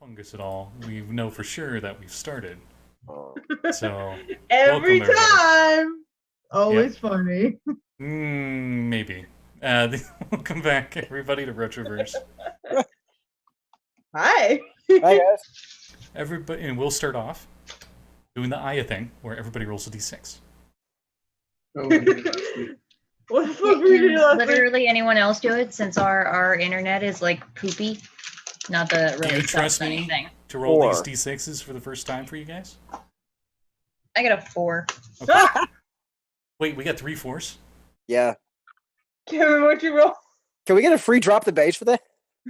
fungus at all. We know for sure that we've started. Oh. So Every welcome, time. Always funny. Maybe. Welcome back, everybody, to Retroverse. Hi. Hi guys. Everybody, and we'll start off doing the Aya thing, where everybody rolls a d6. What the fuck were we doing last week? Literally anyone else do it since our internet is like poopy. Not the Do really you trust me anything. to roll 4. these d6s for the first time for you guys? I got a 4. Okay. Wait, we got 3 4s? Yeah. Kevin, what you roll? Can we get a free drop the base for that?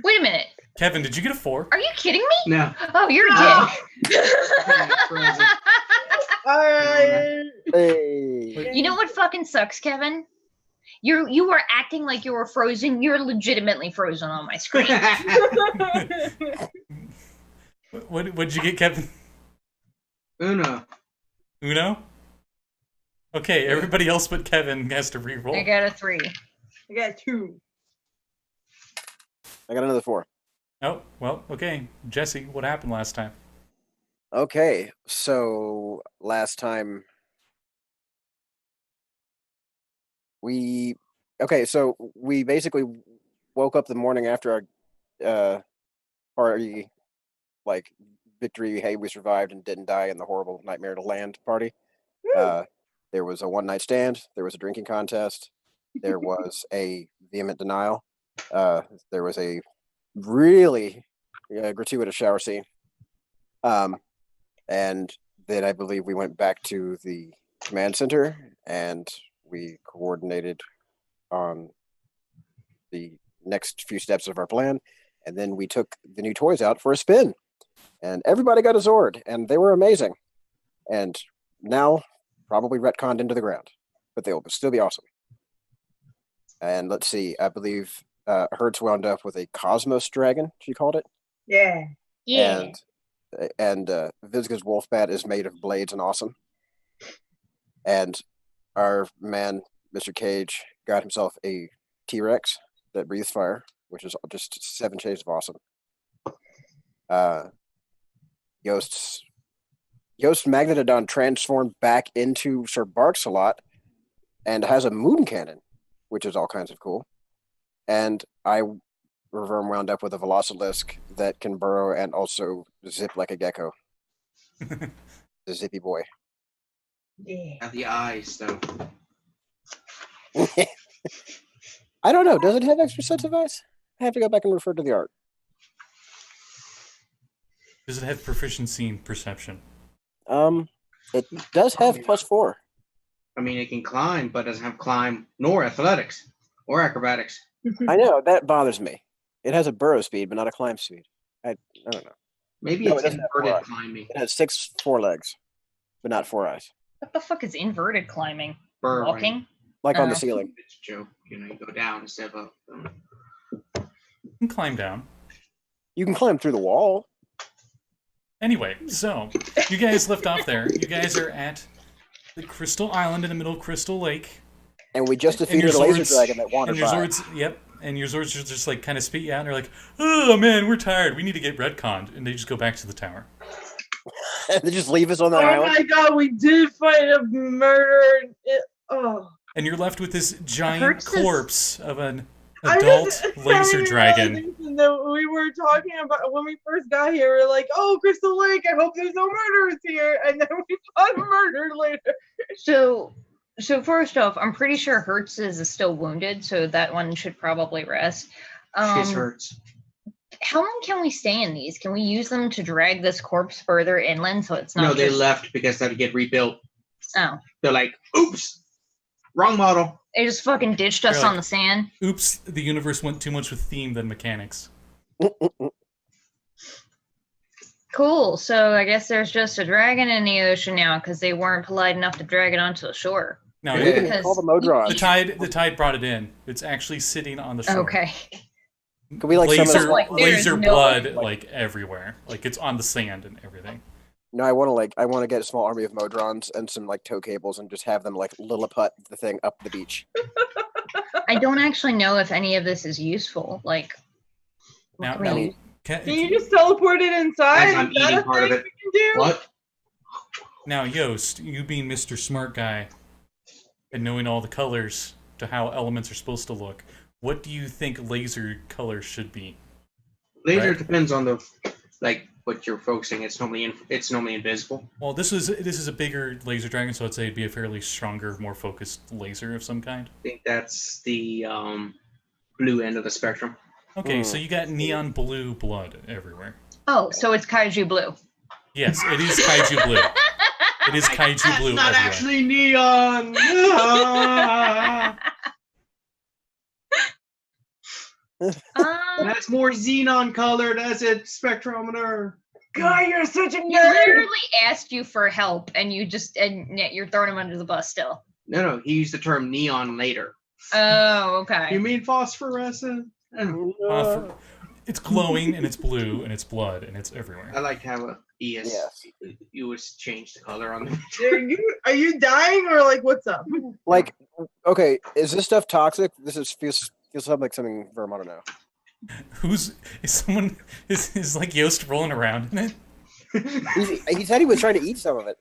Wait a minute. Kevin, did you get a 4? Are you kidding me? No. Oh, you're a Oh. dick. Alright. Hey. You know what fucking sucks, Kevin? You were acting like you were frozen. You're legitimately frozen on my screen. What'd you get, Kevin? Uno. Uno? Okay, everybody else but Kevin has to re-roll. I got a 3. I got 2. I got another 4. Oh, well, okay. Jesse, what happened last time? Okay, so last time we basically woke up the morning after our party, like victory. Hey, we survived and didn't die in the horrible nightmare to land party. There was a one-night stand. There was a drinking contest. There was a vehement denial. There was a really gratuitous shower scene. And then I believe we went back to the command center and we coordinated on the next few steps of our plan. And then we took the new toys out for a spin. And everybody got a Zord, and they were amazing. And now probably retconned into the ground, but they'll still be awesome. And let's see, I believe Hertz wound up with a Cosmos Dragon, she called it. Yeah. Yeah. And Visca's wolf bat is made of blades and awesome. And our man, Mr. Cage, got himself a T-Rex that breathes fire, which is just 7 shades of awesome. Yost Magnetodon transformed back into Sir Barks-a-Lot and has a moon cannon, which is all kinds of cool. And I Reverm wound up with a Velocilisk that can burrow and also zip like a gecko. The zippy boy. Yeah. Have the eyes, though. I don't know. Does it have extra sets of eyes? I have to go back and refer to the art. Does it have proficiency in perception? It does have +4. I mean, it can climb, but doesn't have climb nor athletics or acrobatics. I know, that bothers me. It has a burrow speed, but not a climb speed. I don't know. Maybe No, it's it doesn't have inverted four eyes. climbing. It has 6 forelegs, but not 4 eyes. What the fuck is inverted climbing? Burrowing. Walking? Like on the Oh. ceiling. It's a joke. You know, you go down instead of up. You can climb down. You can climb through the wall. Anyway, so you guys left off there. You guys are at the Crystal Island in the middle of Crystal Lake. And we just And defeated your a laser Zords- dragon that wandered And your by. Zords, yep. And your Zords just like kind of spit you out and they're like, oh man, we're tired. We need to get retconned. And they just go back to the tower. And they just leave us on the Oh island. my god, we did fight a murder. Oh. And you're left with this giant Hertz is- corpse of an I'm adult just laser having a dragon. realization that we were talking about when we first got here. We're like, "Oh, Crystal Lake! I hope there's no murderers here." And then we found a murder later. So first off, I'm pretty sure Hertz is still wounded, so that one should probably rest. Shit hurts. How long can we stay in these? Can we use them to drag this corpse further inland so it's not No, they just... left because they had to get rebuilt. Oh. They're like, oops, wrong model. They just fucking ditched us They're like- on the sand. Oops, the universe went too much with theme than mechanics. Cool, so I guess there's just a dragon in the ocean now because they weren't polite enough to drag it onto the shore. No, We can Because- call the Modron. the tide brought it in. It's actually sitting on the shore. Okay. Can we like summon laser, a- Like, there's laser no- blood like everywhere. Like it's on the sand and everything. No, I want to get a small army of Modrons and some like tow cables and just have them like Lilliput the thing up the beach. I don't actually know if any of this is useful. Like, what Now, can we now use? Can you just teleport it inside? As I'm Is that eating a part of thing it. we can do? What? Now, Yost, you being Mr. Smart Guy and knowing all the colors to how elements are supposed to look, what do you think laser colors should be? Laser Right. depends on the what you're focusing. It's normally invisible. Well, this is a bigger laser dragon, so I'd say it'd be a fairly stronger, more focused laser of some kind. I think that's the blue end of the spectrum. Okay, so you got neon blue blood everywhere. Oh, so it's kaiju blue. Yes, it is kaiju blue. It is kaiju blue Not everywhere. actually neon. That's more xenon colored as a spectrometer. God, you're such a He nerd. literally asked you for help, and you're throwing him under the bus still. No, he used the term neon later. Oh, okay. You mean phosphorescent? It's glowing and it's blue and it's blood and it's everywhere. I like to have a ES. Yes. You would change the color on them. Are you dying or like what's up? Like, okay, is this stuff toxic? Feels like something Verm ought to know. Is like Yost rolling around in it? He said he was trying to eat some of it.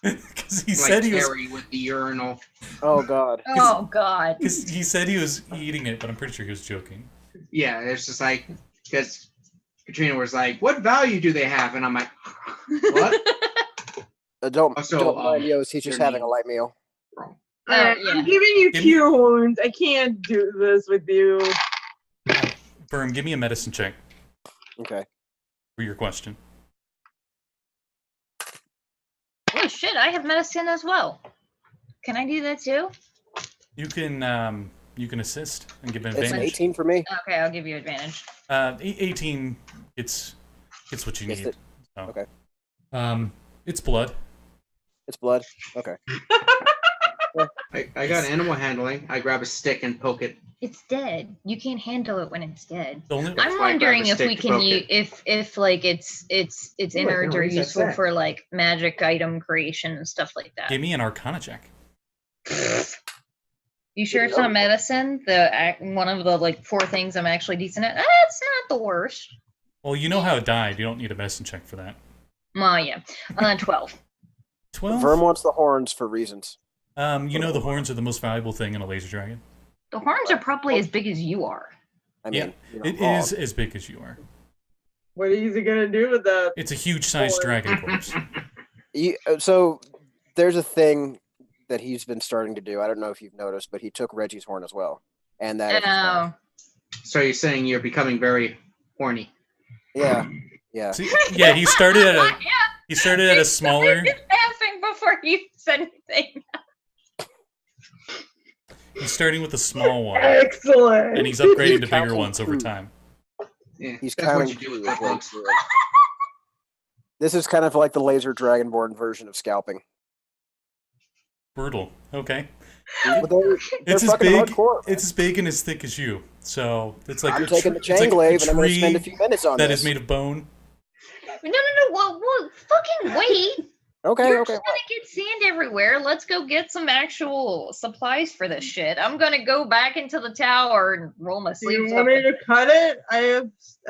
Because he Like said he was. Terry with the urinal. Oh God. Oh God. Because he said he was eating it, but I'm pretty sure he was joking. Yeah, it's just like, because Katrina was like, what value do they have? And I'm like, what? Don't Also, mind Yost. He's just your having a name. light meal. Wrong. Yeah. I'm giving you Give cure wounds. I can't do this with you. Berm, give me a medicine check Okay. for your question. Oh shit! I have medicine as well. Can I do that too? You can assist and give an It's an advantage. 18 for me. Okay, I'll give you advantage. 18. It's what you Gets need. it. So. Okay. It's blood. It's blood. Okay. I got animal handling. I grab a stick and poke it. It's dead. You can't handle it when it's dead. The only That's I'm why I grab wondering a if stick we to can poke use it. if like its innards are reset useful that. for like magic item creation and stuff like that. give me an Arcana check. You sure it's not medicine? One of the like 4 things I'm actually decent at. It's not the worst. Well, you know how it died. You don't need a medicine check for that. Well, yeah. 12. 12. Verm wants the horns for reasons. You know the horns are the most valuable thing in a laser dragon. The horns are probably as big as you are. I mean, Yeah, you know, it is as big as you are. What is he gonna do with that? It's a huge-sized dragon corpse. So there's a thing that he's been starting to do. I don't know if you've noticed, but he took Reggie's horn as well, and that. is his mouth. Oh. So you're saying you're becoming very horny. Yeah. Yeah. See, yeah, he started at a smaller. He's laughing before you said anything. He's starting with a small one, Excellent. and he's upgrading to bigger counting ones over food. time. Yeah, He's that's what counting you do with food wet as well, bugs. too. This is kind of like the laser Dragonborn version of scalping. Brutal. Okay. But they're It's as fucking big. hardcore. It's as big and as thick as you. So it's like I'm a taking the it's like chain a glaive and I'm going to spend a tree few minutes on that this. is made of bone. No. Whoa. Fucking wait. Okay, You're okay. just gonna get sand everywhere. Let's go get some actual supplies for this shit. I'm gonna go back into the tower and roll my Do sleeves you up. want me to cut it? I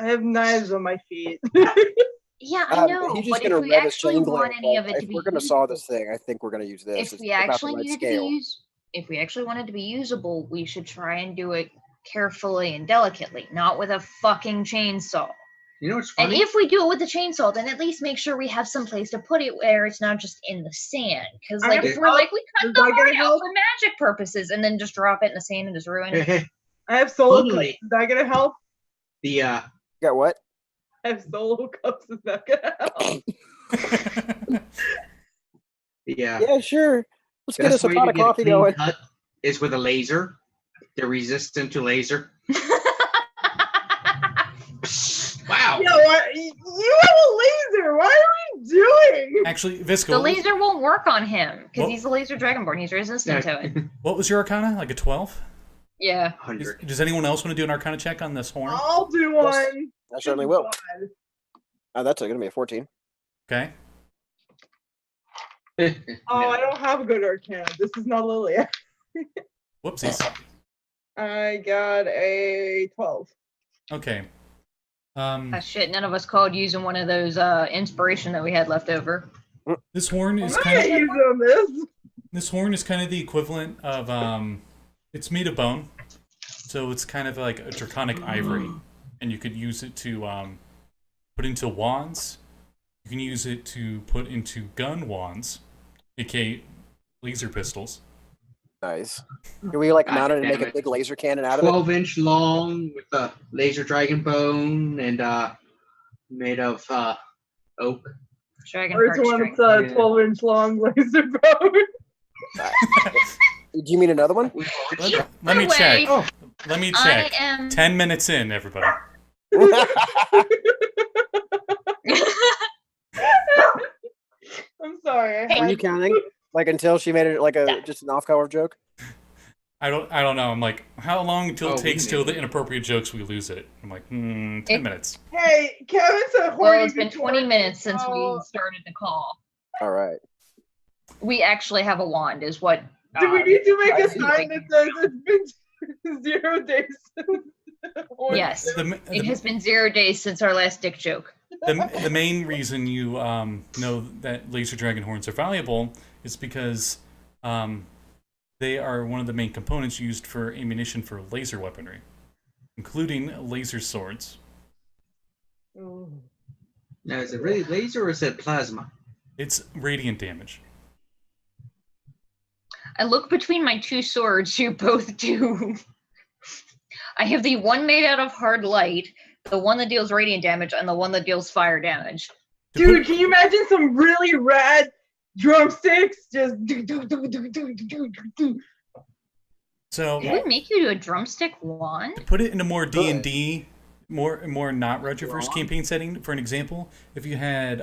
have knives on my feet. Yeah, I know. He's just But if going to we rev his actually chain want glaive. any Like, of it to if be we're going to saw this usable, thing, I think we're going to use this. if It's we about the actually right needed to scale. be if we actually wanted to be usable, we should try and do it carefully and delicately, not with a fucking chainsaw. You know what's And funny? if we do it with a chainsaw, then at least make sure we have some place to put it where it's not just in the sand. Because I like have if we're like we cut Is the that gonna heart out help? for magic purposes and then just drop it in the sand and just ruin it. I have solo Totally. cups. Is that gonna help? The Got what? I have solo cups. Is that gonna help? Yeah, sure. Let's get us best a way pot to of get a coffee clean going. cut is with a laser. They're resistant to laser. Wow. Yo, you have a laser. What are we doing? Actually, Visca, The laser won't work on him because What? he's a laser dragonborn. He's resistant to it. what was your Arcana? Like a 12? Yeah. 100. Does anyone else want to do an Arcana check on this horn? I'll do one. I certainly will. God. Oh, that's going to be a 14. Okay. Oh, I don't have a good arcana. This is not Lilia. Whoopsies. I got a 12. Okay. Shit, none of us called using one of those inspiration that we had left over. This horn I'm is not kind gonna of use it on this. this horn is kind of the equivalent of it's made of bone, so it's kind of like a draconic ivory, and you could use it to put into wands. You can use it to put into gun wands, aka laser pistols. Nice. Can we like God mount it and damn make a it. big laser cannon out of it? 12-inch long with a laser dragon bone and made of oak. Dragon First heartstring. one's Yeah. 12-inch long laser bone. Do you mean another one? Let me check. Oh, Let me I check. am. 10 minutes in, everybody. I'm sorry. Hey, Were you counting? Like until she made it like a just an off-color joke? I don't know. I'm like, how long until Oh, it takes we till made the it. inappropriate jokes we lose it? I'm like, 10 minutes. Hey, Kevin said horny. Well, it's been before, 20 minutes since we so- started the call. All right. We actually have a wand, is what. Do we need to make I a see. sign that says it's been 0 days since? Yes. The, It has been 0 days since our last dick joke. the main reason you know that laser dragon horns are valuable is because they are one of the main components used for ammunition for laser weaponry, including laser swords. Oh. now is it really laser or is it plasma? It's radiant damage. I look between my two swords, who both do. I have the one made out of hard light, the one that deals radiant damage, and the one that deals fire damage. Dude, can you imagine some really rad drumsticks? Just do, do, do, do, do, do, do, do. So Did we make you do a drumstick wand? to put it in a more D&D, more not Retroverse campaign setting, for an example, if you had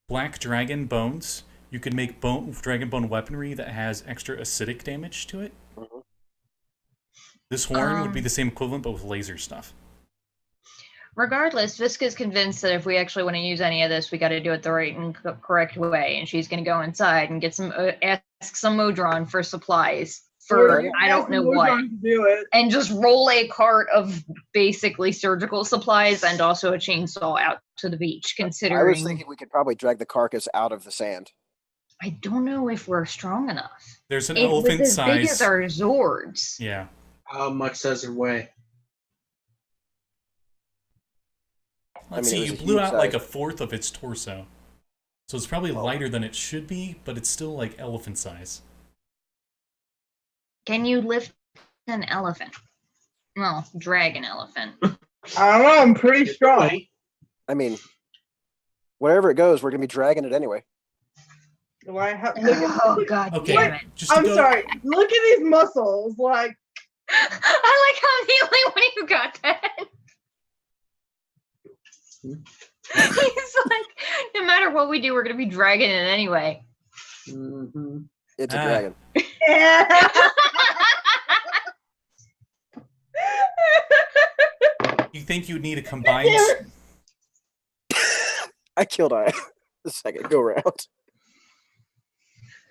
black dragon bones, you could make dragon bone weaponry that has extra acidic damage to it. Mhm. This horn would be the same equivalent, but with laser stuff. Regardless, Visca's convinced that if we actually want to use any of this, we got to do it the right and correct way, and she's going to go inside and get some ask some Modron for supplies for Or I don't ask know Mojang what, to do it. and just roll a cart of basically surgical supplies and also a chainsaw out to the beach. I Considering was thinking we could probably drag the carcass out of the sand. I don't know if we're strong enough. There's an It was elephant as big size. as our Zords. Yeah. How much does it weigh? Let's mean, it see, was you a blew huge out like size. a fourth of its torso. So it's probably lighter than it should be, but it's still like elephant size. Can you lift an elephant? Well, drag an elephant. I don't know. I'm pretty strong. I mean, wherever it goes, we're gonna be dragging it anyway. Do I have? Look at, Oh god Okay, damn it! just to I'm go, sorry. Look at these muscles. Like, I like how I'm the only one who got that. He's like, no matter what we do, we're gonna be dragging it anyway. Mm-hmm. It's a Ah. dragon. You think you'd need a combined I killed I. The second go round.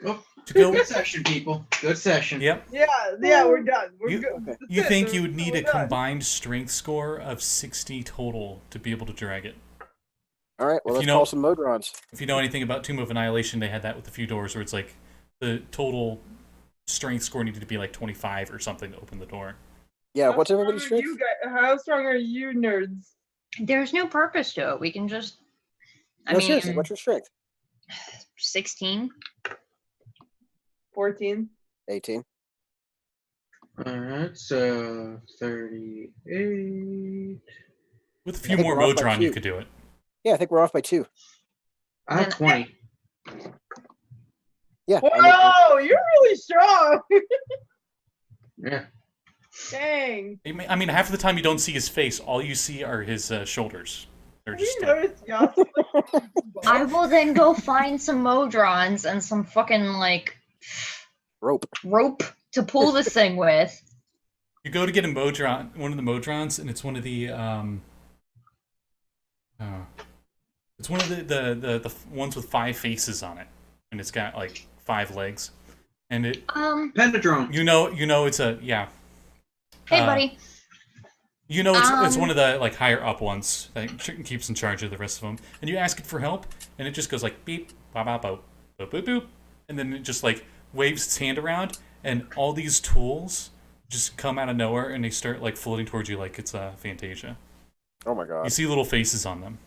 Oh, to go? good session, people. Good session. Yep. yeah, we're done. We're You- good. okay. That's You it. think We're- you would need we're a done. combined strength score of 60 total to be able to drag it. All right, well, If let's you know- call some Modrons. If you know anything about Tomb of Annihilation, they had that with a few doors where it's like the total strength score needed to be like 25 or something to open the door. Yeah, How what's strong everybody's are strength? you guys- How strong are you nerds? There's no purpose to it. We can just. I No, mean, seriously, what's your strength? 16. 14. 18. Alright, so 38. With a I few think more we're off by Modron, you 2. could do it. Yeah, I think we're off by 2. I have 20. Yeah. I mean, Whoa, you're really strong. Yeah. Dang. I mean, half of the time you don't see his face. All you see are his shoulders. They're Have just you like, noticed Yost? I will then go find some Modrons and some fucking like rope. rope to pull this thing with. you go to get a Modron, one of the Modrons, and it's one of the it's one of the ones with 5 faces on it, and it's got like 5 legs, and it Pentadrone. you know it's a yeah. Hey, Uh, buddy. You know, it's one of the like higher up ones that keeps in charge of the rest of them. And you ask it for help, and it just goes like beep, bop, bop, boop, boop, boop, boop, and then it just like waves its hand around, and all these tools just come out of nowhere, and they start like floating towards you like it's a Fantasia. Oh my god. You see little faces on them.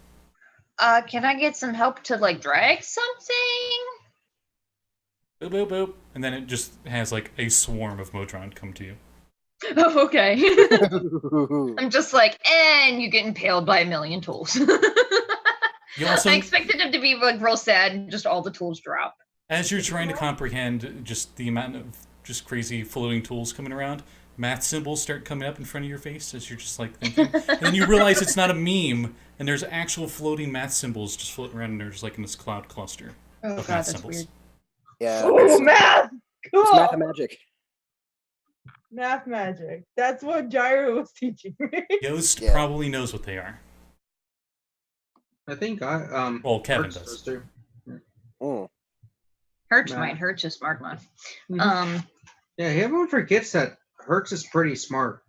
Can I get some help to like drag something? Boop, boop, boop, and then it just has like a swarm of Modron come to you. Oh, okay. I'm just like, and you get impaled by a million tools. You also, I expected him to be like real sad and just all the tools drop. as you're trying to comprehend just the amount of just crazy floating tools coming around, math symbols start coming up in front of your face as you're just like thinking. And then you realize it's not a meme, and there's actual floating math symbols just floating around, and they're just like in this cloud cluster Oh of god, math that's symbols. weird. Yeah. Oh, math! Cool. It's math and magic. Math magic. That's what Gyro was teaching me. Yost Yeah. probably knows what they are. I think Well, Kevin Hertz does. too. Mm. Hertz Math. might. Hertz is smart math. Mhm. Yeah, everyone forgets that Hertz is pretty smart.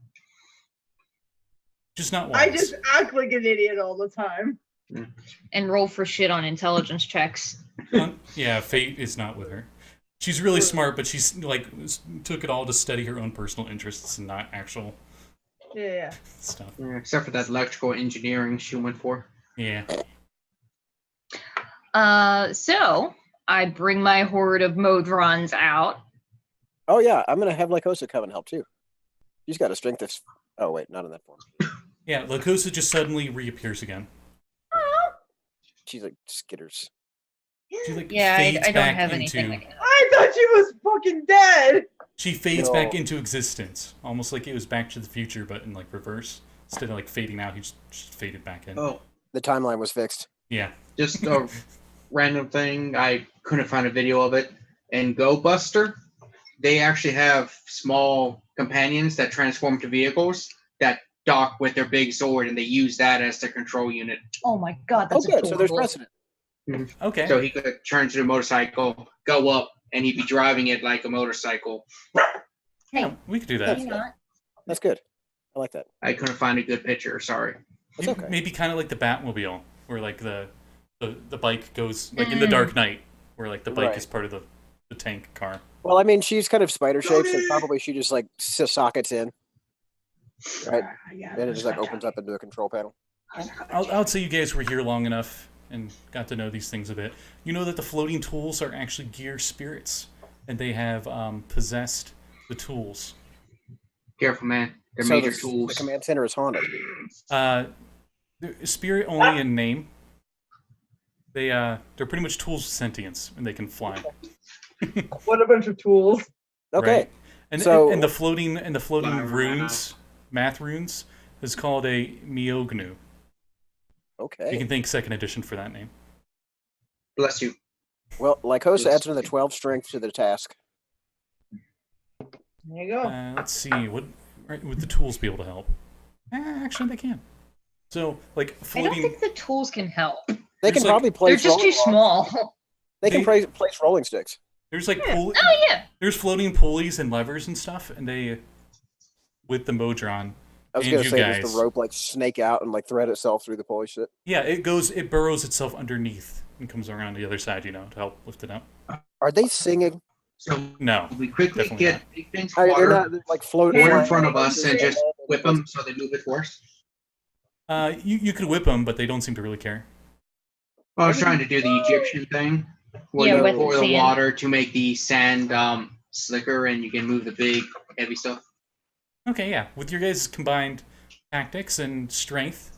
Just not I once. just act like an idiot all the time. And roll for shit on intelligence checks. Yeah, fate is not with her. She's really smart, but she's like took it all to study her own personal interests and not actual Yeah. stuff. Yeah, except for that electrical engineering she went for. Yeah. So I bring my horde of Modrons out. Oh yeah, I'm gonna have Lycosa come and help too. She's got a strength of. Oh wait, not in that form. Yeah, Lycosa just suddenly reappears again. She's like skitters. She like Yeah, fades I don't back have into anything like that. I thought she was fucking dead. she fades No. back into existence, almost like it was Back to the Future, but in like reverse. Instead of like fading out, he just faded back in. Oh, The timeline was fixed. Yeah. just a random thing. I couldn't find a video of it. In Go Buster, they actually have small companions that transform to vehicles that dock with their big sword, and they use that as their control unit. Oh my god, Oh that's good, so there's adorable. precedent. Okay. So he could turn to the motorcycle, go up, and he'd be driving it like a motorcycle. Yeah, we could do that. Maybe not. That's good. I like that. I couldn't find a good picture. Sorry. That's Maybe, okay. maybe kind of like the Batmobile, where like the bike goes like in the Dark Knight, where like the bike Right. is part of the tank car. Well, I mean, she's kind of spider shaped, so probably she just like sockets in, right? And it just like opens up into a control panel. I'll say you guys were here long enough and got to know these things a bit. You know that the floating tools are actually gear spirits, and they have possessed the tools. Careful, man. They're So major the tools. command center is haunted. They're spirit only in name. They're pretty much tools with sentience, and they can fly. What a bunch of tools. Okay. Right? And, So- and the floating Fly runes, math runes, is called a Miognu. You Okay. can thank second edition for that name. Bless you. Well, Lycosa adds another 12 strength to the task. There you go. Let's see, would the tools be able to help? Actually, they can. So, like I don't floating. think the tools can help. They There's can like- probably They're place just too rolling small. They can place rolling sticks. There's like Yeah. Oh yeah. there's floating pulleys and levers and stuff, and they with the Modron. I was And gonna you say, does guys. the rope like snake out and like thread itself through the pulley shit? Yeah, it burrows itself underneath and comes around the other side, to help lift it up. Are they singing? So No. we quickly Definitely get big things They're water, not like floating or in Yeah. front of us, and just whip them so they move it for us. You could whip them, but they don't seem to really care. I was trying to do the Egyptian thing, where Yeah, you with pour the the sand. water to make the sand slicker, and you can move the big, heavy stuff. Okay, yeah. With your guys' combined tactics and strength,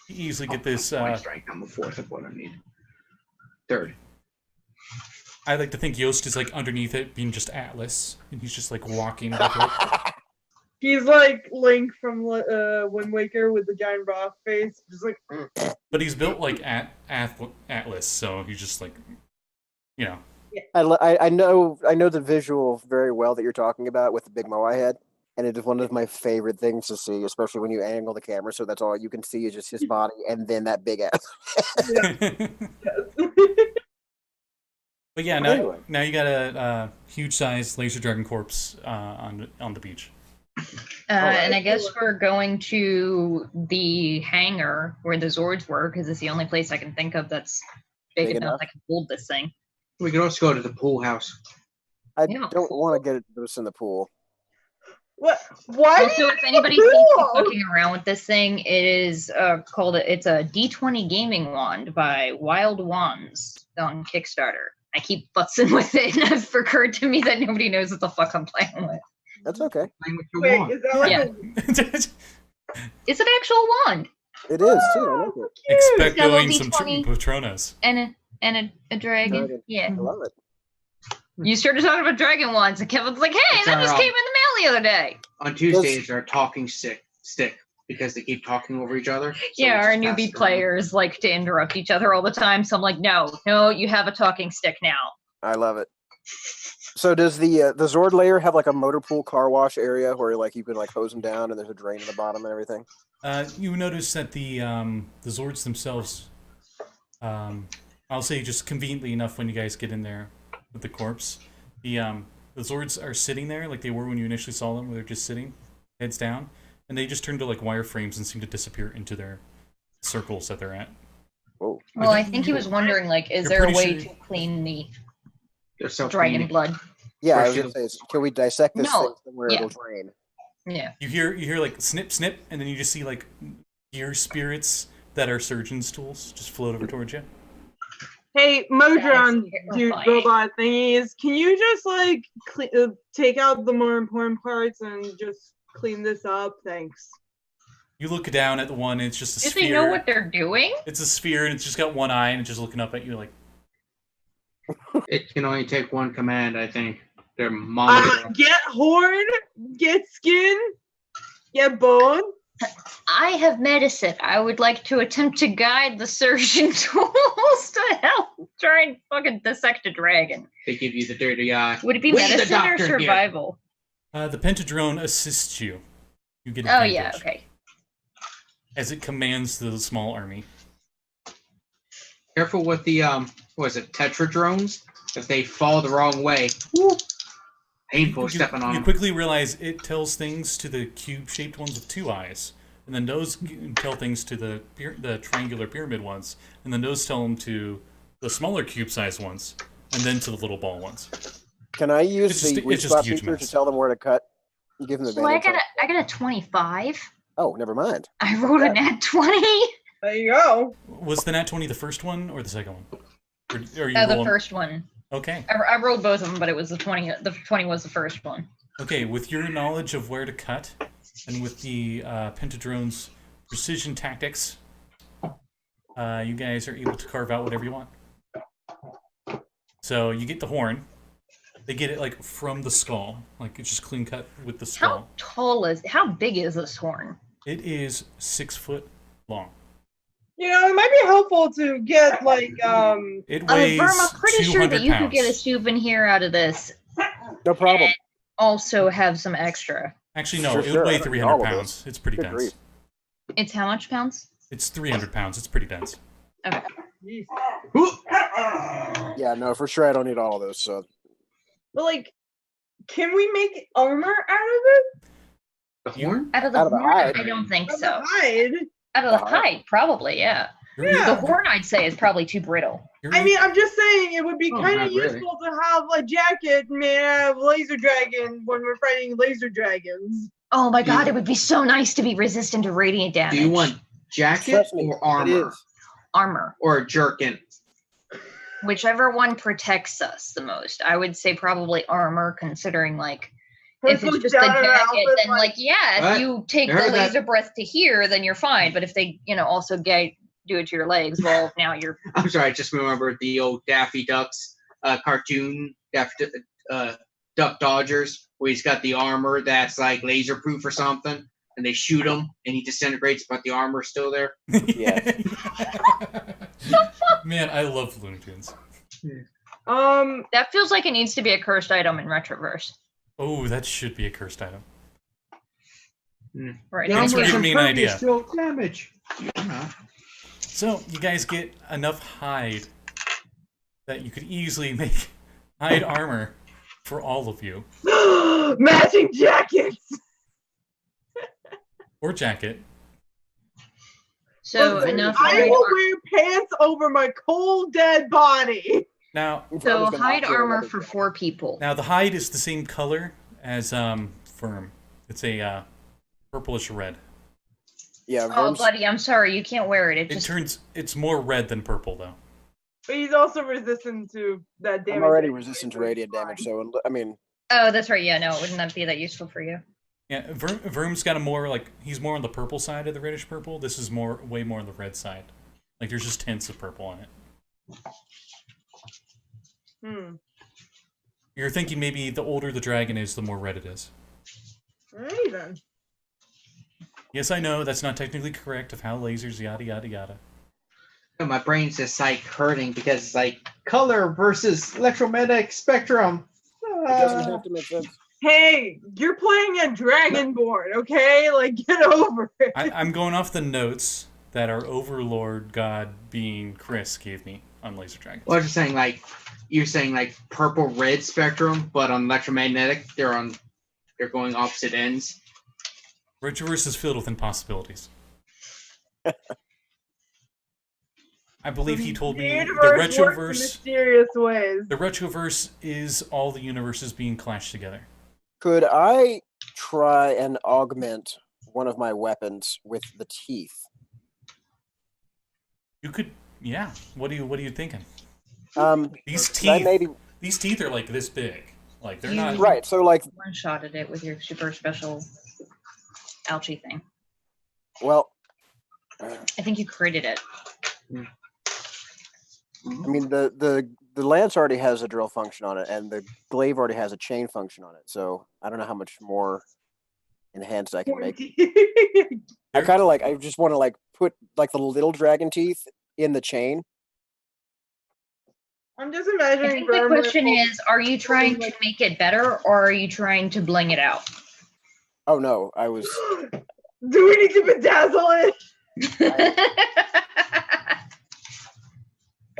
you easily get this. My strength, I'm a fourth of what I need. Third. I like to think Yost is like underneath it, being just Atlas, and he's just like walking with it. He's like Link from Wind Waker with the giant rock face. Just like, But he's built like Atlas, so he's just like, I know the visual very well that you're talking about with the big moai head, and it is one of my favorite things to see, especially when you angle the camera so that's all you can see is just his body and then that big ass. But yeah, Anyway. now you got a huge size laser dragon corpse on the beach. And I guess we're going to the hangar where the Zords were, because it's the only place I can think of that's big Big enough enough? I can hold this thing. We could also go to the pool house. I Yeah. don't want to get this in the pool. What? Why? do Also, you if anybody need a sees me pool? fucking around with this thing, it is it's a D20 gaming wand by Wild Wands on Kickstarter. I keep futzing with it, and it's occurred to me that nobody knows what the fuck I'm playing with. That's okay. Playing what you Wait, want. is that like Yeah. a It's an actual wand It is too. I like it. Expect got a going little some D20. Patronas. and a dragon. Dragon. Yeah. I love it. You started talking about dragon wands, and Kevin's like, "Hey, It's that our, just came in the mail the other day." On Tuesdays, our talking stick because they keep talking over each other. So Yeah, we our just pass newbie it around. players like to interrupt each other all the time. So I'm like, no, you have a talking stick now. I love it. So does the Zord layer have like a motor pool car wash area where like you can like hose them down and there's a drain in the bottom and everything? You notice that the Zords themselves, I'll say just conveniently enough when you guys get in there with the corpse, the Zords are sitting there like they were when you initially saw them, where they're just sitting, heads down, and they just turn to like wireframes and seem to disappear into their circles that they're at. Whoa. Well, I think he was wondering, like, is You're there a pretty way sure- to clean the They're so dragon blood? Yeah, I was Fresh gonna say, can we dissect this No, thing somewhere yeah. it'll drain? Yeah. You hear like snip snip, and then you just see like gear spirits that are surgeon's tools just float over towards you. Hey, Modron, That's dude, terrifying. robot thingies, can you just like take out the more important parts and just clean this up? Thanks. You look down at the one, and it's just a Do sphere. they know what they're doing? It's a sphere, and it's just got one eye, and it's just looking up at you like. It can only take one command, I think. They're monitor. Get horn, get skin, get bone. I have medicine. I would like to attempt to guide the surgeon tools to help try and fucking dissect a dragon. They give you the dirty eye. Would it be We need the medicine or doctor here. survival? The pentadrone assists you. You get Oh advantage yeah, okay. as it commands the small army. Careful with the what is it, tetradrones? If they fall the wrong way, woo, painful stepping on You them. quickly realize it tells things to the cube-shaped ones with two eyes, and then those tell things to the triangular pyramid ones, and then those tell them to the smaller cube-sized ones, and then to the little ball ones. Can I use It's just- the it's weak just a spot huge feature mess. to tell them where to cut? You give them So I advantage. got a 25. Oh, never mind. I rolled a nat 20. There you go. Was the nat 20 the first one or the second one? Or you The rolling- first one. Okay. I rolled both of them, but it was the 20. The 20 was the first one. Okay, with your knowledge of where to cut, and with the pentadrone's precision tactics, you guys are able to carve out whatever you want. So you get the horn. They get it like from the skull, like it's just clean cut with the skull. How big is this horn? It is 6 foot long. You know, it might be helpful to get like It weighs Verm, I'm pretty sure 200 that you pounds. could get a souvenir out of this. No problem. Also have some extra. Actually, no, For it sure, would I weigh don't need 300 all of pounds. It's pretty Good dense. grief. It's how much pounds? It's 300 pounds. It's pretty dense. Okay. Woo! Yeah, no, for sure I don't need all of those. So but like, can we make armor out of it? The horn? Out of the Out of the horn? hide. I don't think Out of so. the hide? Out of the The hide. hide, probably, yeah. You're- Yeah. The horn, I'd say, is probably too brittle. you're- I mean, I'm just saying it would be Oh, kind not of really. useful to have a jacket made out of laser dragon when we're fighting laser dragons. Oh my Do you- god, it would be so nice to be resistant to radiant damage. Do you want jacket trust me, or it armor is. armor? or a jerkin? Whichever one protects us the most. I would say probably armor, considering like if First it's look just a down at her jacket, outfit, then like yeah, if What? you take I the heard that. laser breath to here, then you're fine. But if they, also do it to your legs, well, now you're I'm sorry, I just remembered the old Daffy Ducks cartoon, Duck Dodgers, where he's got the armor that's like laser proof or something, and they shoot him and he disintegrates, but the armor's still there. Yeah. Man, I love Looney Tunes. that feels like it needs to be a cursed item in Retroverse. Oh, that should be a cursed item. Right. The Thanks for armor's giving me an idea. impervious to damage. Yeah. So, you guys get enough hide that you could easily make hide armor for all of you. matching jackets. Or jacket. So Listen, enough. I hide will wear pants over my cold dead body. Now, So hide armor for 4 people. now the hide is the same color as Firm. It's a purplish red. Yeah, Oh, Verm's, buddy, I'm sorry. You can't wear it. It It just turns. It's more red than purple, though. But he's also resistant to that damage. I'm already resistant to radiant damage, so I mean, Oh, that's right. Yeah, no, wouldn't that be that useful for you? Yeah, Verm's got a more like he's more on the purple side of the reddish purple. This is way more on the red side. Like there's just tints of purple on it. You're thinking maybe the older the dragon is, the more red it is. Alrighty then. Yes, I know that's not technically correct of how lasers yada yada yada. My brain's just like hurting because it's like color versus electromagnetic spectrum. it doesn't have to make sense. Hey, you're playing a Dragonborn, okay? Like, get over it. I'm going off the notes that our overlord god being Chris gave me on Laser Dragons. Well, you're saying like purple red spectrum, but on electromagnetic they're going opposite ends. Retroverse is filled with impossibilities. I believe he told me the universe works in Retroverse. mysterious ways. The Retroverse is all the universes being clashed together. Could I try and augment one of my weapons with the teeth? You could, yeah. What are you thinking? These Could I teeth. maybe These teeth are like this big. Like they're not. right. So like, One-shotted it with your super special ouchie thing. well, I think you created it. I mean the lance already has a drill function on it, and the glaive already has a chain function on it. So I don't know how much more enhanced I can make. I kind of like. I just want to like put like the little dragon teeth in the chain. I'm just I imagining. think the question is, are you trying to make it better or are you trying to bling it out? Oh no, I was. Do we need to bedazzle it?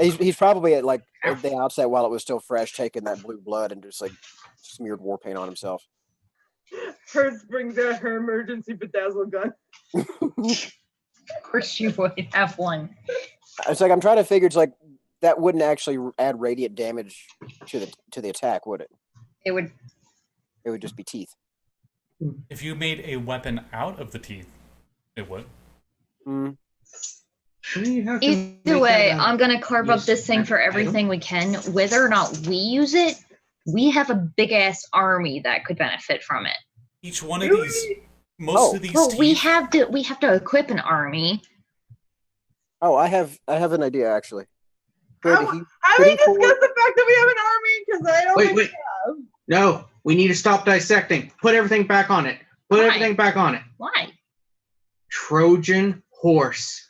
He's probably at like at the outset while it was still fresh, taking that blue blood and just like smeared war paint on himself. Hertz brings out her emergency bedazzle gun. Of course you would have one. It's like I'm trying to figure. It's like that wouldn't actually add radiant damage to the attack, would it? It would. It would just be teeth. If you made a weapon out of the teeth, it would. Mm. Either way, I'm going to carve up this thing for everything we can. Whether or not we use it, we have a big-ass army that could benefit from it. Each one of these, most of these Well, teeth. we have to equip an army. Oh, I have an idea actually. How Could we he discuss pull- the fact that we have an army? Because I don't think Wait. No, we need to stop dissecting. Put everything back on it. Put Why? everything back on it. Why? Trojan horse.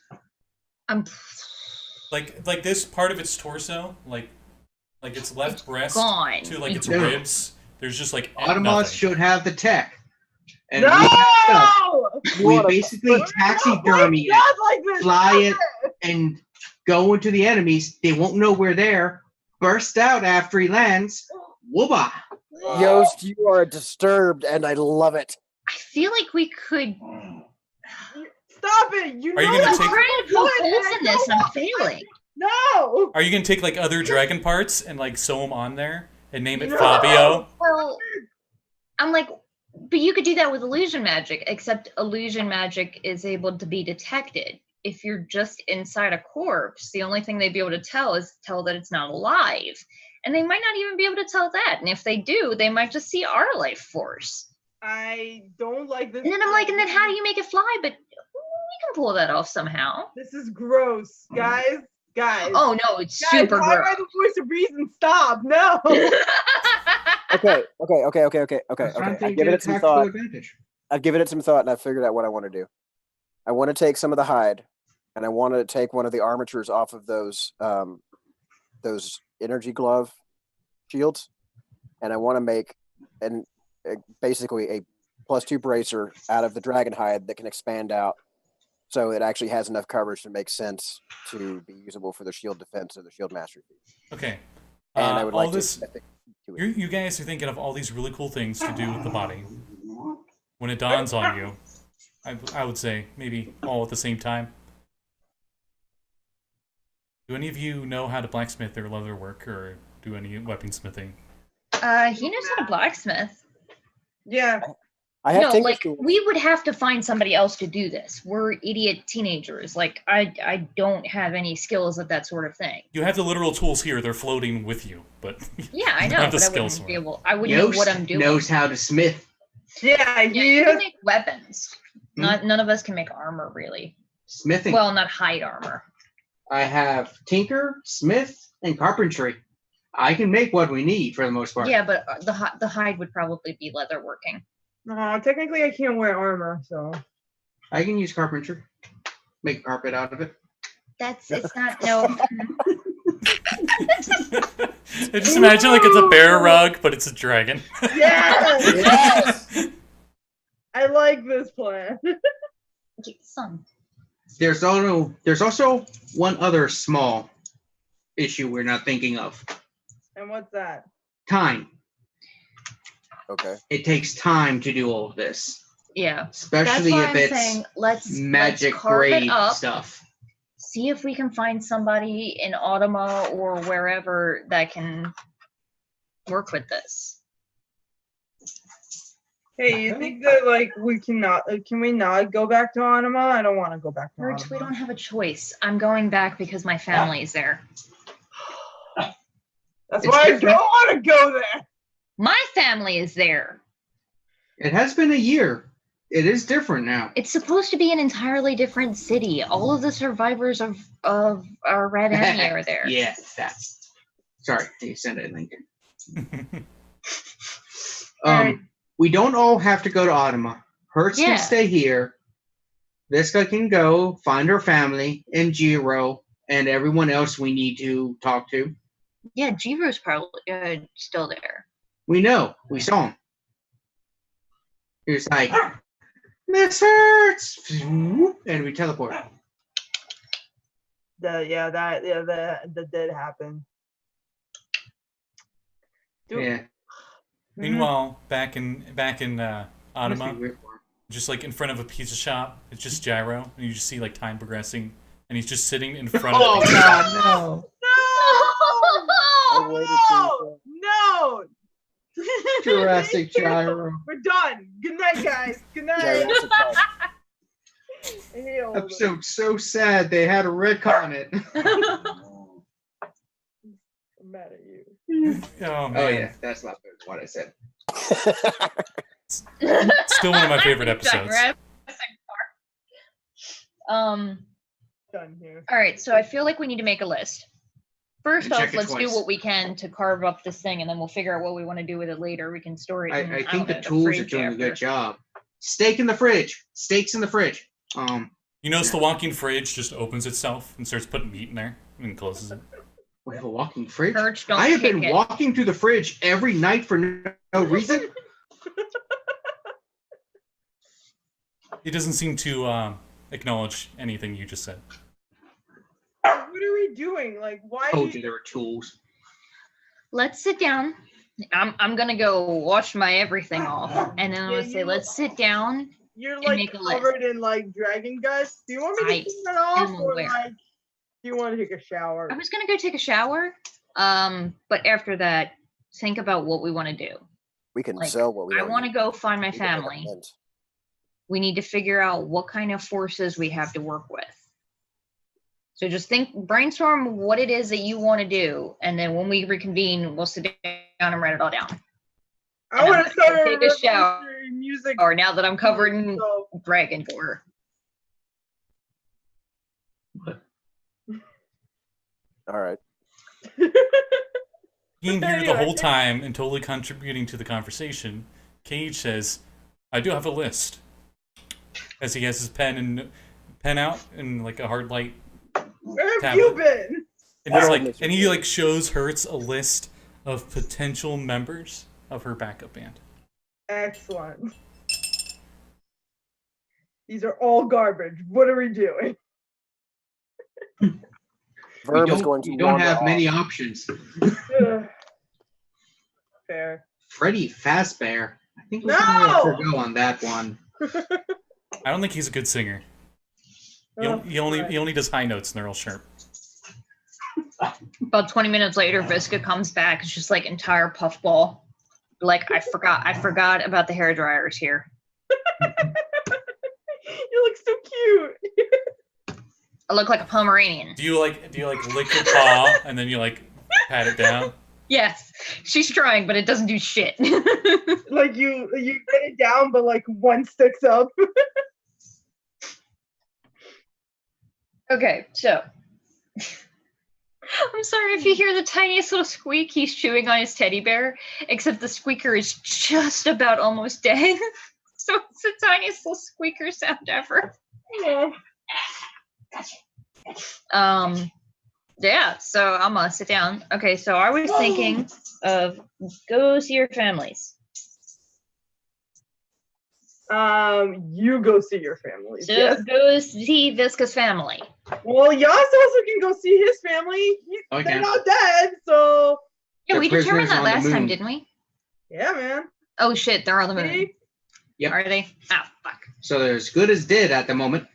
I'm like this part of its torso, like its left breast gone. to like its Yeah. ribs. There's just like Autobots nothing. should have the tech. And No! we basically taxidermy it, Not like this. fly it, and go into the enemies. They won't know we're there. Burst out after he lands. Wooba! Yost, you are disturbed, and I love it. I feel like we could. Stop it! You Are you know gonna that I'm take- trying to poke good, holes and in I this. don't I'm failing. No! Are you gonna take like other dragon parts and like sew them on there and name it No! Fabio? Well, I'm like, but you could do that with illusion magic, except illusion magic is able to be detected. If you're just inside a corpse, the only thing they'd be able to tell is that it's not alive. And they might not even be able to tell that. And if they do, they might just see our life force. I don't like this. And then I'm like, and then how do you make it fly? But we can pull that off somehow. This is gross, guys. Guys. Oh no, it's Guys, super why am gross. I the voice of reason? Stop! No. Okay. Trying to I've get given a it some tactical thought. advantage. I've given it some thought, and I've figured out what I want to do. I want to take some of the hide, and I want to take one of the armatures off of those energy glove shields, and I want to make basically a +2 bracer out of the dragon hide that can expand out, so it actually has enough coverage to make sense to be usable for the shield defense or the shield mastery. Okay. And I would all like this. to. You guys are thinking of all these really cool things to do with the body. When it dawns on you, I would say maybe all at the same time. Do any of you know how to blacksmith or leather work, or do any weaponsmithing? He knows how to blacksmith. Yeah. I have No, Tinker's like tools. we would have to find somebody else to do this. We're idiot teenagers. Like I don't have any skills at that sort of thing. You have the literal tools here; they're floating with you. But Yeah, I you know, have the but I skills wouldn't for be it. able. I wouldn't know Yost what I'm doing. knows how to smith. Yeah, Yeah, you you can make weapons. Hmm? None of us can make armor, really. Smithing. Well, not hide armor. I have tinker, smith, and carpentry. I can make what we need for the most part. Yeah, but the hide would probably be leather working. No, technically I can't wear armor, so. I can use carpentry. Make a carpet out of it. It's not no. I just imagine like it's a bear rug, but it's a dragon. Yes! Yes! I like this plan. Son. There's also one other small issue we're not thinking of. And what's that? Time. Okay. It takes time to do all of this, Yeah. especially That's why if I'm it's saying let's magic carve it grade up. stuff. See if we can find somebody in Automa or wherever that can work with this. Hey, you think that like we cannot? Can we not go back to Anima? I don't want to go back to Hertz, we Anima. don't have a choice. I'm going back because my family's there. That's It's why I different. don't want to go there. My family is there. It has been a year. It is different now. It's supposed to be an entirely different city. All of the survivors of our Red Army are there. Yeah, that's. Sorry, you sent it, Lincoln. Alright. We don't all have to go to Automa. Hertz Yeah. can stay here. Visca can go find her family, and Jiro, and everyone else we need to talk to. Yeah, Jiro's probably still there. We know. We saw him. He was like, Miss Hertz! And we teleport. That did happen. Dude, Yeah. Meanwhile, back in Must be Anima, weird for him. just like in front of a pizza shop, it's just Gyro, and you just see like time progressing, and he's just sitting in front of Oh, the pizza God, shop. no. I waited No! Jurassic Gyro. We're done. Good night, guys. Good night. Jurassic Park. Ew. Episode so sad they had a retcon it. I'm mad at you. Oh man, Oh, yeah. That's not what I said. still one of my favorite episodes. Done here. All right, so I feel like we need to make a list. First And off, check it let's do twice. what we can to carve up this thing, and then we'll figure out what we want to do with it later. We can store it. In, I don't think the know, tools are fridge doing a after. good job. Steak in the fridge. Steaks in the fridge. You notice the walking fridge just opens itself and starts putting meat in there and closes it. We have a walking fridge. Hertz, don't I have kick been it. walking to the fridge every night for no reason. It doesn't seem to acknowledge anything you just said. What are we doing? Like, why? Told you there were tools. Let's sit down. I'm gonna go wash my everything off, and then I'm gonna Yeah, say, you- let's sit down. You're and like make a list. covered in like dragon guts. Do you want me I to clean that off, am or aware. like, do you want to take a shower? I was gonna go take a shower. But after that, think about what we want to do. We can Like, sell what we I want to go find my We can family. recommend. We need to figure out what kind of forces we have to work with. So just brainstorm what it is that you want to do, and then when we reconvene, we'll sit down and write it all down. I want to start take a shower. revolutionary music. Or now that I'm covered in So, dragon gore. All right. Being here the Anyway. whole time and totally contributing to the conversation, Cage says, I do have a list. As he has his pen out and like a hard light. Where have Tablet. you been? And he's Oh, like, Mr. and he like shows Hertz a list of potential members of her backup band. Excellent. These are all garbage. What are we doing? Verb is going to You don't wander have off. many options. Ugh. Fair. Freddy Fazbear. I think we No! can go on that one. I don't think he's a good singer. He Right. only does high notes and they're all sharp. About 20 minutes later, Visca comes back. It's just like entire puffball. Like I forgot about the hair dryers here. You look so cute. I look like a Pomeranian. Do you like lick your paw and then you like pat it down? Yes, she's trying, but it doesn't do shit. Like you get it down, but like one sticks up. Okay, so I'm sorry if you hear the tiniest little squeak. He's chewing on his teddy bear, except the squeaker is just about almost dead. So it's the tiniest little squeaker sound ever. Yeah. Yeah, so I'm gonna sit down. Okay, so I was thinking of go see your families. You go see your family. So Yes. go see Visca's family. Well, Yost also can go see his family. Okay. They're not dead, so Yeah, They're we determined prisoners that on the last time, moon. didn't we? yeah, man. Oh shit, they're on the moon. See? Yep. Are they? Oh fuck. So they're as good as dead at the moment.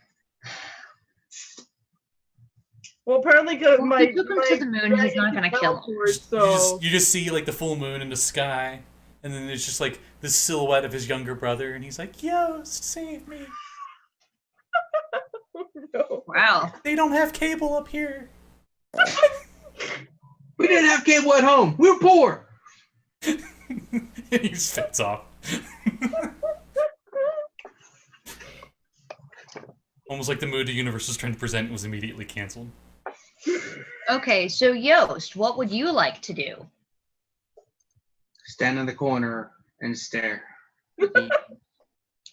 Well, apparently, Well, if he took him to the moon, he's not gonna kill him. So You just see like the full moon in the sky, and then there's just like this silhouette of his younger brother, and he's like, "Yost, save me! no. Wow. They don't have cable up here." We didn't have cable at home. We were poor. And he spits off. Almost like the mood the universe was trying to present was immediately canceled. Okay, so Yost, what would you like to do? Stand in the corner and stare.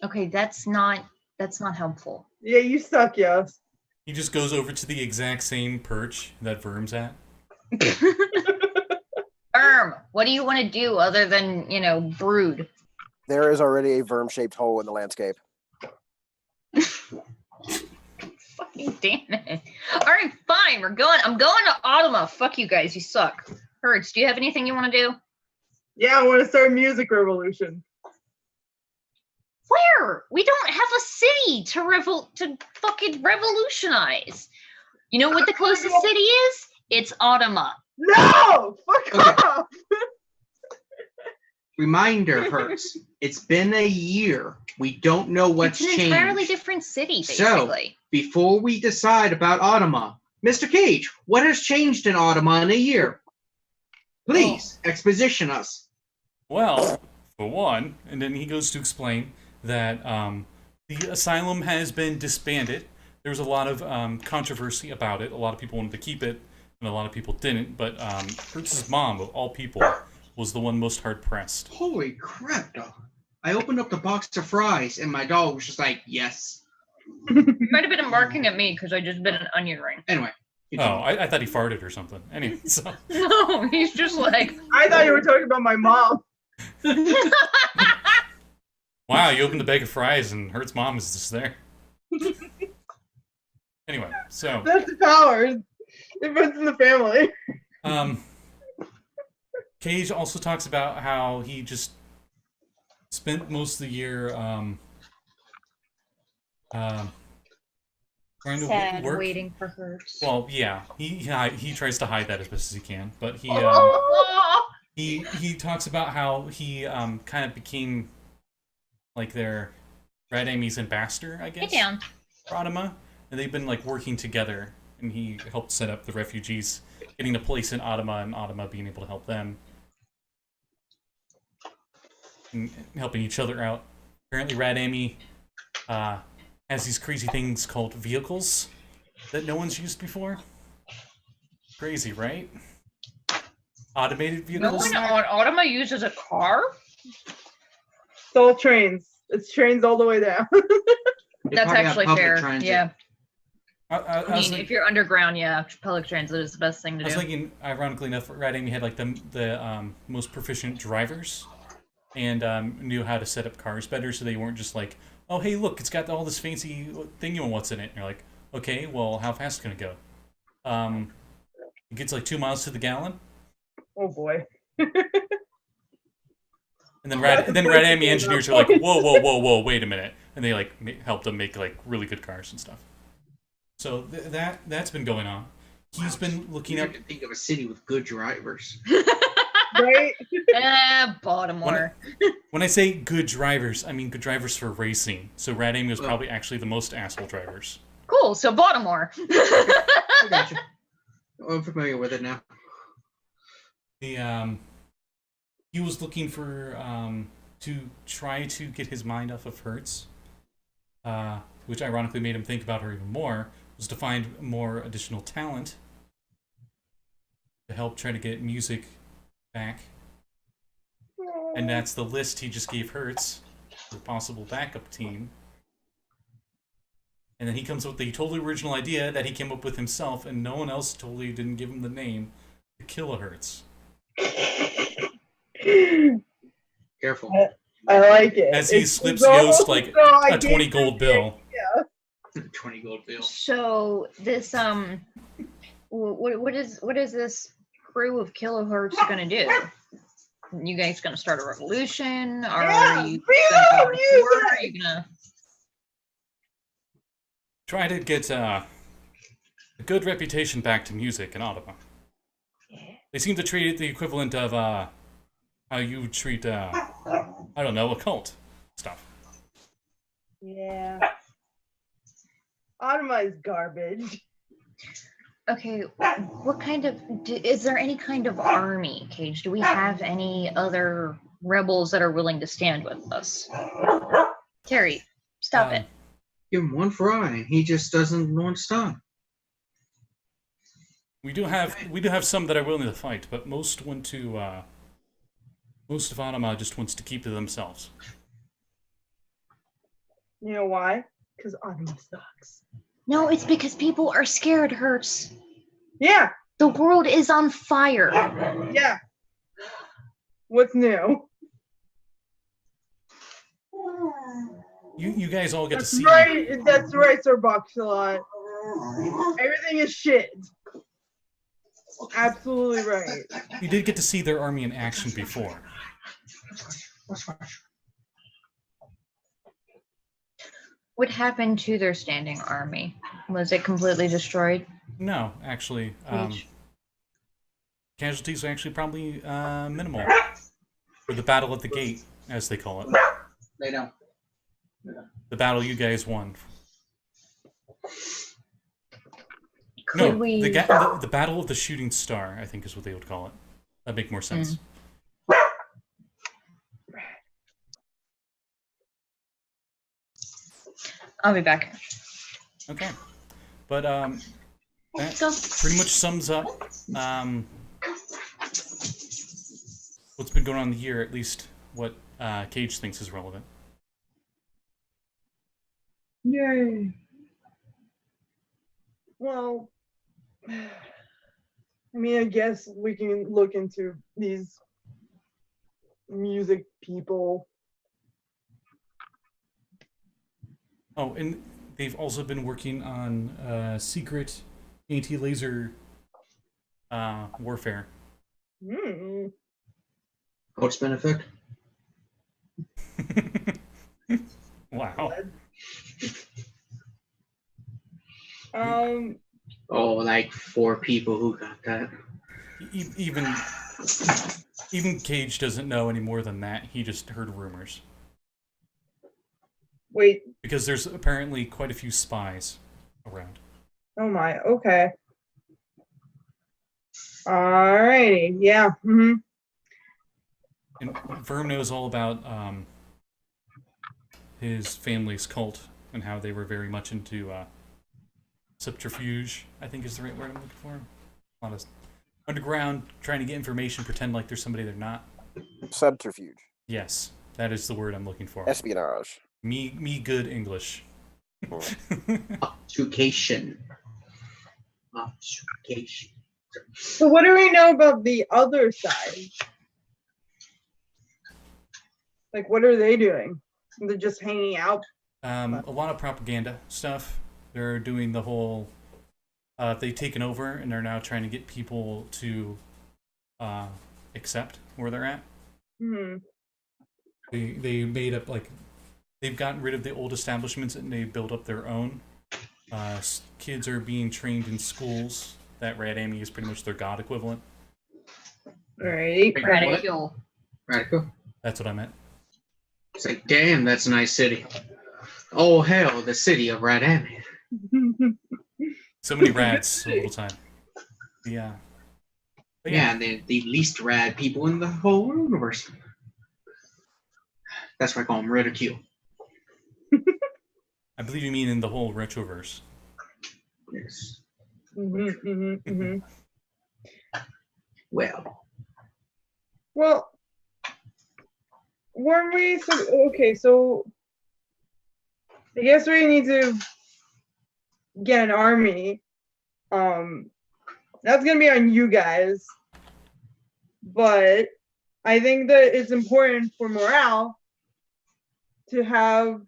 Okay, that's not helpful. Yeah, you suck, Yost. He just goes over to the exact same perch that Verm's at. What do you want to do other than, brood? There is already a worm-shaped hole in the landscape. Fucking damn it. Alright, fine, I'm going to Automa. Fuck you guys, you suck. Hertz, do you have anything you want to do? Yeah, I want to start a music revolution. Where? We don't have a city to fucking revolutionize. You know what the closest city is? It's Automa. No! Fuck Okay. off! Reminder, Hertz. It's been a year. We don't know what's It's an changed. entirely different city, So- basically. Before we decide about Automa, Mr. Cage, what has changed in Automa in a year? Please, exposition us. Well, for one, and then he goes to explain that the asylum has been disbanded. There was a lot of controversy about it. A lot of people wanted to keep it, and a lot of people didn't. But Hertz's mom, of all people, was the one most hard-pressed. Holy crap, dog. I opened up the box of fries, and my dog was just like, yes. You might have been barking at me because I just bit an onion ring. Anyway. Oh, I thought he farted or something. Anyway, so No, he's just like, I thought you were talking about my mom. wow, you opened the bag of fries and Hertz's mom is just there. Anyway, so That's the powers. It runs in the family. Cage also talks about how he just spent most of the year trying to sad, work. waiting for Hertz. Well, yeah, he tries to hide that as best as he can, but Oh, he talks about how he kind of became like their Red Amy's ambassador, I guess. get down. For Automa, and they've been like working together, and he helped set up the refugees getting a place in Automa, and Automa being able to help them and helping each other out. Apparently, Rad Amy has these crazy things called vehicles that no one's used before. Crazy, right? Automated No vehicles. one on Automa uses a car? It's all trains. It's trains all the way down. They That's probably have actually public fair. transit. Yeah. I I was mean, if you're underground, yeah, public transit is the best thing to I was do. thinking, ironically enough, Rad Amy had like the most proficient drivers, and knew how to set up cars better, so they weren't just like, oh hey look, it's got all this fancy thing and what's in it. And you're like, okay, well how fast can it go? It gets like 2 miles to the gallon, Oh boy. and then Rad Amy engineers are like, whoa, wait a minute, and they like helped him make like really good cars and stuff. So that's been going on. He's been looking up. I can think of a city with good drivers. Right? Baltimore. When I say good drivers, I mean good drivers for racing. So Radame was probably actually the most asshole drivers. Cool. So Baltimore. I got you. I'm familiar with it now. He was looking for to try to get his mind off of Hertz, which ironically made him think about her even more. Was to find more additional talent to help try to get music back, and that's the list he just gave Hertz for possible backup team. And then he comes up with the totally original idea that he came up with himself, and no one else totally didn't give him the name to Kilohertz. Careful. I like it. As he slips Yost like a 20 gold bill. 20 gold bill. So this what is this crew of kilohertz gonna do? You guys gonna start a revolution? Or are you gonna go to war? Are you gonna Try to get a good reputation back to music in Ottawa. They seem to treat it the equivalent of how you treat I don't know, a cult stuff. Yeah. Ottawa is garbage. Okay, what kind of is there any kind of army, Cage? Do we have any other rebels that are willing to stand with us? Terry, stop it. Give him one for eye. He just doesn't want to stop. We do have some that are willing to fight, but most of Ottawa just wants to keep to themselves. You know why? Because Ottawa sucks. No, it's because people are scared, Hertz. Yeah. The world is on fire. Yeah. What's new? You guys all get That's to see. right. That's right, Sir Boxalot. Everything is shit. Absolutely right. You did get to see their army in action before. What happened to their standing army? Was it completely destroyed? No, actually, casualties are actually probably minimal. For the Battle at the Gate, as they call it. They don't. The battle you guys won. Could we... the Battle of the Shooting Star, I think is what they would call it. That'd make more sense. I'll be back. Okay. But that pretty much sums up what's been going on in the year, at least what Cage thinks is relevant. Yay. Well, I mean, I guess we can look into these music people. Oh, and they've also been working on secret anti-laser warfare. Hmm. What's been effect? Wow. Oh, like 4 people who got that. Even Cage doesn't know any more than that. He just heard rumors. Wait. Because there's apparently quite a few spies around. Oh my. Okay. Alrighty. Yeah. Mm-hmm. And Verm knows all about his family's cult and how they were very much into subterfuge, I think is the right word I'm looking for. A lot of underground, trying to get information, pretend like there's somebody they're not. Subterfuge. Yes, that is the word I'm looking for. Espionage. Me good English. Obfuscation. Obfuscation. So what do we know about the other side? Like, what are they doing? They're just hanging out. A lot of propaganda stuff. They're doing the whole. They've taken over and they're now trying to get people to accept where they're at. Hmm. They made up they've gotten rid of the old establishments and they built up their own. Kids are being trained in schools. That Rad Amy is pretty much their god equivalent. Alrighty. Radical. Radical. That's what I meant. It's like, damn, that's a nice city. Oh, hell, the city of Radami. So many rads all the time. Yeah. But Yeah, they're the least rad people in the whole universe. That's why I call them ridicule. I believe you mean in the whole Retroverse. Yes. Well, Well, when we so I guess we need to get an army. That's gonna be on you guys, but I think that it's important for morale to have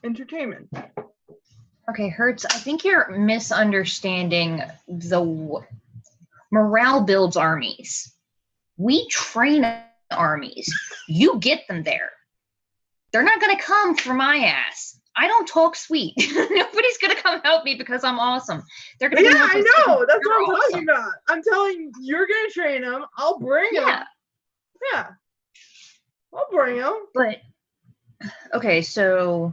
entertainment. Okay, Hertz, I think you're misunderstanding morale builds armies. We train armies. You get them there. They're not going to come for my ass. I don't talk sweet. Nobody's going to come help me because I'm awesome. They're going to Yeah, I know. That's what I'm talking about. I'm telling you, you're going to train them. I'll bring them. Yeah. I'll bring them. But, okay, so...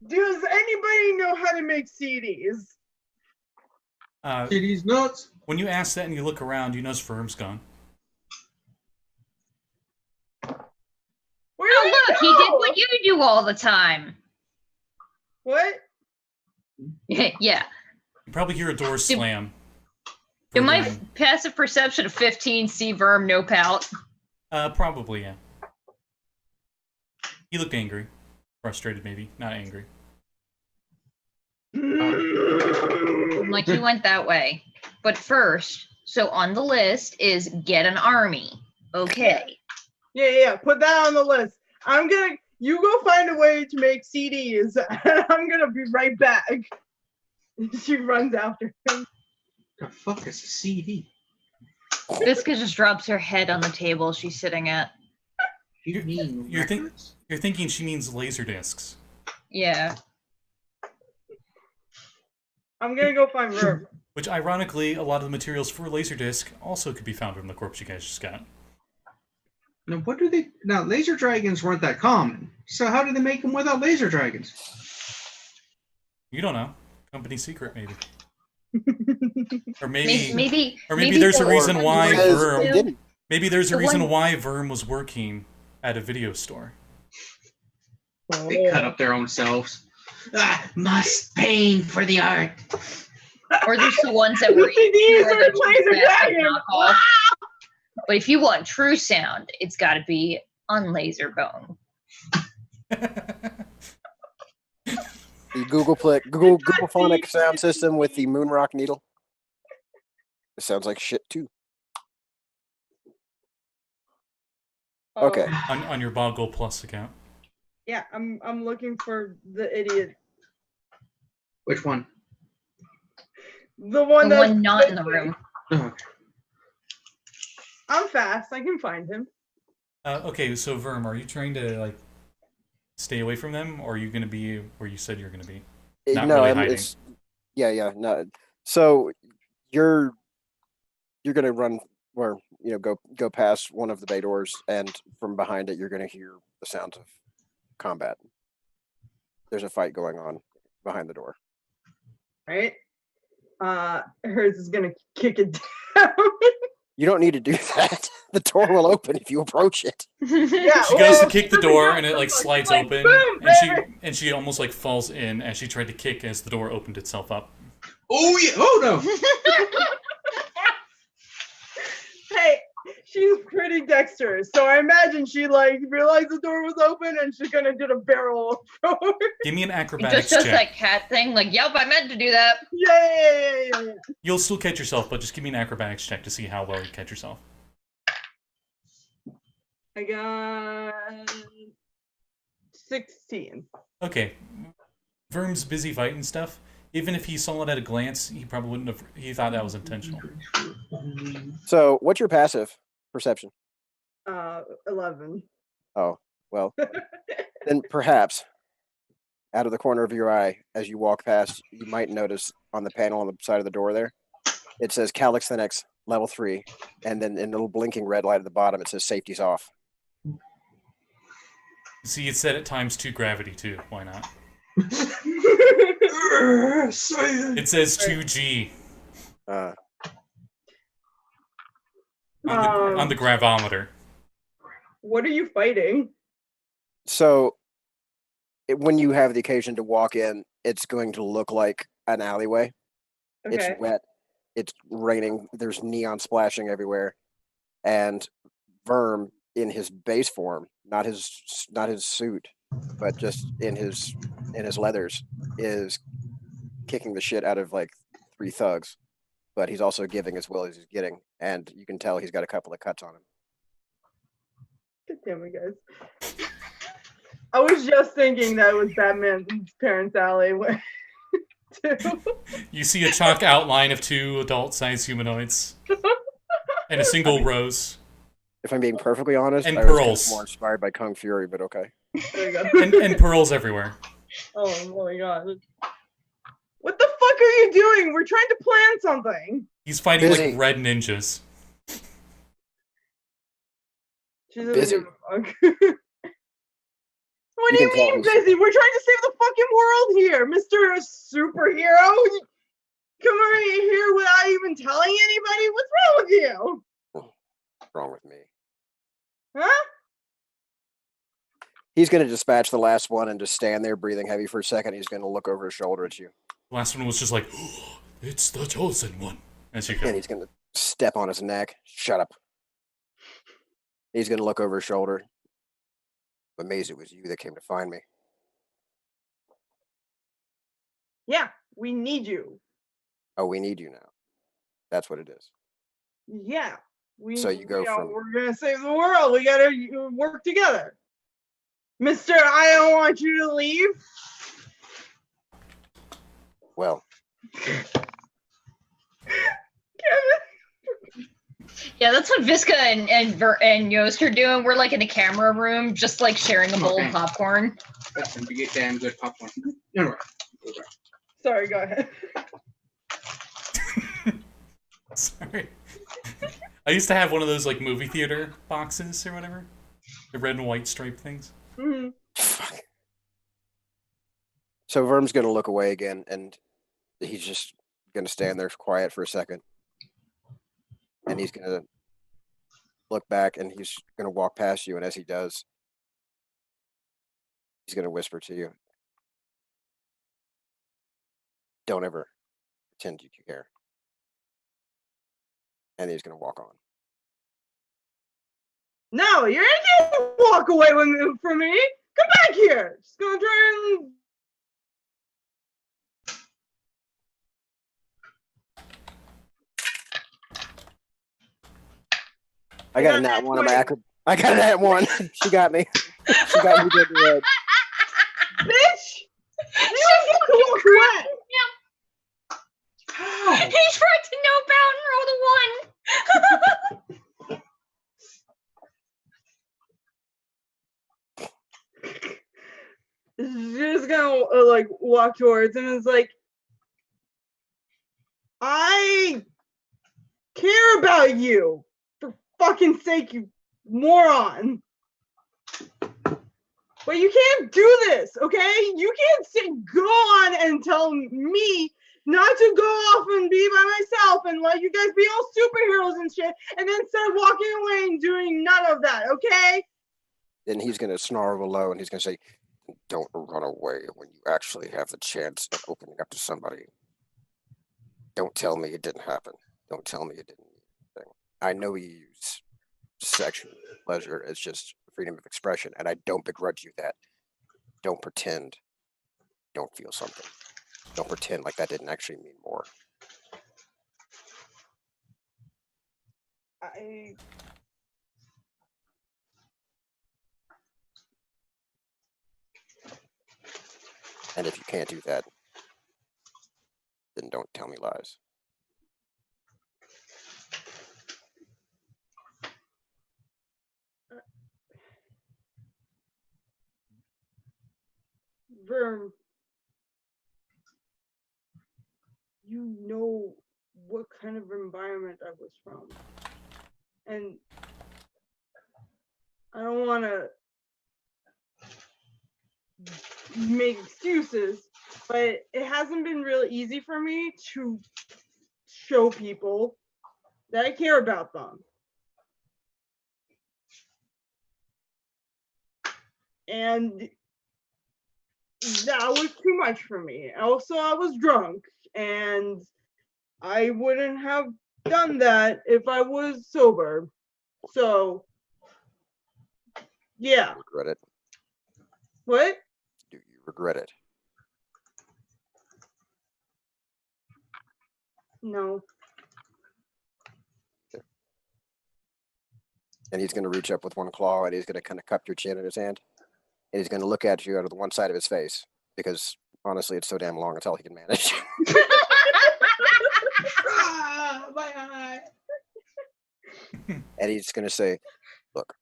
Does anybody know how to make CDs? CD's nuts. When you ask that and you look around, you notice Verm's gone. Where Oh, did look, he did what you do all the time. What? Yeah. You probably hear a door slam. In my further in. passive perception of 15, see Verm, no pout. Probably, yeah. He looked angry. Frustrated, maybe. Not angry. I'm like, he went that way. But first, so on the list is get an army. Okay. Yeah. Put that on the list. You go find a way to make CDs, and I'm gonna be right back. She runs after him. The fuck is a CD? Visca just drops her head on the table she's sitting at. You mean You're records? thinking she means laser discs. Yeah. I'm gonna go find Verb. Which, ironically, a lot of the materials for Laserdisc also could be found from the corpse you guys just got. Now, what do they... Now, laser dragons weren't that common. So how did they make them without laser dragons? You don't know. Company secret, maybe. Or maybe Maybe there's a the- reason why Because Verm... they didn't. Maybe there's a The reason one- why Verm was working at a video store. They cut up their own selves. Must pain for the art. Or there's the ones that were CDs pure are the Laser plastic Dragon. knockoff. But if you want true sound, it's got to be on laser bone. The Google Phonic sound system with the Moonrock needle. It sounds like shit too. Okay. on your Boggle Plus account. Yeah, I'm looking for the idiot. Which one? The one The that's one not in the room. Oh, I'm fast. I can find him. Okay, so Verm, are you trying to like stay away from them, or are you going to be where you said you're going to be? Not really hiding. It's no. So you're gonna run where go past one of the bay doors, and from behind it, you're gonna hear the sounds of combat. There's a fight going on behind the door. Right? Hertz is gonna kick it down. You don't need to do that. The door will open if you approach it. Yeah, She goes to well, kick the door, and it like slides like, open, boom, and she almost like falls in as she tried to kick as the door opened itself up. oh yeah! Oh no! Hey, she's pretty dexterous, so I imagine she like realized the door was open and she's gonna do the barrel forward. Give me an He acrobatics just does check. that cat thing, like, yep, I meant to do that. Yeah. You'll still catch yourself, but just give me an acrobatics check to see how well you catch yourself. I got 16. Okay. Verm's busy fighting stuff. Even if he saw it at a glance, he probably wouldn't have. He thought that was intentional. So, what's your passive perception? 11. Oh, well, Then perhaps, out of the corner of your eye, as you walk past, you might notice on the panel on the side of the door there, it says Calisthenics level 3, and then in a little blinking red light at the bottom, it says safety's off. See, it's set at ×2 gravity too. Why not? It says 2G Uh, on the gravometer. What are you fighting? so, when you have the occasion to walk in, it's going to look like an alleyway. Okay. It's wet. It's raining. There's neon splashing everywhere, and Verm in his base form, not his suit, but just in his leathers, is kicking the shit out of like 3 thugs. But he's also giving as well as he's getting, and you can tell he's got a couple of cuts on him. God damn it, guys. I was just thinking that was Batman's parents' alleyway. Too. You see a chalk outline of 2 adult-sized humanoids and a single rose. If I'm being perfectly honest, And I was kind of pearls. more inspired by Kung Fury, but okay. There you go. And pearls everywhere. Oh my god. What the fuck are you doing? We're trying to plan something. He's fighting Busy. like red ninjas. She doesn't Busy. give a fuck. What do You you can tell mean he's- busy? We're trying to save the fucking world here, Mr. Superhero. You come over here without even telling anybody? What's wrong with you? What's wrong with me? Huh? He's going to dispatch the last one and just stand there breathing heavy for a second. He's going to look over his shoulder at you. The last one was just like, oh, it's the chosen one. As you go. And he's going to step on his neck. Shut up. He's going to look over his shoulder. I'm amazed it was you that came to find me. Yeah, we need you. Oh, we need you now. That's what it is. Yeah. So you go from- We're gonna save the world. We gotta work together. Mister, I don't want you to leave. Well, Yeah, that's what Visca and Yost are doing. We're like in a camera room, just like sharing a bowl of Okay. popcorn. That's some damn good popcorn. Anyway. Sorry, go ahead. Sorry. I used to have one of those like movie theater boxes or whatever. The red and white striped things. Mhm. fuck. So Verm's going to look away again, and he's just going to stand there quiet for a second. And he's going to look back, and he's going to walk past you, and as he does, he's going to whisper to you, "Don't ever pretend you care." And he's going to walk on. No, you're gonna walk away from me. Come back here. Just gonna try and. I got a nat 1 on my I got a nat 1. She got me. She got me dead to red. Bitch! You have to walk away. He tried to no bound and rolled a 1. She's just gonna like walk towards him and is like, I care about you. For fucking sake, you moron. But you can't do this, okay? You can't go on and tell me not to go off and be by myself and let you guys be all superheroes and shit, and then start walking away and doing none of that, okay? Then he's going to snarl low, and he's going to say, "Don't run away when you actually have the chance of opening up to somebody. Don't tell me it didn't happen. Don't tell me it didn't mean anything. I know you use sexual pleasure as just freedom of expression, and I don't begrudge you that. Don't pretend. Don't feel something. Don't pretend like that didn't actually mean more." And if you can't do that, then don't tell me lies. Verm, you know what kind of environment I was from. And I don't want to make excuses, but it hasn't been really easy for me to show people that I care about them. And that was too much for me. Also, I was drunk, and I wouldn't have done that if I was sober. So, yeah. Regret it? What? Do you regret it? No. And he's going to reach up with one claw and he's going to kind of cup your chin in his hand. And he's going to look at you out of the one side of his face because honestly, it's so damn long. It's all he can manage. My eye. And he's going to say, look,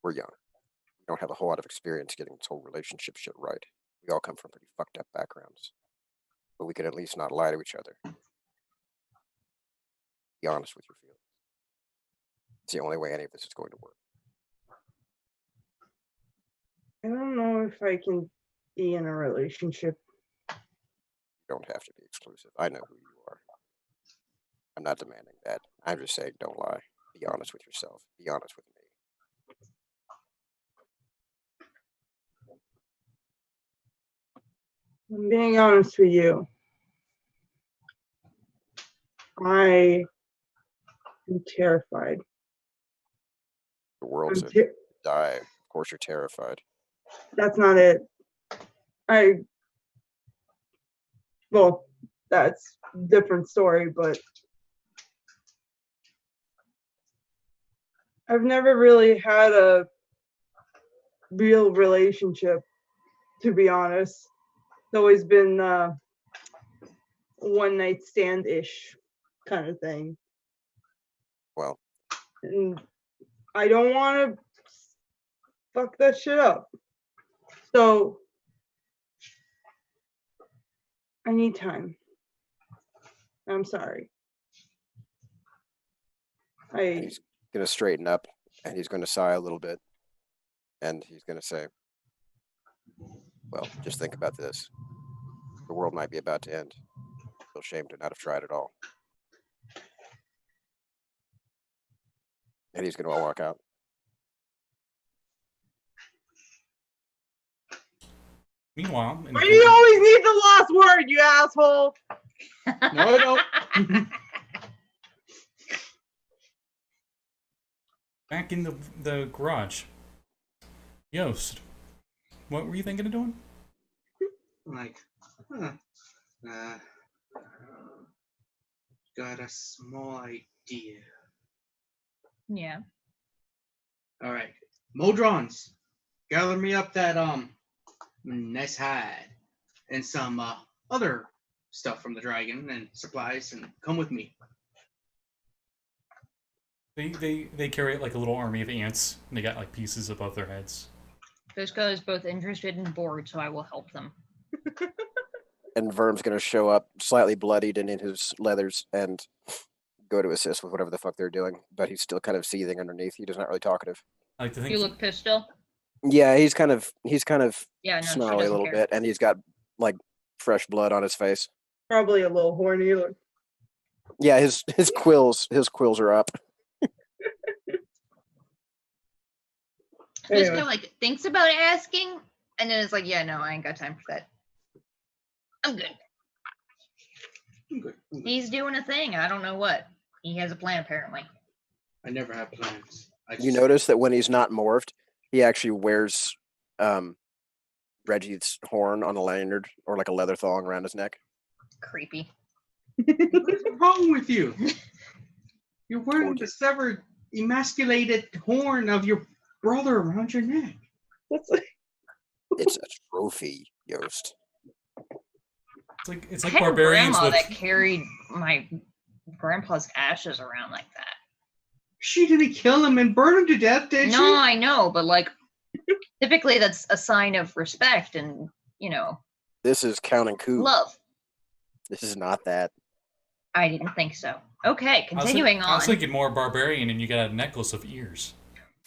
we're young. We don't have a whole lot of experience getting this whole relationship shit right. We all come from pretty fucked up backgrounds. But we can at least not lie to each other. Be honest with your feelings. It's the only way any of this is going to work. I don't know if I can be in a relationship. You don't have to be exclusive. I know who you are. I'm not demanding that. I'm just saying don't lie. Be honest with yourself. Be honest with me. I'm being honest with you. I am terrified. The world's I'm a die. Of course you're terrified. That's not it. Well, that's a different story, but I've never really had a real relationship, to be honest. It's always been one night stand-ish kind of thing. Well, And I don't want to fuck that shit up. So I need time. I'm sorry. he's going to straighten up and he's going to sigh a little bit. And he's going to say, well, just think about this. The world might be about to end. I feel ashamed to not have tried at all. And he's going to walk out. Meanwhile, Why do you always need the last word, you asshole? No, no. back in the garage. Yost, what were you thinking of doing? Like, got a small idea. Yeah. All right, Modrons, gather me up that nice hide and some other stuff from the dragon and supplies, and come with me. They carry like a little army of ants, and they got like pieces above their heads. Visca is both interested and bored, so I will help them. And Verm's going to show up slightly bloodied and in his leathers and go to assist with whatever the fuck they're doing. But he's still kind of seething underneath. He does not really talkative. I like to think You look pissed still? Yeah, he's kind of Yeah, no, she snarly a doesn't little care. bit, and he's got like fresh blood on his face. Probably a little horny. Look. Yeah, his quills are up. Visca Anyway. like thinks about asking, and then it's like, yeah, no, I ain't got time for that. I'm good. I'm good. I'm good. He's doing a thing. I don't know what. He has a plan, apparently. I never have plans. You notice that when he's not morphed, he actually wears Reggie's horn on a lanyard or like a leather thong around his neck. Creepy. What's wrong with you? You're wearing the severed, emasculated horn of your brother around your neck. That's like, It's a trophy, Yost. it's I like had a barbarians grandma with that carried my grandpa's ashes around like that. She didn't kill him and burn him to death, did No, she? I know, but like typically that's a sign of respect, and you know, This is counting coup. love. This is not that. I didn't think so. Okay, continuing I was on. thinking more barbarian, and you got a necklace of ears.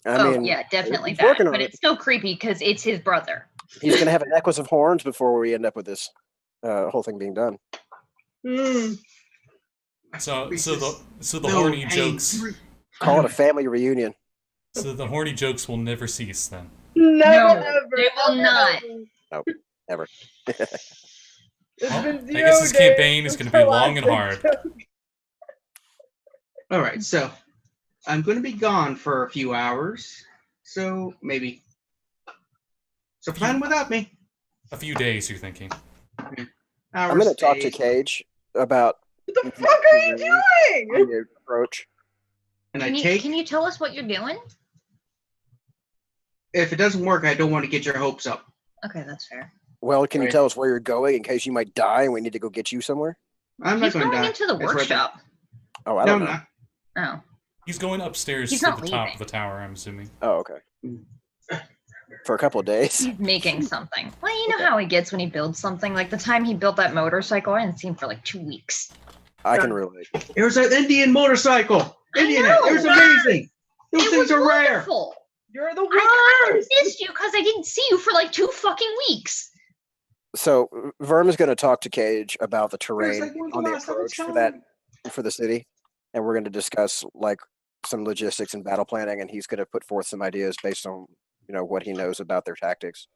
I Oh mean, yeah, definitely he's that. working on But it. it's still creepy because it's his brother. He's gonna have a necklace of horns before we end up with this whole thing being done. Hmm. So the No, horny hey, jokes. Call it a family reunion. So the horny jokes will never cease then. Never, No, ever. they will ever, not. ever. Ever. It's Well, been I 0 guess this days campaign is since going to be our long and last hard. episode. All right, so I'm going to be gone for a few hours, so maybe. So plan without me. A few days, you're thinking. Hours, I'm gonna talk to days, Cage about What the fuck are you doing? the approach. and I Can you, take. can you tell us what you're doing? If it doesn't work, I don't want to get your hopes up. Okay, that's fair. Well, can you Right. tell us where you're going in case you might die and we need to go get you somewhere? I'm He's not going going to die. into the It's right there. workshop. Oh, I No, don't I'm know. not. Oh. He's going upstairs He's to not the top leaving. of the tower, I'm assuming. Oh, okay. For a couple of days. He's making something. Well, you know how he gets when he builds something. Like the time he built that motorcycle, I didn't see him for like 2 weeks. I can relate. It was an Indian motorcycle. I Indian. know. It was amazing. Those It things was are rare. wonderful. You're the I worst. missed you because I didn't see you for like 2 fucking weeks. So Verm is going to talk to Cage about the It was terrain like one of on the last time it's approach gone. for the city, and we're going to discuss like some logistics and battle planning, and he's going to put forth some ideas based on what he knows about their tactics.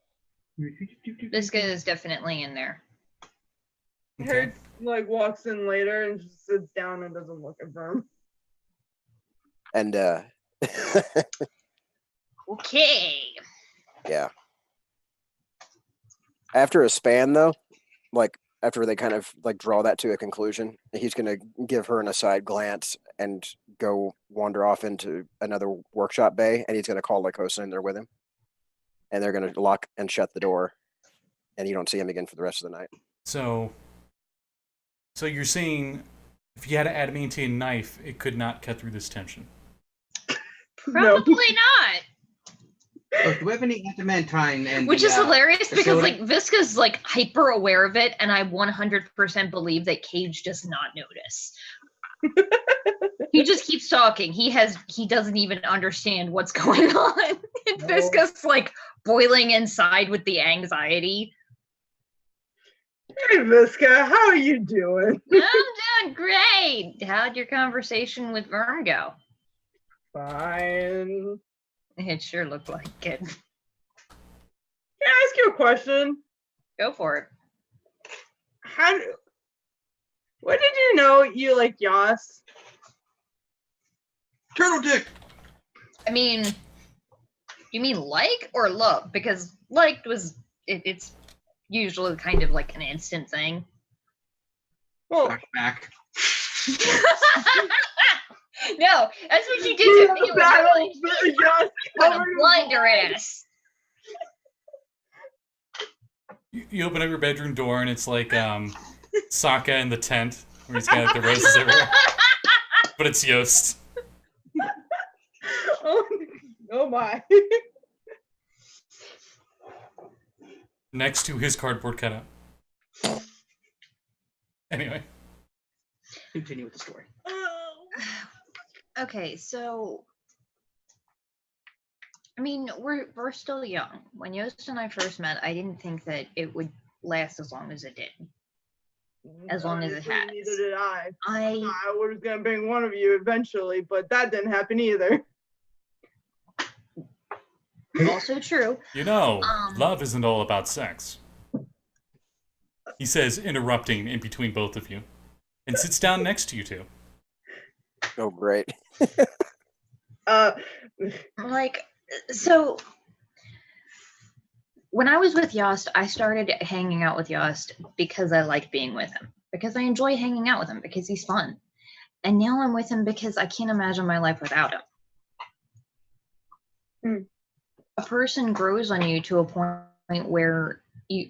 Visca is definitely in there. Okay. Hertz like walks in later and just sits down and doesn't look at Verm. And Okay. yeah. After a span, though, like after they kind of like draw that to a conclusion, he's going to give her an aside glance and go wander off into another workshop bay, and he's going to call Lycosa in there with him, and they're going to lock and shut the door, and you don't see him again for the rest of the night. So you're saying if you had an adamantine knife, it could not cut through this tension. No. Probably not. Oh, do we have any adamantine? And Which is hilarious because facility? like Visca's like hyper aware of it, and I 100% believe that Cage does not notice. He just keeps talking. He doesn't even understand what's going on. And No. Visca's like boiling inside with the anxiety. Hey Visca, how are you doing? I'm doing great. How'd your conversation with Verm go? Fine. It sure looked like it. Can I ask you a question? Go for it. What did you know you like Yost? Turtle dick. I mean, you mean like or love? Because liked was it's usually kind of like an instant thing. Well, Back. No, that's what you did to me. When battle, you Yost put a covered in blinder blood. ass. You open up your bedroom door and it's like Sokka in the tent where he's got like, the roses everywhere. But it's Yost. Oh my. Next to his cardboard cutout. Anyway. Continue with the story. Okay, so I mean, we're still young. When Yost and I first met, I didn't think that it would last as long as it did. As long as it has. Neither did I. I I was gonna bring one of you eventually, but that didn't happen either. also true. You know, Um, love isn't all about sex. He says, interrupting in between both of you. And sits down next to you two. Oh, great. Like, so when I was with Yost, I started hanging out with Yost because I like being with him, because I enjoy hanging out with him, because he's fun. And now I'm with him because I can't imagine my life without him. A person grows on you to a point where you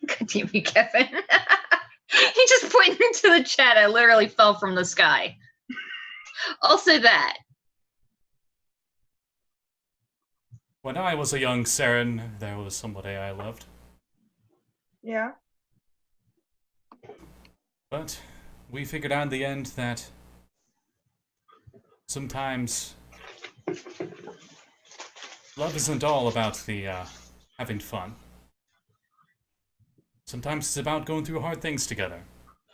God damn you, Kevin. He just pointed into the chat. I literally fell from the sky. Also that. When I was a young Saren, there was somebody I loved. Yeah. But we figured out in the end that sometimes love isn't all about the having fun. Sometimes it's about going through hard things together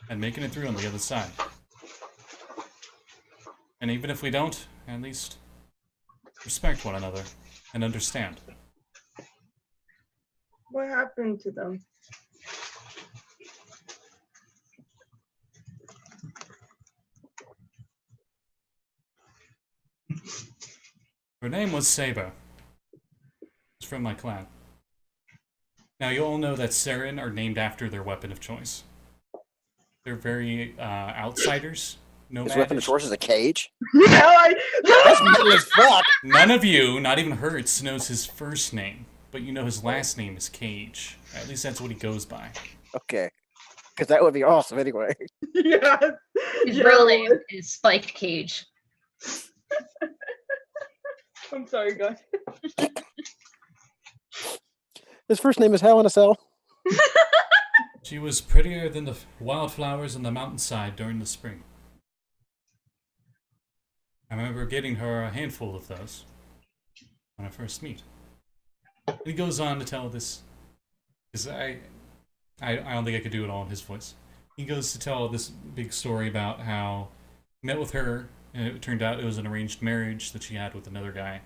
and making it through on the other side. And even if we don't, at least respect one another and understand. What happened to them? Her name was Saber. It's from my clan. Now, you all know that Saren are named after their weapon of choice. They're very outsiders. His weapon of choice is a cage? Yeah, That's mean as fuck. None of you, not even Hertz, knows his first name, but you know his last name is Cage. At least that's what he goes by. Okay. Because that would be awesome anyway. yeah. His Yeah, real it name was. is Spiked Cage. I'm sorry, guys. His first name is Hell in a Cell. She was prettier than the wildflowers on the mountainside during the spring. I remember getting her a handful of those when I first meet. And he goes on to tell this, because I don't think I could do it all in his voice. He goes to tell this big story about how he met with her, and it turned out it was an arranged marriage that she had with another guy.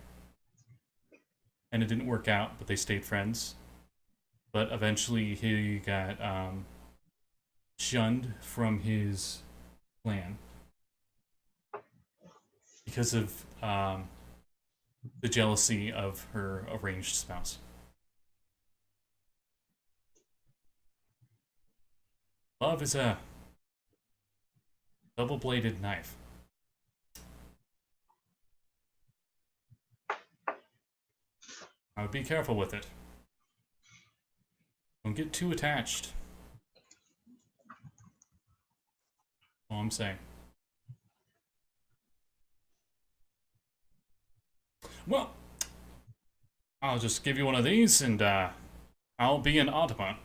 And it didn't work out, but they stayed friends. But eventually he got shunned from his clan because of the jealousy of her arranged spouse. Love is a double-bladed knife. I would be careful with it. Don't get too attached. All I'm saying. Well, I'll just give you one of these, and I'll be an automa.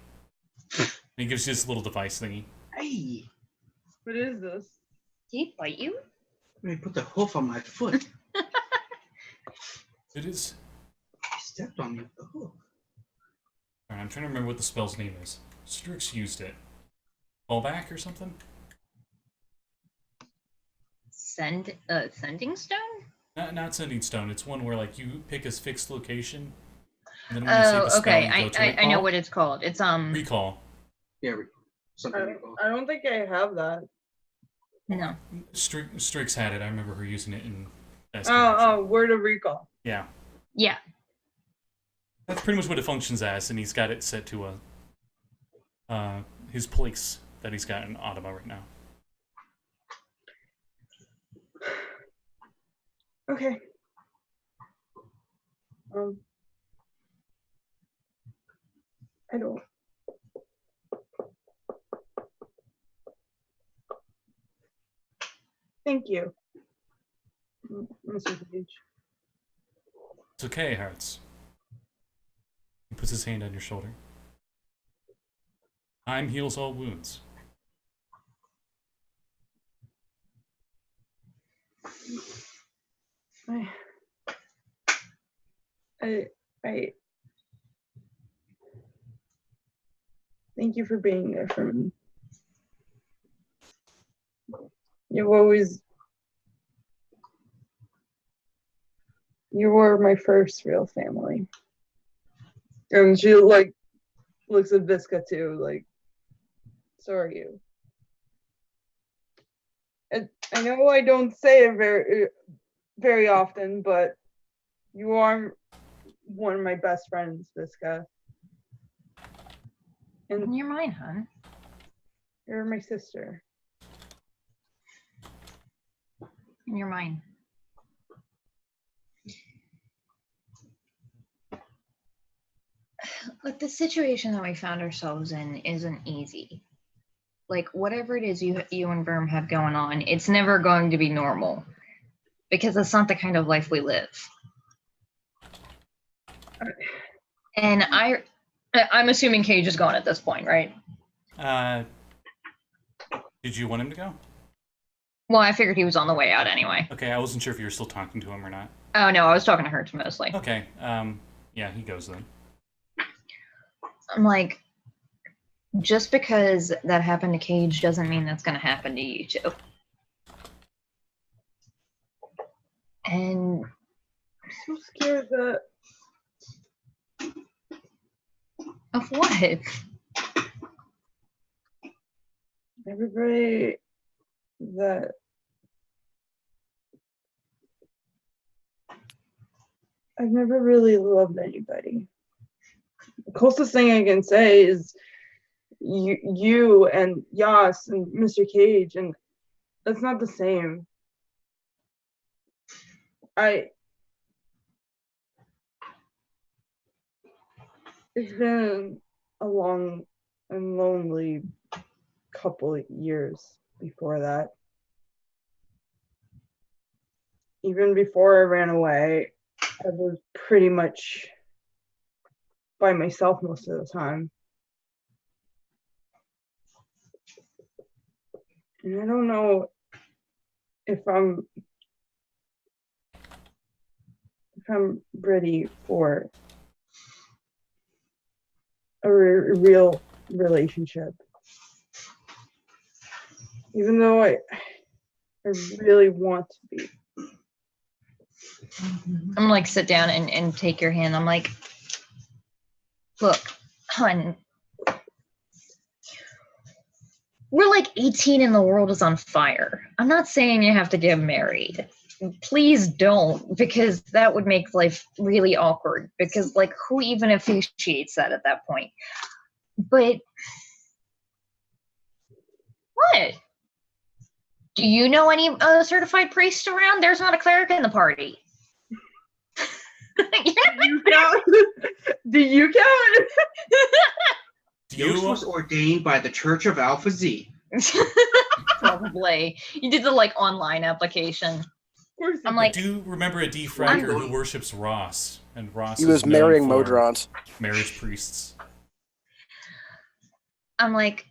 He gives you this little device thingy. Hey, What is this? Did he bite you? let me put the hoof on my foot. It is. He stepped on me with the hoof. Alright, I'm trying to remember what the spell's name is. Strix used it. Fallback or something? Sending stone? Not sending stone. It's one where like you pick a fixed location. And then when you say the Oh, spell, okay. you go to it. I know what it's called. It's Recall. Yeah, something. I don't think I have that. no. Strix had it. I remember her using it in Best Oh, word of recall. Yeah. Yeah. That's pretty much what it functions as, and he's got it set to his place that he's got in Automa right now. Okay. I don't. Thank you, Mr. Page. It's okay, Hertz. He puts his hand on your shoulder. Time heals all wounds. I thank you for being there for me. You were my first real family. And she like looks at Visca too, like, so are you. And I know I don't say it very often, but you are one of my best friends, Visca. And You're mine, hon. you're my sister. You're mine. Look, the situation that we found ourselves in isn't easy. Like, whatever it is you and Verm have going on, it's never going to be normal. Because it's not the kind of life we live. And I'm assuming Cage is gone at this point, right? Did you want him to go? Well, I figured he was on the way out anyway. Okay, I wasn't sure if you were still talking to him or not. Oh no, I was talking to Hertz mostly. Okay, yeah, he goes then. I'm like, just because that happened to Cage doesn't mean that's gonna happen to you too. And I'm so scared that of what? everybody that I've never really loved anybody. The closest thing I can say is you and Yost and Mr. Cage, and that's not the same. It's been a long and lonely couple of years before that. Even before I ran away, I was pretty much by myself most of the time. And I don't know if I'm ready for a real relationship. Even though I really want to be. I'm gonna like sit down and take your hand. I'm like, look, hun, we're like 18 and the world is on fire. I'm not saying you have to get married. Please don't, because that would make life really awkward, because like who even officiates that at that point? But what? Do you know any certified priests around? There's not a cleric in the party. You count? Do you count? Yost was ordained by the Church of Alpha Z. Probably. You did the like online application. I'm like, I do remember a De-fragger who worships Ross, and Ross He was is known marrying for Modrons. marriage priests. I'm like,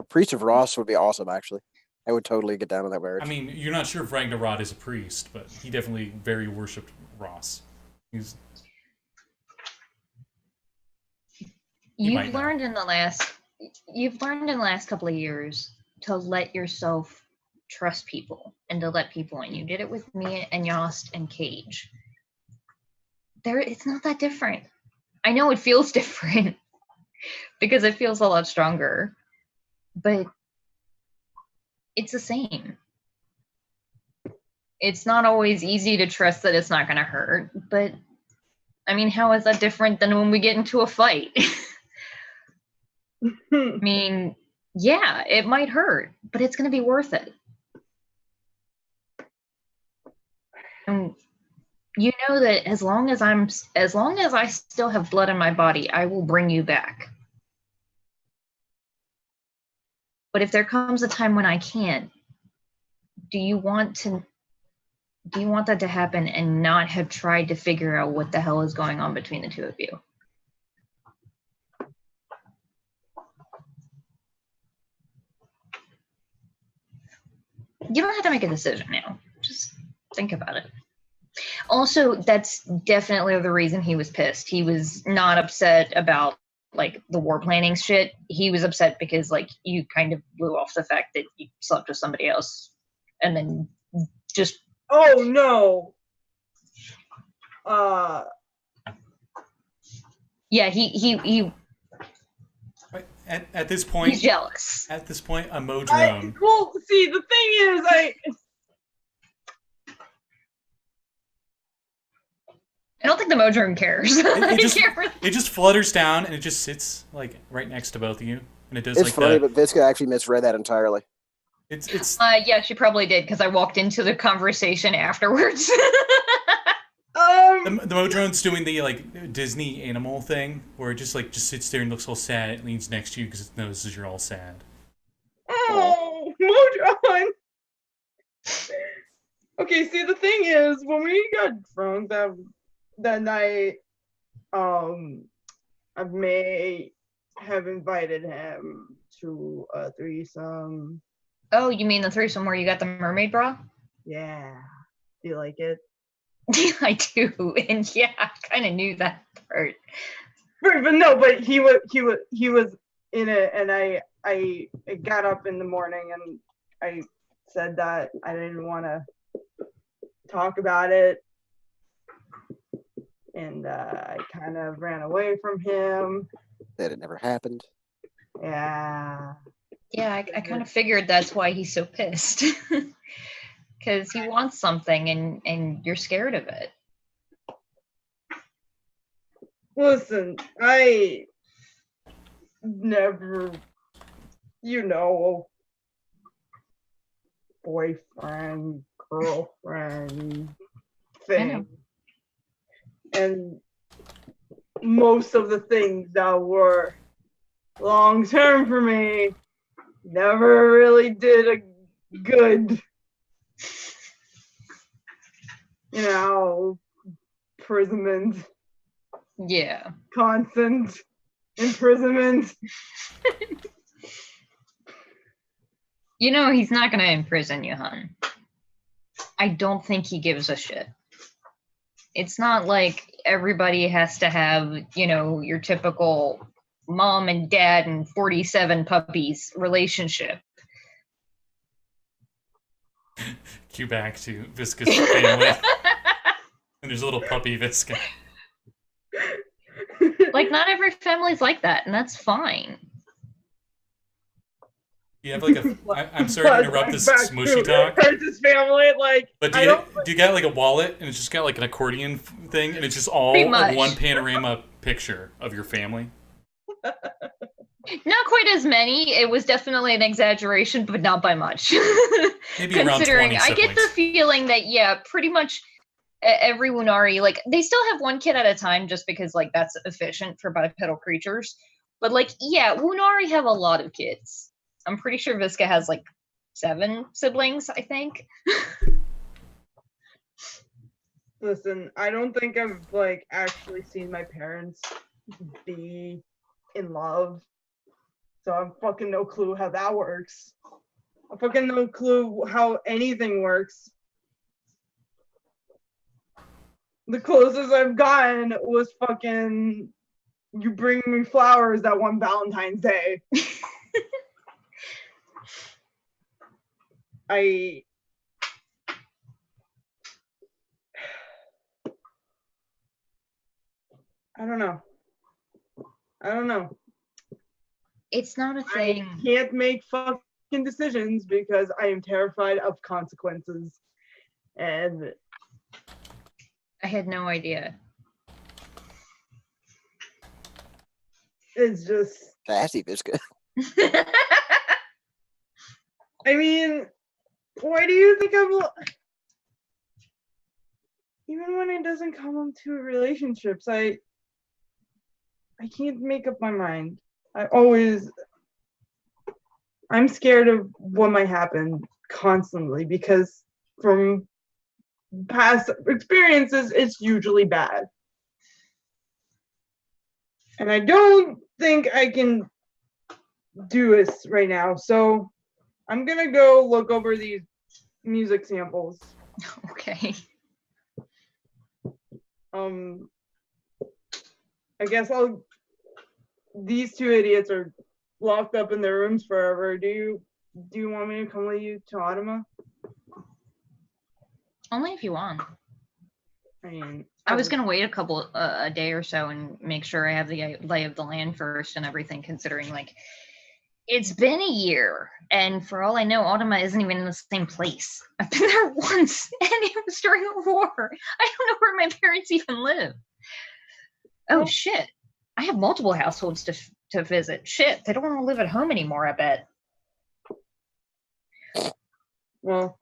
A priest of Ross would be awesome, actually. I would totally get down with that marriage. I mean, you're not sure if Ragnarod is a priest, but he definitely very worshipped Ross. He's... You've learned in the last couple of years to let yourself trust people and to let people in. You did it with me and Yost and Cage. It's not that different. I know it feels different because it feels a lot stronger, but it's the same. It's not always easy to trust that it's not going to hurt, but I mean, how is that different than when we get into a fight? I mean, yeah, it might hurt, but it's going to be worth it. And you know that as long as I still have blood in my body, I will bring you back. But if there comes a time when I can't, do you want that to happen and not have tried to figure out what the hell is going on between the two of you? You don't have to make a decision now. Just think about it. Also, that's definitely the reason he was pissed. He was not upset about like the war planning shit. He was upset because like you kind of blew off the fact that you slept with somebody else and then just... Oh no. Yeah, he At this point, he's jealous. At this point, a Modrone. Well, see, the thing is, I don't think the Modrone cares. It just flutters down and it just sits like right next to both of you, and it does it's like funny, but Visca actually misread that entirely. It's yeah, she probably did because I walked into the conversation afterwards. the Modrone's doing the like Disney animal thing where it just sits there and looks all sad. It leans next to you because it notices you're all sad. Oh, Modron. Okay, see, the thing is, when we got drunk that night, I may have invited him to a threesome. Oh, you mean the threesome where you got the mermaid bra? Yeah. Do you like it? I do, and yeah, I kind of knew that part. But he was in it, and I got up in the morning and I said that I didn't want to talk about it, and I kind of ran away from him. That it never happened. Yeah. Yeah, I kind of figured that's why he's so pissed. Because he wants something and you're scared of it. Listen, I never, boyfriend, girlfriend thing. And most of the things that were long term for me never really did a good, imprisonment. Yeah. Constant imprisonment. He's not going to imprison you, hon. I don't think he gives a shit. It's not like everybody has to have, your typical mom and dad and 47 puppies relationship. Cue back to Visca's family. And there's a little puppy Visca. Like, not every family's like that, and that's fine. You have like I'm sorry to interrupt this smushy talk. Hertz's family, but do you got like a wallet and it's just got like an accordion thing and it's just all like one panorama picture of your family? Not quite as many. It was definitely an exaggeration, but not by much. Maybe around 20 siblings. I get the feeling that, yeah, pretty much every Wunari, like, they still have one kid at a time just because, like, that's efficient for bipedal creatures. But, like, yeah, Wunari have a lot of kids. I'm pretty sure Visca has, like, 7 siblings, I think. Listen, I don't think I've, like, actually seen my parents be in love. So I have fucking no clue how that works. I fucking no clue how anything works. The closest I've gotten was fucking you bring me flowers that one Valentine's Day. I don't know. It's not a thing. I can't make fucking decisions because I am terrified of consequences. And I had no idea. It's just sassy, Visca. I mean, why do you think even when it doesn't come to relationships, I can't make up my mind. I'm scared of what might happen constantly because from past experiences, it's usually bad. And I don't think I can do this right now. So I'm going to go look over these music samples. Okay. I guess these two idiots are locked up in their rooms forever. Do you want me to come with you to Ottima? Only if you want. I mean, I was gonna wait a day or so and make sure I have the lay of the land first and everything, considering like it's been a year, and for all I know, Ottima isn't even in the same place. I've been there once, and it was during a war. I don't know where my parents even live. Oh shit! I have multiple households to visit. Shit, they don't want to live at home anymore, I bet. Well,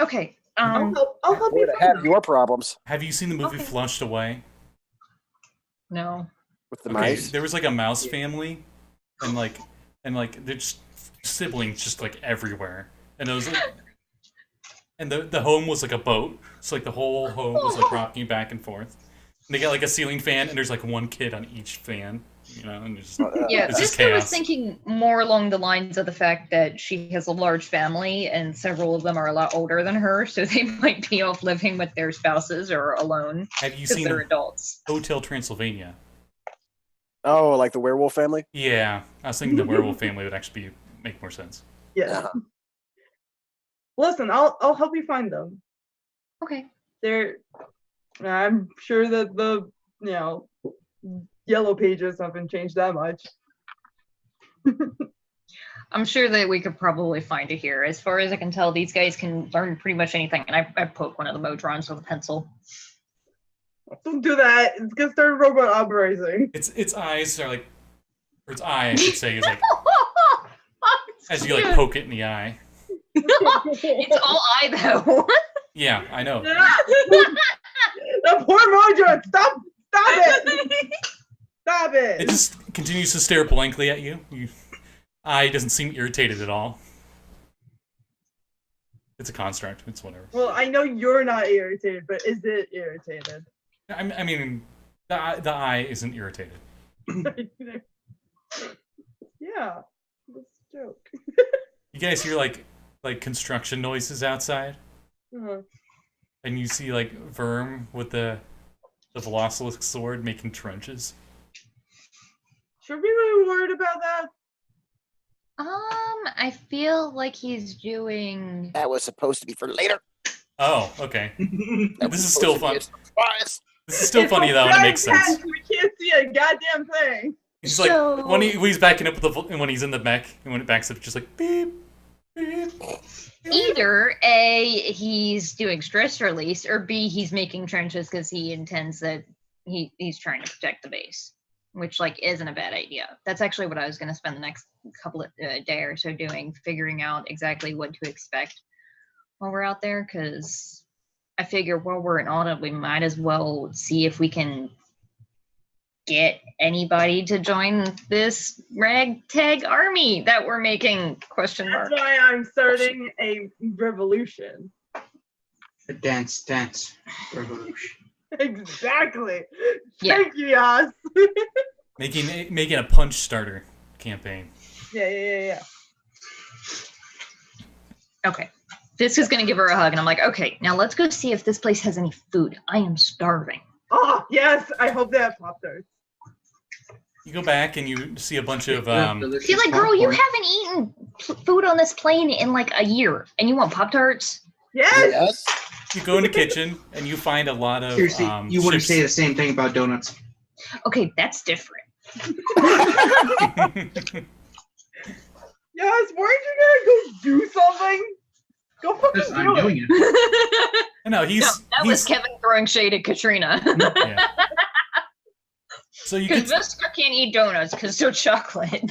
okay. I'll help you have your problems. Have you seen the movie Flushed Away? No. With the mice? There was like a mouse family, and like they're just siblings just like everywhere, and those and the home was like a boat, so like the whole home was like rocking back and forth. They got like a ceiling fan, and there's like one kid on each fan, you know, and just Yeah, This is Visca was chaos. thinking more along the lines of the fact that she has a large family and several of them are a lot older than her, so they might be off living with their spouses or alone have you because seen they're adults. Hotel Transylvania? Oh, like the werewolf family? Yeah, I was thinking the werewolf family would actually make more sense. Yeah. Uh-huh. Listen, I'll help you find them. Okay. I'm sure that the yellow pages haven't changed that much. I'm sure that we could probably find it here. As far as I can tell, these guys can learn pretty much anything. And I poke one of the Modrons with a pencil. Don't do that. It's gonna start robot uprising. Its eyes are like, or its eye, I should say, is like as you like poke it in the eye. It's all eye though. Yeah, I know. The poor Mojo! Stop it! Stop it! It just continues to stare blankly at you. Eye doesn't seem irritated at all. It's a construct. It's whatever. Well, I know you're not irritated, but is it irritated? I mean, the eye isn't irritated. Yeah, that's a joke. You guys hear like construction noises outside, Uh-huh. and you see like Verm with the Velocilus sword making trenches. Should we be worried about that? I feel like he's doing. That was supposed to be for later. Oh, okay. That This was is supposed still to be fun. a surprise. This is still It's funny a though, and it red makes sense. tent, We can't see a goddamn thing. He's like So- when he's backing up with when he's in the mech, and when it backs up, it's just like beep, beep. Either A, he's doing stress release, or B, he's making trenches because he intends that he's trying to protect the base, which like isn't a bad idea. That's actually what I was going to spend the next couple of day or so doing, figuring out exactly what to expect while we're out there. Because I figure while we're in audit, we might as well see if we can get anybody to join this ragtag army that we're making. Question mark. That's why I'm starting a revolution. A dance revolution. Exactly. Yeah. Thank you, Yas. Making a punch starter campaign. Yeah. Okay. This is going to give her a hug, and I'm like, okay, now let's go see if this place has any food. I am starving. Oh, yes. I hope they have Pop-Tarts. You go back and you see a bunch of Delicious See, like, girl, you popcorn. haven't eaten food on this plane in like a year, and you want Pop-Tarts? Yes. Yes. you go in the kitchen and you find a lot of Seriously, you wouldn't chips. say the same thing about donuts. Okay, that's different. Yes. Weren't you gonna go do something? Go fucking Yes, do I'm it. doing it. No, he's No, that was he's Kevin throwing shade at Katrina. yeah. So you Because get Visca can't eat donuts because they're chocolate.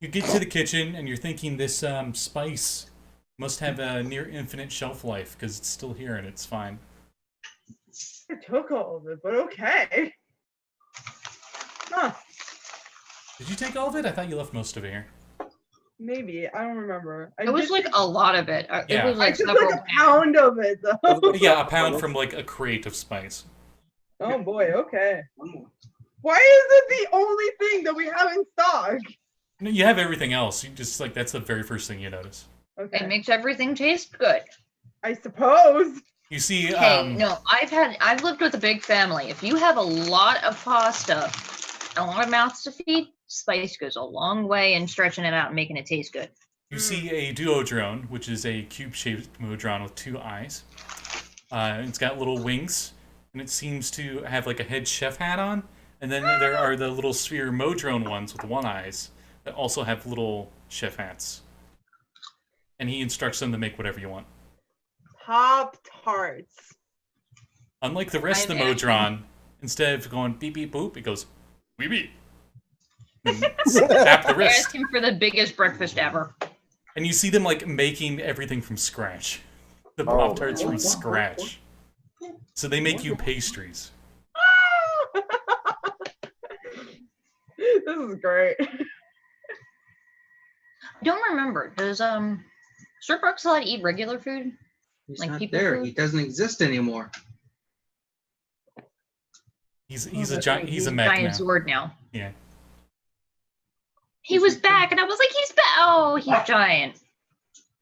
you get to the kitchen and you're thinking this spice must have a near infinite shelf life because it's still here and it's fine. I took all of it, but okay. Huh. Did you take all of it? I thought you left most of it here. Maybe. I don't remember. It was like a lot of it. Yeah. It was I like took several like a pound of it, though. Yeah, a pound from like a crate of spice. Oh boy, okay. One more. Why is it the only thing that we have in stock? No, you have everything else. You just like that's the very first thing you notice. It Okay. makes everything taste good. I suppose. You see, Hey, no, I've lived with a big family. If you have a lot of pasta, a lot of mouths to feed, spice goes a long way in stretching it out and making it taste good. you see a duo drone, which is a cube-shaped Modron with two eyes. It's got little wings, and it seems to have like a head chef hat on. And then there are the little sphere Modrone ones with one eyes that also have little chef hats. And he instructs them to make whatever you want. Pop-Tarts. Unlike the rest of the I'm Modron, instead of going beep beep boop, it goes wee beep. And tap the They're wrist. asking for the biggest breakfast ever. And you see them like making everything from scratch. The Oh. Pop-Tarts from scratch. So they make you pastries. This is great. I don't remember. Does Sir Brooks eat regular food? He's Like not people there. food? He doesn't exist anymore. He's Oh, a that's giant. right, He's a a mech giant now. sword now. Yeah. He was back, and I was like, he's back. Oh, he's giant.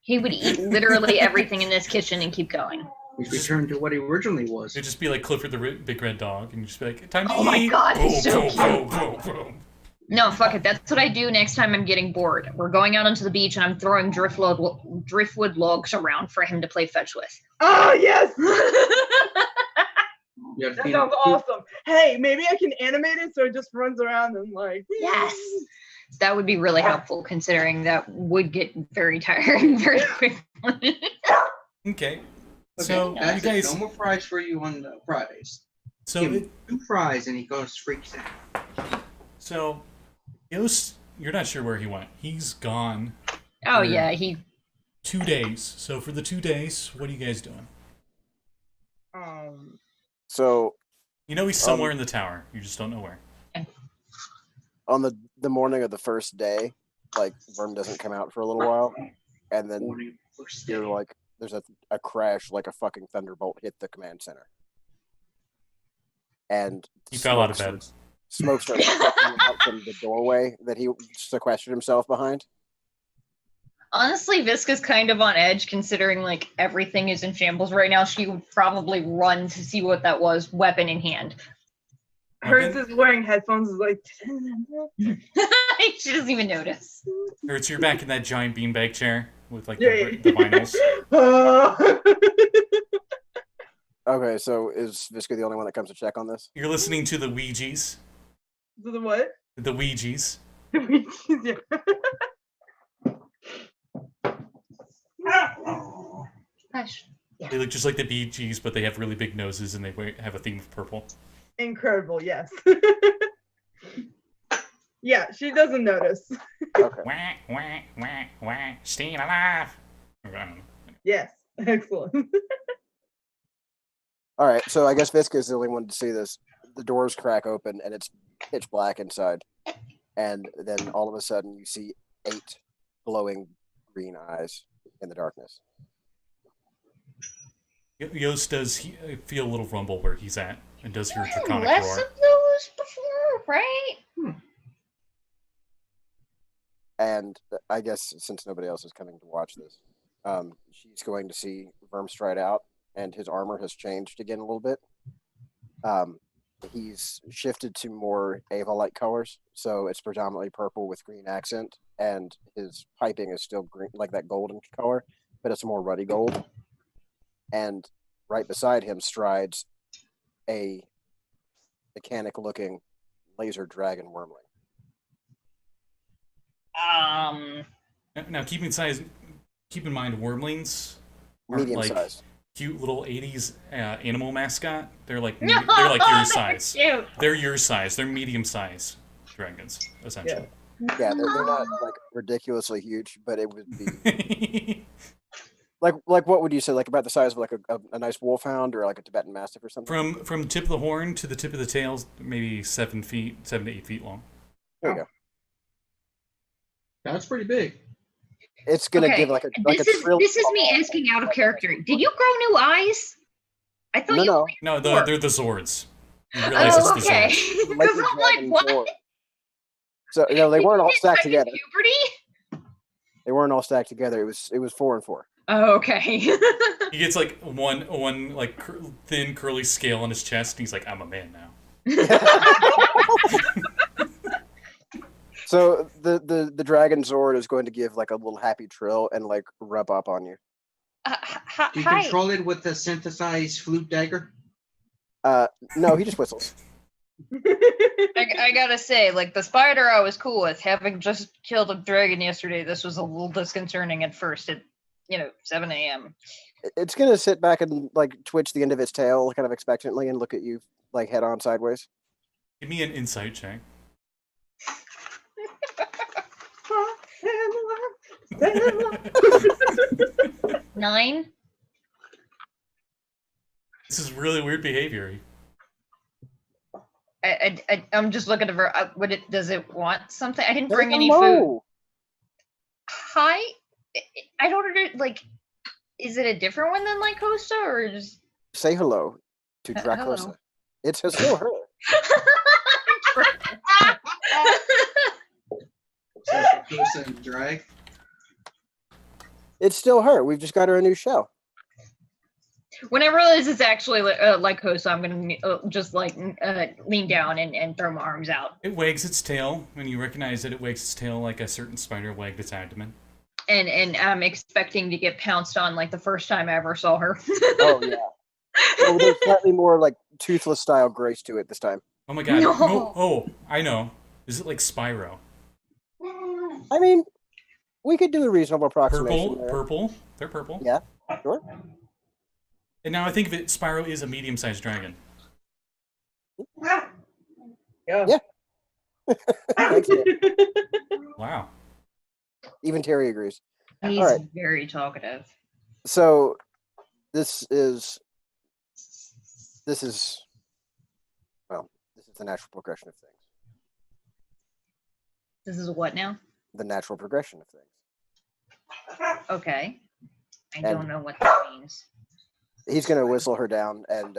He would eat literally everything in this kitchen and keep going. He's returned to what he originally was. It'd just be like Clifford the Big Red Dog, and you'd just be like, "Time to Oh my eat." God, Boom, he's so boom, cute. boom, boom, boom. No, fuck it. That's what I do next time I'm getting bored. We're going out onto the beach, and I'm throwing driftwood logs around for him to play fetch with. Oh yes, You have to that feed sounds him. awesome. Hey, maybe I can animate it so it just runs around and like. Yes. That would be really helpful, considering that would get very tiring very quickly. Okay. Okay, So you that's it. guys. No more fries for you on Fridays. So Give it, him 2 fries and he goes freaks out. so Yost, you're not sure where he went. He's gone Oh yeah, he 2 days. So for the 2 days, what are you guys doing? So You know he's somewhere in the tower. You just don't know where. on the morning of the first day, like Verm doesn't come out for a little while, and then Morning, first day. you're like, there's a crash, like a fucking thunderbolt hit the command center, and He fell out of bed. Smoke started coming out from the doorway that he sequestered himself behind. honestly, Visca's kind of on edge, considering like everything is in shambles right now. She would probably run to see what that was, weapon in hand. Hertz is wearing headphones. Is like. She doesn't even notice. Hertz, you're back in that giant beanbag chair with like Yeah. the vinyls. Okay, so is Visca the only one that comes to check on this? You're listening to the Ouijas. The what? The Ouijas. Yeah. Hush. They look just like the Bee Gees, but they have really big noses and they have a theme of purple. Incredible. Yes. Yeah, she doesn't notice. Okay. Wah, wah, wah, wah, staying alive. I don't know. Yes. Excellent. All right, so I guess Visca is the only one to see this. The doors crack open and it's pitch black inside, and then all of a sudden you see 8 glowing green eyes in the darkness. Yost does feel a little rumble where he's at and does hear a draconic Less roar. of those before, right? And I guess since nobody else is coming to watch this, she's going to see Verm stride out, and his armor has changed again a little bit. He's shifted to more Ava-like colors, so it's predominantly purple with green accent, and his piping is still green, like that golden color, but it's more ruddy gold. And right beside him strides a mechanic-looking laser dragon wormling. Now keep in mind wormlings are Medium like size. cute little 80s animal mascot. They're like No, they're like your they're size. cute. They're your size. They're medium size dragons, essentially. Yeah, they're not like ridiculously huge, but it would be like what would you say, like about the size of like a nice wolfhound or like a Tibetan Mastiff or something? From tip of the horn to the tip of the tail, maybe 7 to 8 feet long. There you go. That's pretty big. It's gonna Okay, give like a this is me asking out of character. Did you grow new eyes? I thought No, you. no. No, Four. they're the Zords. You realize Oh, it's the okay. Zords. Like Because the I'm like, dragon what? sword. So no, they Did weren't you all hit stacked second together. Puberty? They weren't all stacked together. It was 4 and 4. Oh, okay. He gets like one like thin curly scale on his chest, and he's like, "I'm a man now." So the dragon sword is going to give like a little happy trill and like rub up on you. Do you Hi. control it with the synthesized flute dagger? No, he just whistles. I gotta say, like the spider I was cool with, having just killed a dragon yesterday, this was a little disconcerting at first at 7 a.m. It's gonna sit back and like twitch the end of its tail kind of expectantly and look at you like head on sideways. Give me an insight check. 9? This is really weird behavior. I'm just looking at her. Does it want something? I didn't bring Say any food. hello. Hi. I don't under like. Is it a different one than Lycosa or just? Say hello to Hello. Dracosa. It's still her. Drag. It's still her. We've just got her a new shell. When I realize it's actually like Kosa, I'm gonna just like lean down and throw my arms out. It wags its tail. When you recognize it, it wags its tail like a certain spider wagged its abdomen. And I'm expecting to get pounced on like the first time I ever saw her. Oh yeah. Well, there's slightly more like toothless style grace to it this time. Oh my god. No. Oh, I know. Is it like Spyro? I mean, we could do a reasonable approximation. Purple. They're purple. Yeah, sure. And now I think of it, Spyro is a medium-sized dragon. Yeah. Thanks, Dan. Wow. Even Terry agrees. He's All right. very talkative. So this is the natural progression of things. This is what now? The natural progression of things. Okay. I And- don't know what that means. He's gonna whistle her down and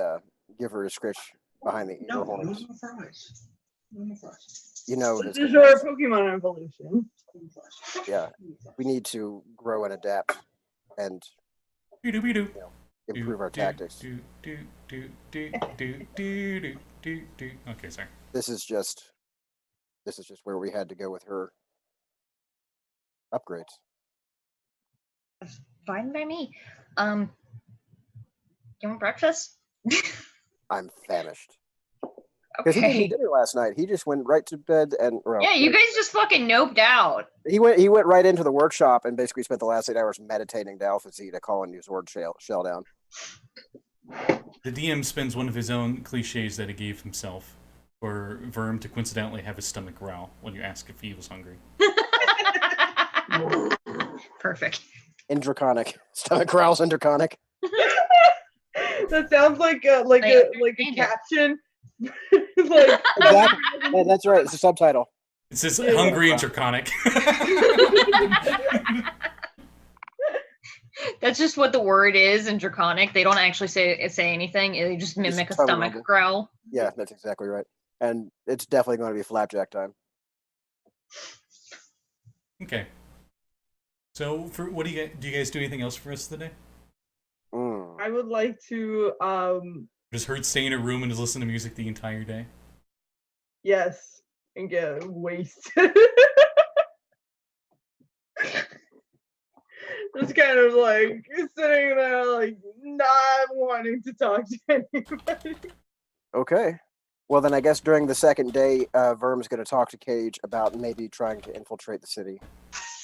give her a scritch behind the ear No, horns. no more fries. No more fries. You know, This his is our commands. Pokemon evolution. Yeah, we need to grow and adapt and Doo-doo-be-doo. improve our tactics. Okay, sorry. This is just where we had to go with her upgrades. Fine by me. You want breakfast? I'm famished. Because he didn't eat Okay. dinner last night. He just went right to bed and Yeah, you guys just fucking noped out. He went right into the workshop and basically spent the last 8 hours meditating to Alpha Z to call a new Zord shell down. The DM spends one of his own cliches that he gave himself for Verm to coincidentally have his stomach growl when you ask if he was hungry. Perfect. In Draconic. Stomach growls in Draconic. That sounds like a understand it. caption. Like Exactly. Yeah, that's right. It's a subtitle. It says hungry and draconic. That's just what the word is in Draconic. They don't actually say anything. They just mimic a tongue stomach rumble. growl. Yeah, that's exactly right. And it's definitely going to be flapjack time. Okay. So, for what do you guys do anything else for us today? Mm. I would like to Does Hertz stay in a room and just listen to music the entire day? yes, and get wasted. Just kind of like sitting there like not wanting to talk to anybody. Okay. Well, then I guess during the second day, Verm's going to talk to Cage about maybe trying to infiltrate the city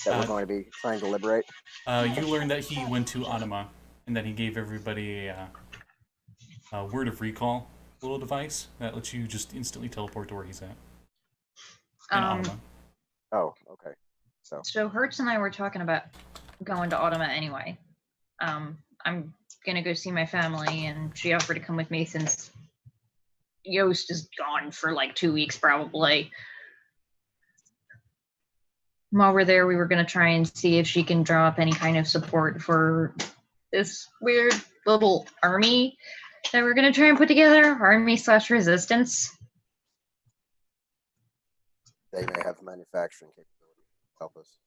that we're going to be trying to liberate. You learned that he went to Anima and that he gave everybody a word of recall little device that lets you just instantly teleport to where he's at. In Anima. Oh, okay. So Hertz and I were talking about going to Automa anyway. I'm gonna go see my family, and she offered to come with me since Yost is gone for like 2 weeks probably. While we're there, we were gonna try and see if she can draw up any kind of support for this weird little army that we're gonna try and put together. Army/resistance. They may have manufacturing capability to help us.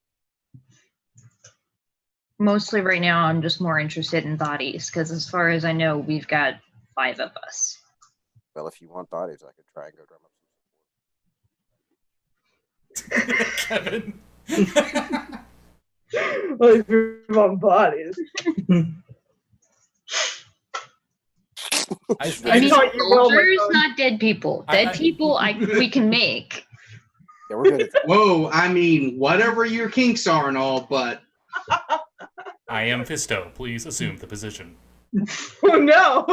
Mostly right now, I'm just more interested in bodies, because as far as I know, we've got 5 of us. Well, if you want bodies, I could try and go drum up Kevin. Well, if you're on bodies. I I mean, thought you were on my soldiers, phone. not dead people. Dead people, we can make. Yeah, we're good at that. Whoa, I mean, whatever your kinks are and all, but I am Fisto. Please assume the position. Oh no!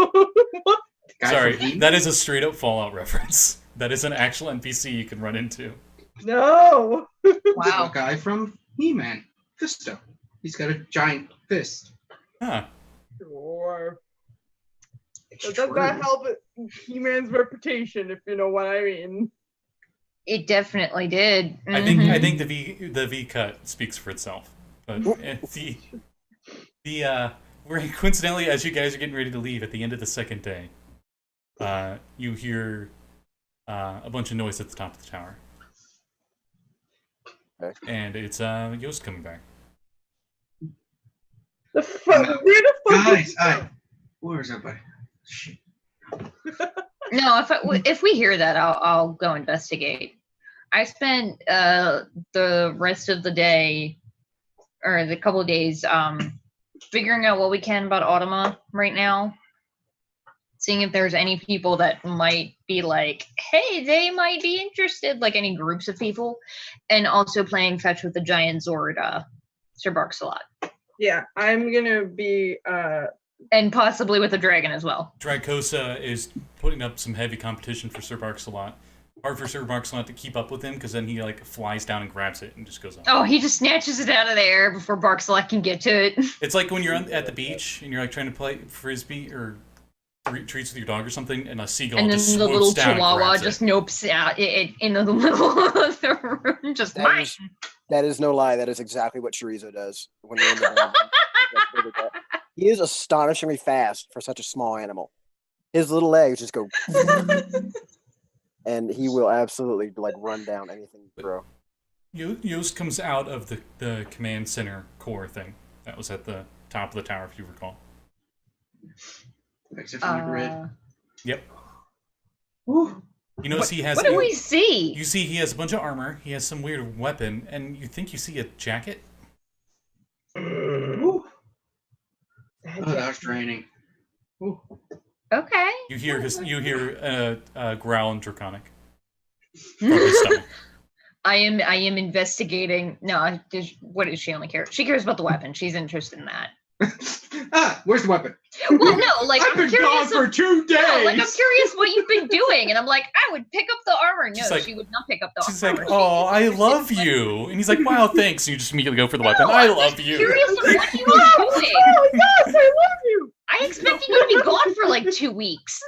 guy Sorry, from He- that is a straight up Fallout reference. That is an actual NPC you can run into. No! Wow. a guy from He-Man, Fisto. He's got a giant fist. Huh. Sure. It's That does not help He-Man's reputation, if you know what I mean. It definitely did. I Mhm. think the V cut speaks for itself. But we're coincidentally, as you guys are getting ready to leave at the end of the second day, you hear a bunch of noise at the top of the tower. Okay. And it's Yost coming back. The fuck? Where the fuck? Guys, where's everybody? Shit. No, if we hear that, I'll go investigate. I spent the rest of the day, or the couple of days, figuring out what we can about Automa right now. Seeing if there's any people that might be like, hey, they might be interested, like any groups of people, and also playing fetch with the giant Zord, Sir Barksalot. Yeah, I'm gonna be And possibly with a dragon as well. Dracosa is putting up some heavy competition for Sir Barksalot. Hard for Sir Barksalot to keep up with him because then he like flies down and grabs it and just goes on. Oh, he just snatches it out of the air before Barksalot can get to it. It's like when you're at the beach and you're like trying to play frisbee or treats with your dog or something, and a seagull And then just the swoops little down chihuahua and grabs just it. nopes out in the middle of the room, just That is no lie. That is exactly what Chorizo does when you're in the garden. He is astonishingly fast for such a small animal. His little legs just go, and he will absolutely like run down anything you throw. Yost comes out of the command center core thing that was at the top of the tower, if you recall. Exit from the grid. Yep. Whew. You notice he has. What do we see? You see he has a bunch of armor. He has some weird weapon, and you think you see a jacket. Whew. Oh, that was draining. Whew. Okay. You hear a growl in Draconic from his stomach. I am investigating. No, what does she only care? She cares about the weapon. She's interested in that. Where's the weapon? Well, no, like I've I'm been gone curious. for 2 days. No, like I'm curious what you've been doing, and I'm like, I would pick up the armor. No, She's like- she would not pick up the She's armor. like, "Oh, I love you," and he's like, "Wow, thanks." And you just immediately go for the weapon. No, I I'm love just you. Curious of what you were doing. Oh yes, I love you. I expected you to be gone for like 2 weeks.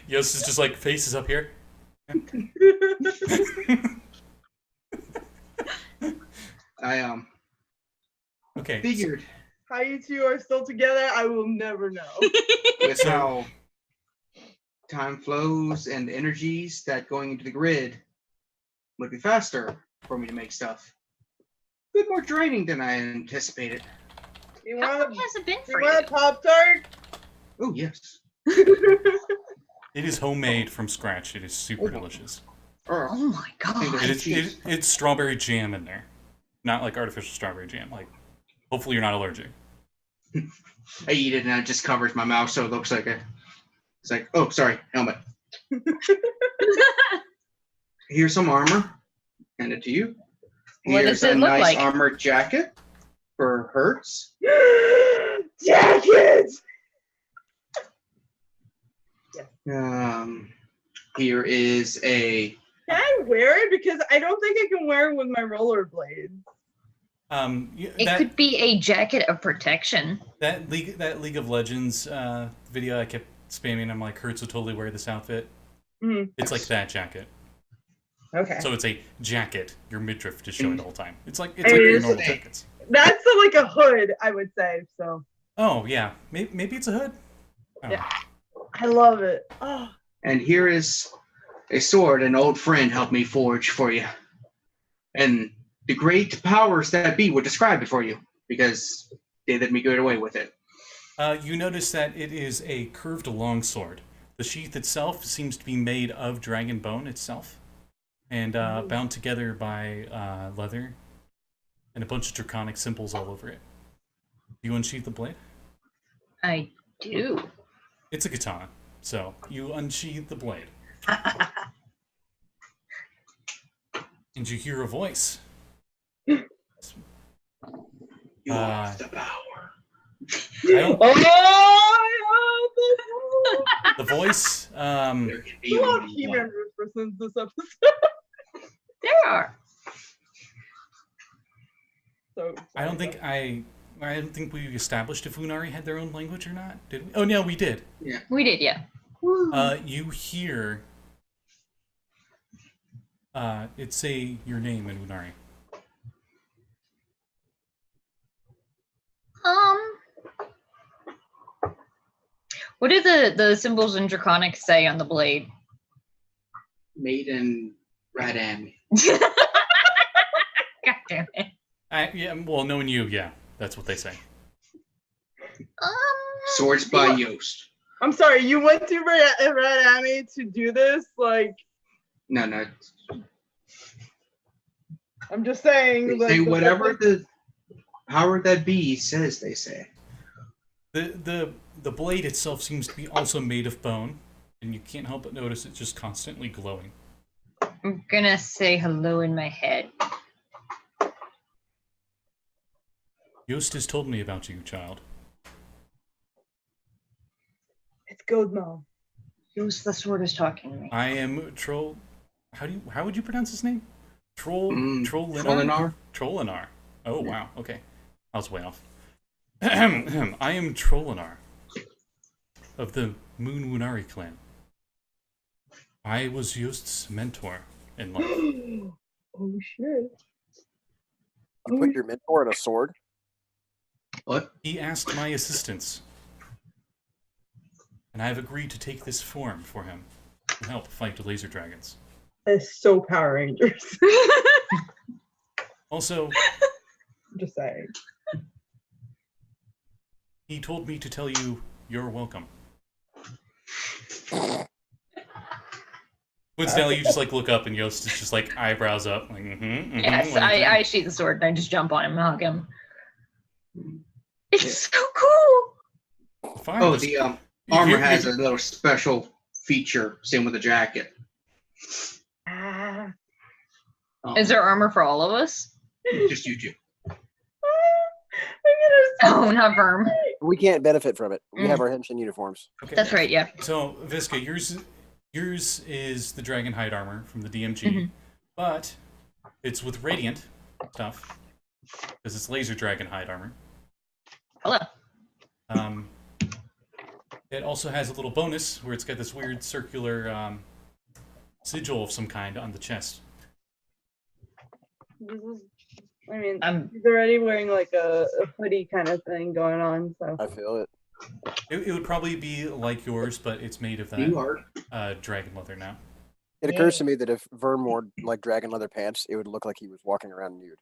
Yost is just like faces up here. I Okay. figured How you two are still together, I will never know. with how time flows and the energies that going into the grid would be faster for me to make stuff. A bit more draining than I anticipated. You How want long has it been you for want a you? Pop-Tart? Oh yes. It is homemade from scratch. It is super delicious. Oh my god. It's strawberry jam in there, not like artificial strawberry jam. Like, hopefully you're not allergic. I eat it and it just covers my mouth, so it looks like it's like, oh, sorry, helmet. Here's some armor. Hand it to you. What Here's does it a look nice like? armored jacket for Hertz. Jackets! Here is a. Can I wear it? Because I don't think I can wear it with my rollerblades. It could be a jacket of protection. that League of Legends video I kept spamming. I'm like, Hertz would totally wear this outfit. Mhm. It's like that jacket. Okay. So it's a jacket. Your midriff just showing the whole time. It's like It your is. normal jackets. That's like a hood, I would say. So Oh yeah, maybe it's a hood. Oh. Yeah. I love it. Oh, And here is a sword an old friend helped me forge for you. And the great powers that be would describe it for you, because they let me get away with it. You notice that it is a curved longsword. The sheath itself seems to be made of dragon bone itself, and bound together by leather, and a bunch of draconic symbols all over it. Do you unsheath the blade? I do. It's a katana, so you unsheath the blade. And you hear a voice. You have the power. The voice, There can be a lot of only key one. members for this episode. There are. So I don't think we established if Unari had their own language or not, did we? Oh no, we did. We did, yeah. You hear it say your name in Unari. What do the symbols in Draconic say on the blade? Made in Radam. God damn it. Yeah, well, knowing you, yeah, that's what they say. Swords by Yost. I'm sorry, you went to Red Army to do this? Like, No. I'm just saying. They Like, say whatever the Howard that be says, they say. The blade itself seems to be also made of bone, and you can't help but notice it's just constantly glowing. I'm gonna say hello in my head. Yost has told me about you, child. It's good, Mom. Who's the sword is talking to me? I am Troll. How would you pronounce his name? Trollinar? Trollinar? Trollinar. Oh wow. Okay, I was way off. I am Trollinar of the Moon Wunari clan. I was Yost's mentor in life. Oh shit! You put your mentor in a sword? What? He asked my assistance, and I have agreed to take this form for him to help fight the laser dragons. It's so Power Rangers. Also, I'm just saying. he told me to tell you you're welcome. Coincidentally, you just like look up and Yost is just like eyebrows up, like Yes, what do you think? I sheath the sword and I just jump on him and hug him. It's so cool. Fine, Oh, just- the armor Here- has a little special feature. Same with the jacket. Ah. Is there armor for all of us? Just you two? Oh, not Verm. We can't benefit from it. We have our Henshin uniforms. Okay. That's right, yeah. So, Visca, yours is the dragon hide armor from the DMG, Mhm. but it's with radiant stuff because it's laser dragon hide armor. Hello. It also has a little bonus where it's got this weird circular sigil of some kind on the chest. This is, I mean, I'm he's already wearing like a hoodie kind of thing going on. So I feel it. It would probably be like yours, but it's made of You that are. dragon leather now. It occurs to me that if Vern wore like dragon leather pants, it would look like he was walking around nude.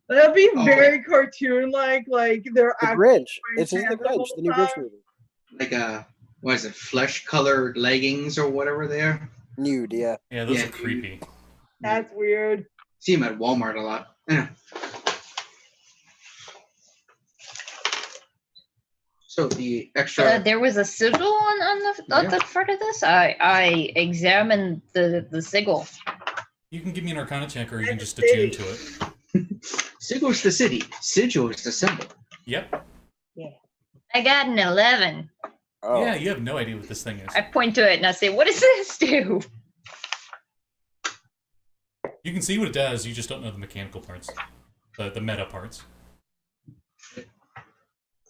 that'd be Oh, very cartoon-like. Like they're The actually Grinch. wearing It's in the pants the Grinch, whole the new Grinch time. movie. Like what is it? Flesh-colored leggings or whatever they are. Nude, yeah. Yeah, those Yeah, are dude. creepy. That's weird. See them at Walmart a lot. So the extra. there was a sigil on the front of this. I examined the sigil. You can give me an Arcana check, or you can just attune to it. Sigil is the city. Sigil is the symbol. Yep. I got an 11. Oh. Yeah, you have no idea what this thing is. I point to it and I say, "What does this do?" You can see what it does. You just don't know the mechanical parts, the meta parts.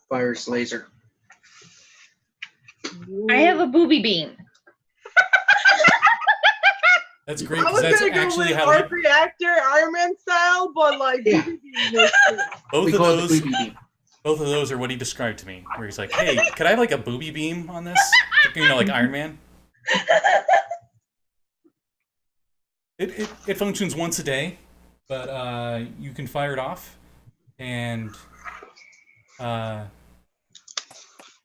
Fires laser. I have a booby beam. That's great I because was that's gonna go actually with how arc reactor, Iron Man style, but like Yeah. both We of call it those. the booby beam. Both of those are what he described to me, where he's like, "Hey, could I have like a booby beam on this? You know, like Iron Man." It functions once a day, but you can fire it off, and we'll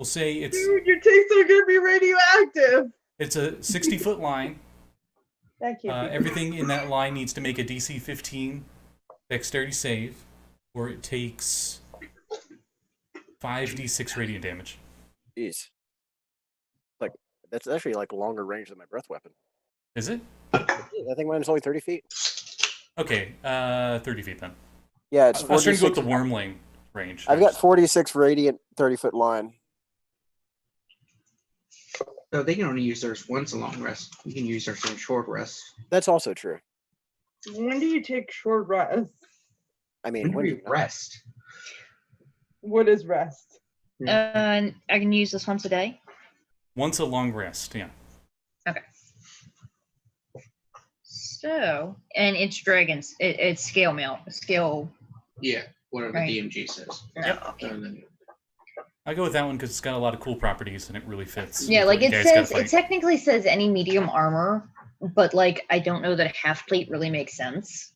say Dude, your takes are gonna be radioactive. it's a 60-foot line. Thank you. Everything in that line needs to make a DC 15 dexterity save, or it takes 5d6 radiant damage. Jeez. Like, that's actually like longer range than my breath weapon. Is it? Yeah, I think mine's only 30 feet. Okay, 30 feet then. Yeah, it's I was trying to go with 46. the wormling range. I've got 46 radiant 30-foot line. So they can only use theirs once a long rest. You can use theirs on a short rest. That's also true. When do you take short rest? I mean, When when do do you you rest? What is rest? I can use this once a day. Once a long rest, yeah. So, and it's dragons. It's scale mail. Scale. Yeah, whatever Right. the DMG says. Yep. Okay. And then I go with that one because it's got a lot of cool properties and it really fits. Yeah, with like what it you guys gotta says, it fight. technically says any medium armor, but like I don't know that a half plate really makes sense.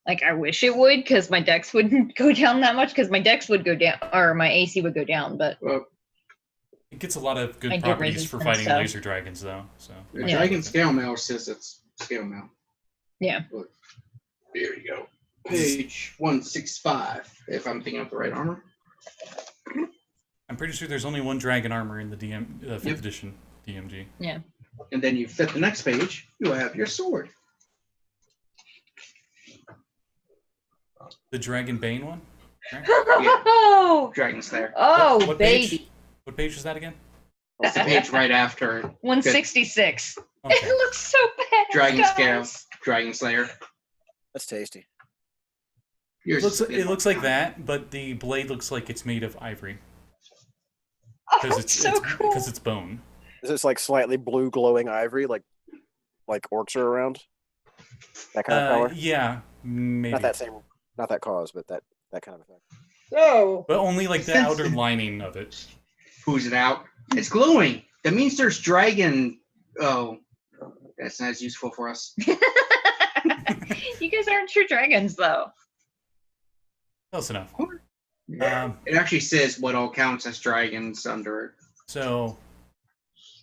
Like I wish it would, because my dex wouldn't go down that much, because my dex would go down, or my AC would go down, but Well, It gets a lot of good I get properties for resistance, fighting so. laser dragons, though. So the Yeah. Dragon Scale Mail says it's Scale Mail. Yeah. Look, there you go. Page 165, if I'm thinking of the right armor. I'm pretty sure there's only one dragon armor in the 5th Yep. edition DMG. And then you flip the next page, you have your sword. The Dragon Bane one? Oh, Dragon Slayer. What baby. page? What page is that again? It's the page right after 166. Okay. It looks so bad. Dragon guys. Scale, Dragon Slayer. That's tasty. Yours It looks, is a bit it looks more like that, but the blade looks like it's made of ivory. Oh, Because it's so cool. Because it's bone. Is this like slightly blue glowing ivory, like orcs are around? That kind of color? Yeah, maybe. Not that cause, but that kind of effect. So, But only like the Since- outer lining of it. Who's it out? It's glowing. That means there's dragon. Oh, that's not as useful for us. You guys aren't true dragons, though. Close enough. Yeah. It actually says what all counts as dragons under it. So,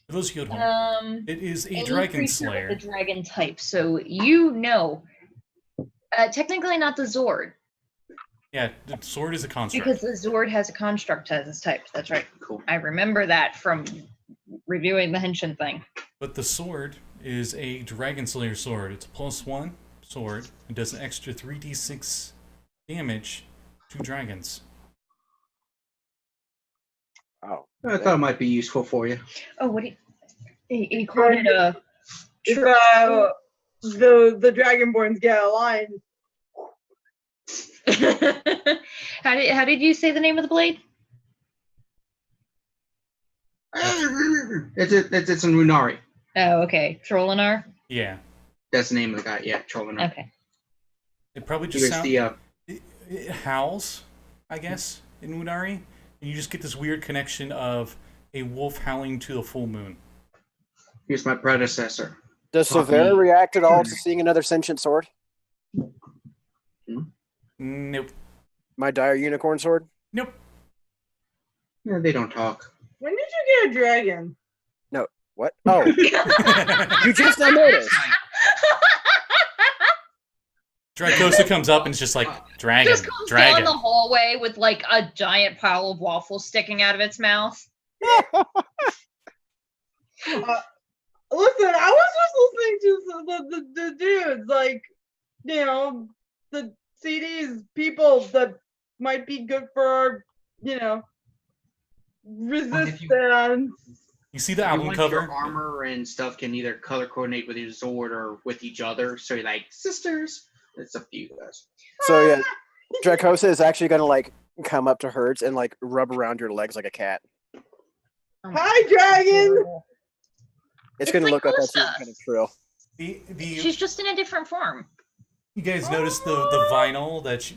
for those of you at home, it is a Any dragon creature slayer. with the dragon type, so you know. Technically not the Zord, Yeah, the sword is a construct. because the Zord has a construct as its type. That's right. Cool. I remember that from reviewing the Henshin thing. But the sword is a Dragon Slayer sword. It's a +1 sword. It does an extra 3d6 damage to dragons. Oh. I thought it might be useful for you. Oh, what he called it a. if the Dragonborns get a line, How did you say the name of the blade? It's in Runari. Oh, okay. Trollinar? Yeah. That's the name of the guy. Yeah, Trollinar. Okay. It probably just Here's sounds... the It howls, I guess, in Unari. And you just get this weird connection of a wolf howling to the full moon. here's my predecessor. Does Copy. Silvera react at all to seeing another sentient sword? Nope. My dire unicorn sword? Nope. Yeah, they don't talk. when did you get a dragon? What? Oh, you just now noticed. Dracosa comes up and it's just like, dragon, Just comes dragon. down the hallway with like a giant pile of waffles sticking out of its mouth. Listen, I was just listening to the dudes, like, you know, the CDs, people that might be good for, you know, resistance. You see the You album want cover? Your armor and stuff can either color coordinate with your sword or with each other. So you're like sisters. It's up to you guys. So yeah, Dracosa is actually gonna like come up to Hertz and like rub around your legs like a cat. Hi, dragon! It's It's gonna like look up at you Kosa. and kind of trill. She's just in a different form. You guys notice the vinyl that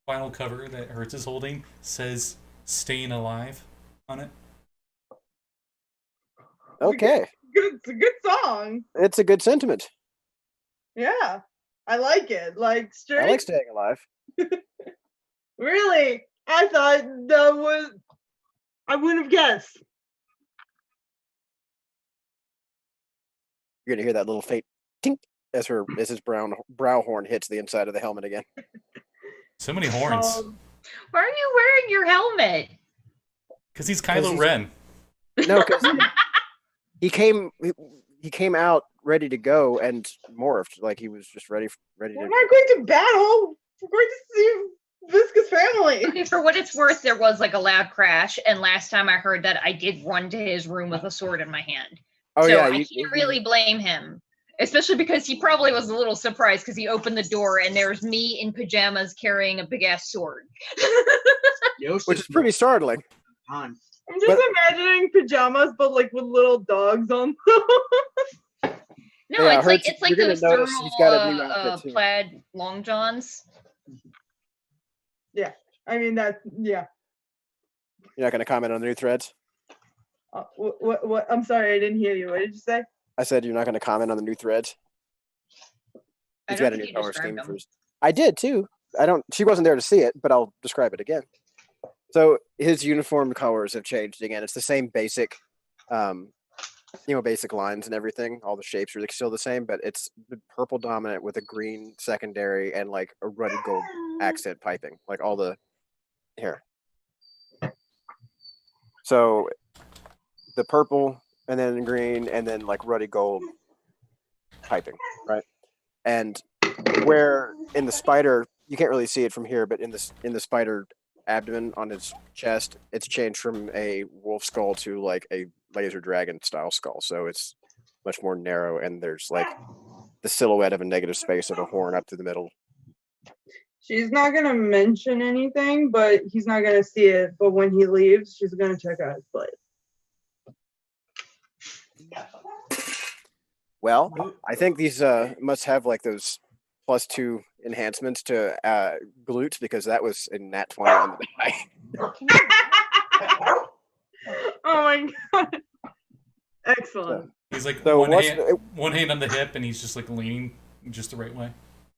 vinyl cover that Hertz is holding says "Staying Alive" on it. Okay, It's a good song. it's a good sentiment. Yeah, I like it. Like, straight. I like staying alive. Really? I thought that was. I wouldn't have guessed. You're gonna hear that little faint tink as his brow horn hits the inside of the helmet again. So many horns. Why are you wearing your helmet? Because he's 'Cause Kylo he's- Ren. No, because he came out ready to go and morphed like he was just ready We're to. not going to battle. We're going to see Visca's family. Okay, for what it's worth, there was like a loud crash, and last time I heard that, I did run to his room with a sword in my hand. Oh so yeah, I can't really blame him, especially because he probably was a little surprised because he opened the door and there's me in pajamas carrying a big ass sword. Yost which is pretty startling. on. I'm just imagining pajamas, but like with little dogs on them. No, Yeah, it's like Hertz, it's like you're those gonna notice thermal he's got a new outfit, too. plaid long johns. I mean, yeah. You're not going to comment on the new threads? What? I'm sorry, I didn't hear you. What did you say? I said you're not going to comment on the new threads. I He's don't got a think new you color described scheme them. for his. I did too. I don't. She wasn't there to see it, but I'll describe it again. So his uniform colors have changed again. It's the same basic, basic lines and everything. All the shapes are still the same, but it's purple dominant with a green secondary and like a ruddy gold accent piping, like all the here. So the purple and then green and then like ruddy gold piping, right? And where in the spider, you can't really see it from here, but in the spider abdomen on his chest, it's changed from a wolf skull to like a laser dragon style skull. So it's much more narrow, and there's like the silhouette of a negative space of a horn up through the middle. She's not gonna mention anything, but he's not gonna see it. But when he leaves, she's gonna check out his place. Well, I think these must have like those +2 enhancements to glutes, because that was a nat 20 on the die. Oh my god! Excellent. He's like So one hand on the hip, and he's just like leaning just the right way.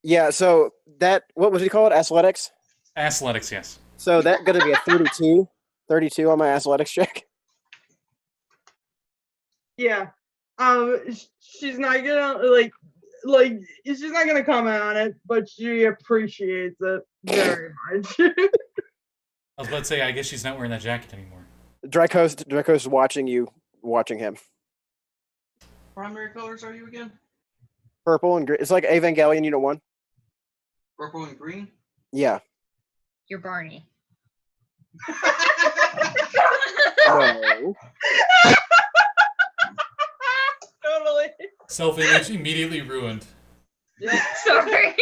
Yeah, so that, what was he called? Athletics? Athletics, yes. So that's going to be a 32 on my athletics check. Yeah. She's not gonna like she's not gonna comment on it, but she appreciates it very much. I was about to say, I guess she's not wearing that jacket anymore. Draco's is watching him. Primary colors are you again? Purple and green. It's like Evangelion Unit 1. Purple and green? Yeah. You're Barney. No. Totally. Self-image immediately ruined. Sorry.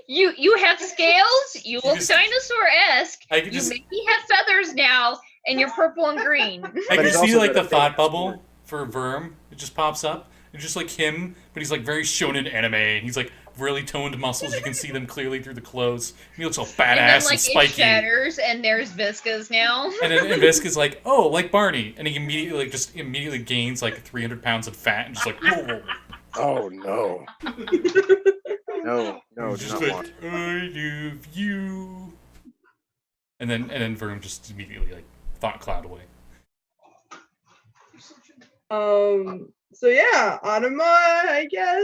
You have scales. You look dinosaur-esque. I could You just, maybe have feathers now, and you're purple and green. I But can he's see also like got the a thought big bubble for Verm. It just pops up. It's just like him, but he's like very shonen anime, and he's like really toned muscles. You can see them clearly through the clothes. He looks all badass And then, like, and spiky. it shatters, and there's Visca's now. And then Visca's like, oh, like Barney, and he immediately gains like 300 pounds of fat, and just like, whoa. Oh no. No, do Just not like, want. I love you. And then Verm just immediately like thought cloud away. So yeah, Anima, I guess.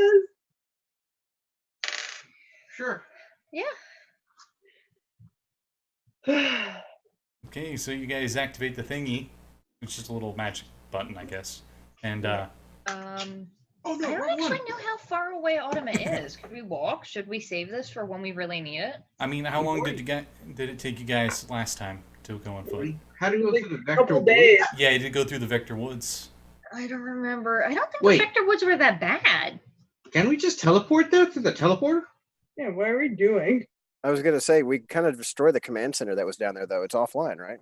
Sure. Yeah. Okay, so you guys activate the thingy. It's just a little magic button, I guess. And Oh I no, don't wrong actually one. know how far away Autumn is. Could we walk? Should we save this for when we really need it? I mean, how long did it take you guys last time to go on foot? How do you go Like, through the Couple vector days. woods? Yeah, you did go through the Vector Woods. I don't remember. I don't think Wait. the Vector Woods were that bad. Can we just teleport there through the teleporter? Yeah, what are we doing? I was gonna say we kind of destroyed the command center that was down there, though. It's offline, right?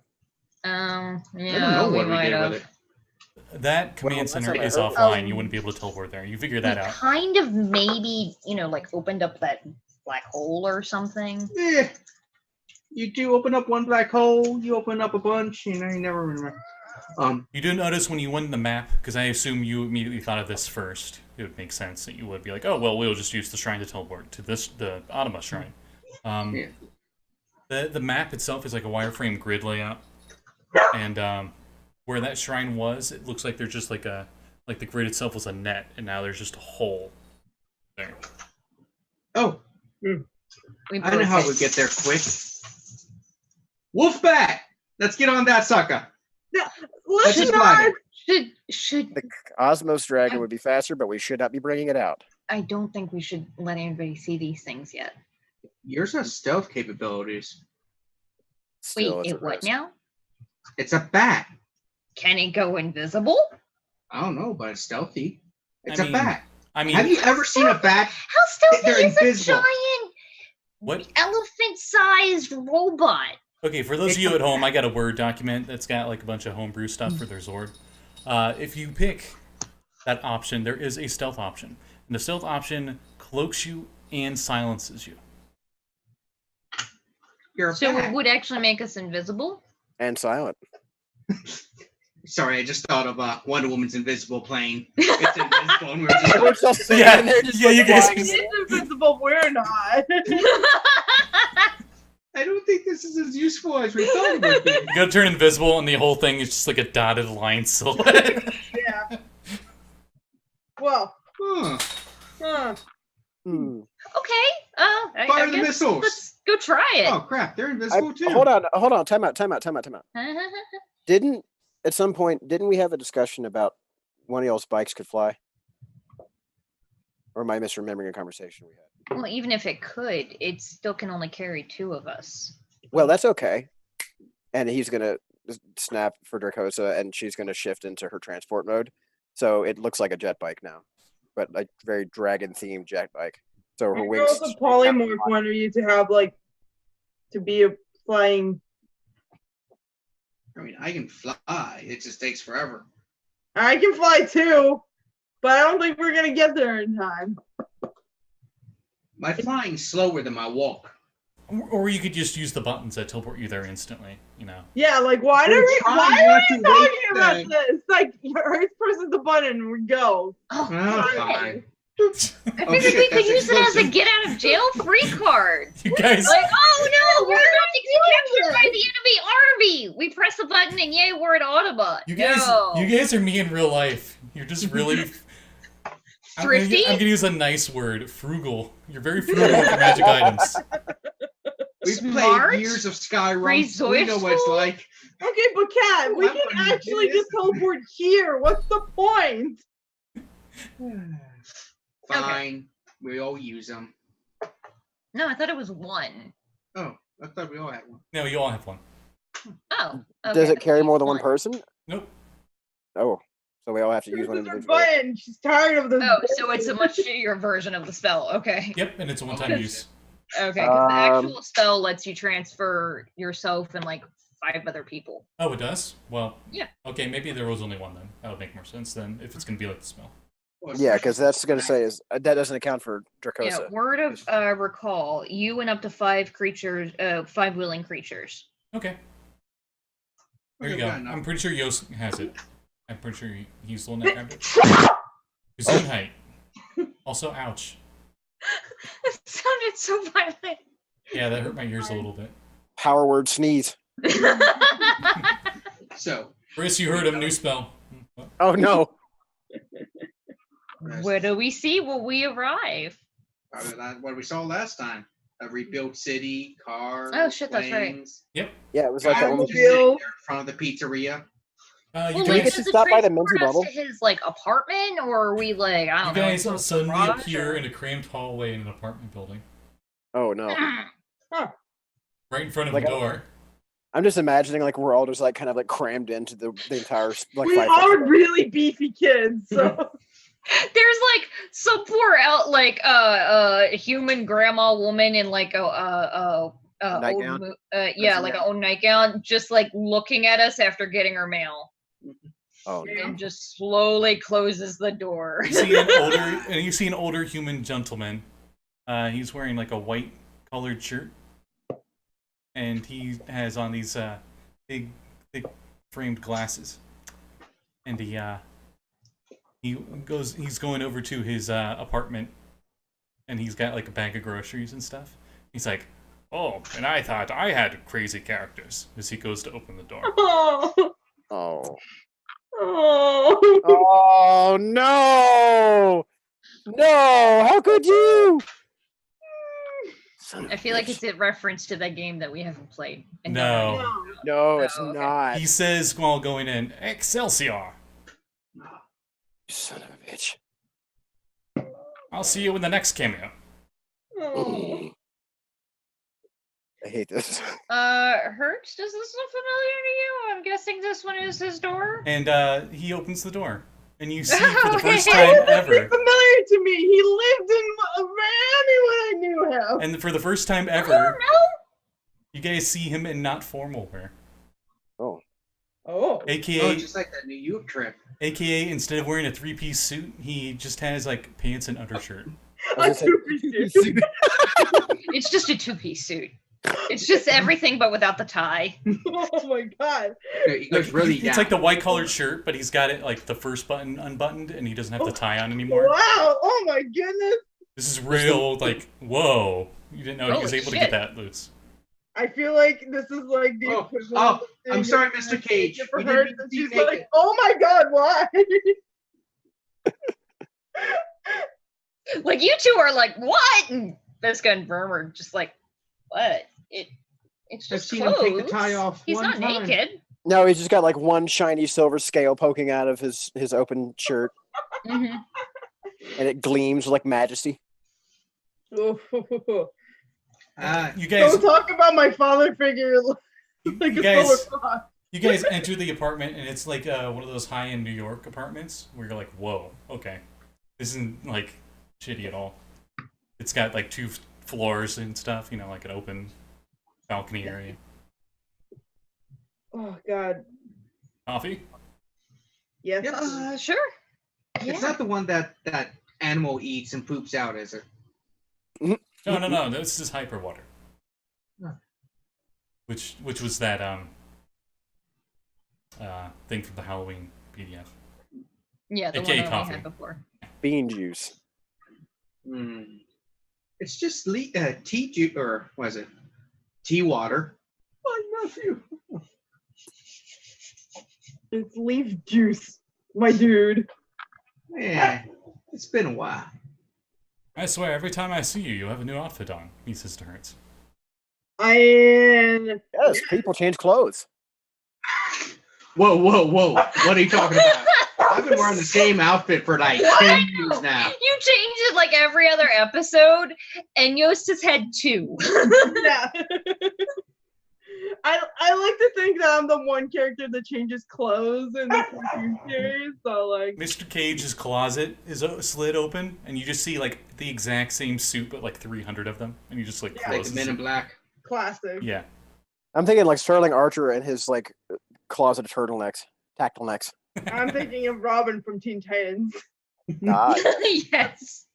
I Yeah, don't know we what we might did have. with it. That command last center time I is heard- offline. You wouldn't be able to teleport there. You figure that We out. kind of maybe, like opened up that black hole or something. Eh, you do open up one black hole, you open up a bunch, you never remember. You didn't notice when you went in the map, because I assume you immediately thought of this first. It would make sense that you would be like, oh, well, we'll just use the shrine to teleport to the Anima shrine. Yeah. The map itself is like a wireframe grid layout, and where that shrine was, it looks like there's just like the grid itself was a net, and now there's just a hole there. Oh, We I know how we get there quick. Wolfbat! Let's get on that sucker. Let's just not. flag should The Osmos dragon would be faster, but we should not be bringing it out. I don't think we should let anybody see these things yet. Yours has stealth capabilities. Still, Wait, it's a it what risk. now? It's a bat. Can it go invisible? I don't know, but it's stealthy. It's I a mean, bat. I mean, Have you ever seen a bat? How stealthy They're is a invisible. giant what? elephant-sized robot? Okay, for those of you at home, I got a Word document that's got like a bunch of homebrew stuff for their Zord. If you pick that option, there is a stealth option. And the stealth option cloaks you and silences you. You're a So bat. it would actually make us invisible? And silent. Sorry, I just thought of Wonder Woman's invisible plane. It's invisible, and we're just We're just sitting Yeah, there just yeah, you guys- It is invisible. We're not. I don't think this is as useful as we thought it would be. You gotta turn invisible, and the whole thing is just like a dotted line silhouette. Yeah. Well. Huh. Hmm. Okay. I Fire the guess missiles. let's go try it. Oh crap, they're invisible too. Hold on. Time out. At some point, didn't we have a discussion about one of y'all's bikes could fly? Or am I misremembering a conversation we had? Well, even if it could, it still can only carry 2 of us. Well, that's okay. And he's gonna snap for Dracosa, and she's gonna shift into her transport mode. So it looks like a jet bike now, but like very dragon-themed jet bike. So her How wings. gross a polymorph one are you to have to be a flying? I mean, I can fly. It just takes forever. I can fly too, but I don't think we're gonna get there in time. My flying's slower than my walk. Or you could just use the buttons that teleport you there instantly, you know. Yeah, why We're are we trying talking not to waste about that. this? Like, Hertz presses the button and we go. Oh, Oh, fine. fine. I figured shit, we could that's use it as a explosive. get out of jail free card. You guys, Like, oh no, we're not captured by the enemy army. We press the button and yay, we're an Autobot. you guys No. are me in real life. You're just really Thrifty? I'm gonna use a nice word, frugal. You're very frugal with your magic items. We've Smart? played years of Skyrim. We know what it's Resourceful? like. Okay, but Kat, we I'm can gonna actually do just this. teleport here. What's the point? Fine. We all use them. No, I thought it was 1. Oh, I thought we all had one. No, you all have one. Oh. Does okay. it carry more than one person? Nope. Oh, so we all have to use one This is her individually. button. She's tired of this. Oh, so it's a much shittier version of the spell. Okay. Yep, and it's a one-time Okay. use. Okay, because the actual spell lets you transfer yourself and 5 other people. Oh, it does? Well, Yeah. Okay, maybe there was only one then. That would make more sense then, if it's gonna be like the smell. Well, Yeah, because that's gonna say is that doesn't account for Yeah, Dracosa. word of recall, you and up to 5 creatures, 5 willing creatures. Okay, there you Okay, go. got enough. I'm pretty sure Yost has it. I'm pretty sure he's the one that grabbed it. Gazoon height. Also, ouch. That sounded so violent. Yeah, that hurt my ears a little bit. Power word sneeze. So, Chris, you heard him. New spell. What? Oh no. What do we see when we arrive? probably what we saw last time. A rebuilt city, cars. Oh, shit, that's right. planes. Yeah, it was like Guy the was only. just sitting Bill. there in front of the pizzeria. You Well, we guys, get to does it stop by the transport Minty us Bubble? to his apartment, or are we I you don't know? guys some suddenly garage appear or- in a cramped hallway in an apartment building, Oh no. right in front of Like the a- door. I'm just imagining we're all just kind of crammed into the entire We 5 are really beefy kids, so There's some poor human grandma woman in a Nightgown? old an old nightgown, just looking at us after getting her mail, Oh no. and just slowly closes the door. You see an older human gentleman. He's wearing a white colored shirt, and he has on these big framed glasses. And he's going over to his apartment, and he's got a bag of groceries and stuff. He's like, "Oh, and I thought I had crazy characters." As he goes to open the door. oh, Oh. oh. Oh no! No! How could you? Son of I a feel like bitch. it's a reference to that game that we haven't played. and No. don't know. No, it's Oh, okay. not. He says while going in, "Excelsior! Son of a bitch. I'll see you in the next cameo." Oh. I hate this. Hertz, does this look familiar to you? I'm guessing this one is his door. And he opens the door, and you see for the first Okay. time He's ever, familiar to me. He lived in Miami when I knew him. and for the first time Oh ever, no! you guys see him in not formal wear. Oh. Oh. Oh, AKA, just like that New York trip. instead of wearing a 3-piece suit, he just has pants and undershirt. I A was gonna two-piece suit. say- It's just a 2-piece suit. It's just everything but without the tie. Oh my god. He goes really down. It's like the white collared shirt, but he's got it like the first button unbuttoned, and he doesn't have the tie on anymore. Wow. Oh my goodness. This is real, like, whoa. You didn't know he was Holy able to shit. get that loose. I feel like this is like the equivalent of the I'm thing sorry, that Mr. I Cage. did for We Hertz, didn't and mean to she's take like, it. oh my god, why? Like, you two are like, what? And Visca and Verm are just like, what? It's I've just seen him clothes. take the tie off He's one not time. naked. No, he's just got like one shiny silver scale poking out of his open shirt, Mhm. and it gleams like majesty. Don't You guys, talk about my father figure like you a guys, solar cross. you guys enter the apartment, and it's like one of those high-end New York apartments where you're like, whoa, okay. This isn't, like, shitty at all. It's got, like, 2 floors and stuff, you know, like an open balcony area. Oh god. Coffee? Yes. Yeah. Sure. It's Yeah. not the one that animal eats and poops out, is it? No, this is hyper water. Huh. Which was that thing from the Halloween PDF. Yeah, the AKA one that we coffee. had before. Bean juice. It's just tea juice, or what is it? Tea water. I love you. It's leaf juice, my dude. Yeah, it's been a while. I swear, every time I see you, you have a new outfit on, he says to Hertz. Yes, people change clothes. Whoa! What are you talking about? I've been wearing the same outfit for like 10 years now. You change it like every other episode, and Yost has had 2. Yeah. I like to think that I'm the one character that changes clothes in the cartoon series. So like, Mr. Cage's closet is slid open, and you just see like the exact same suit, but like 300 of them, and you just like Yeah. Like close the the Men in suit. Black. classic. Yeah. I'm thinking like Sterling Archer and his like closet of turtlenecks, tactlenecks. I'm thinking of Robin from Teen Titans, Ah, Yes.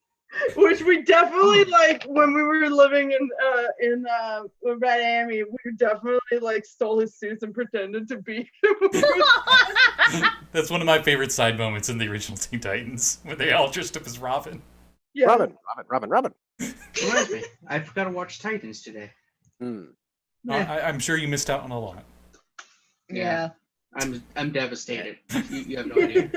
which we definitely like when we were living in Red Amy. We definitely like stole his suits and pretended to be him. That's one of my favorite side moments in the original Teen Titans, when they all dressed up as Robin. Yeah. Robin. Reminds me, I forgot to watch Titans today. Hmm. I'm sure you missed out on a lot. Yeah. I'm devastated. You have no idea.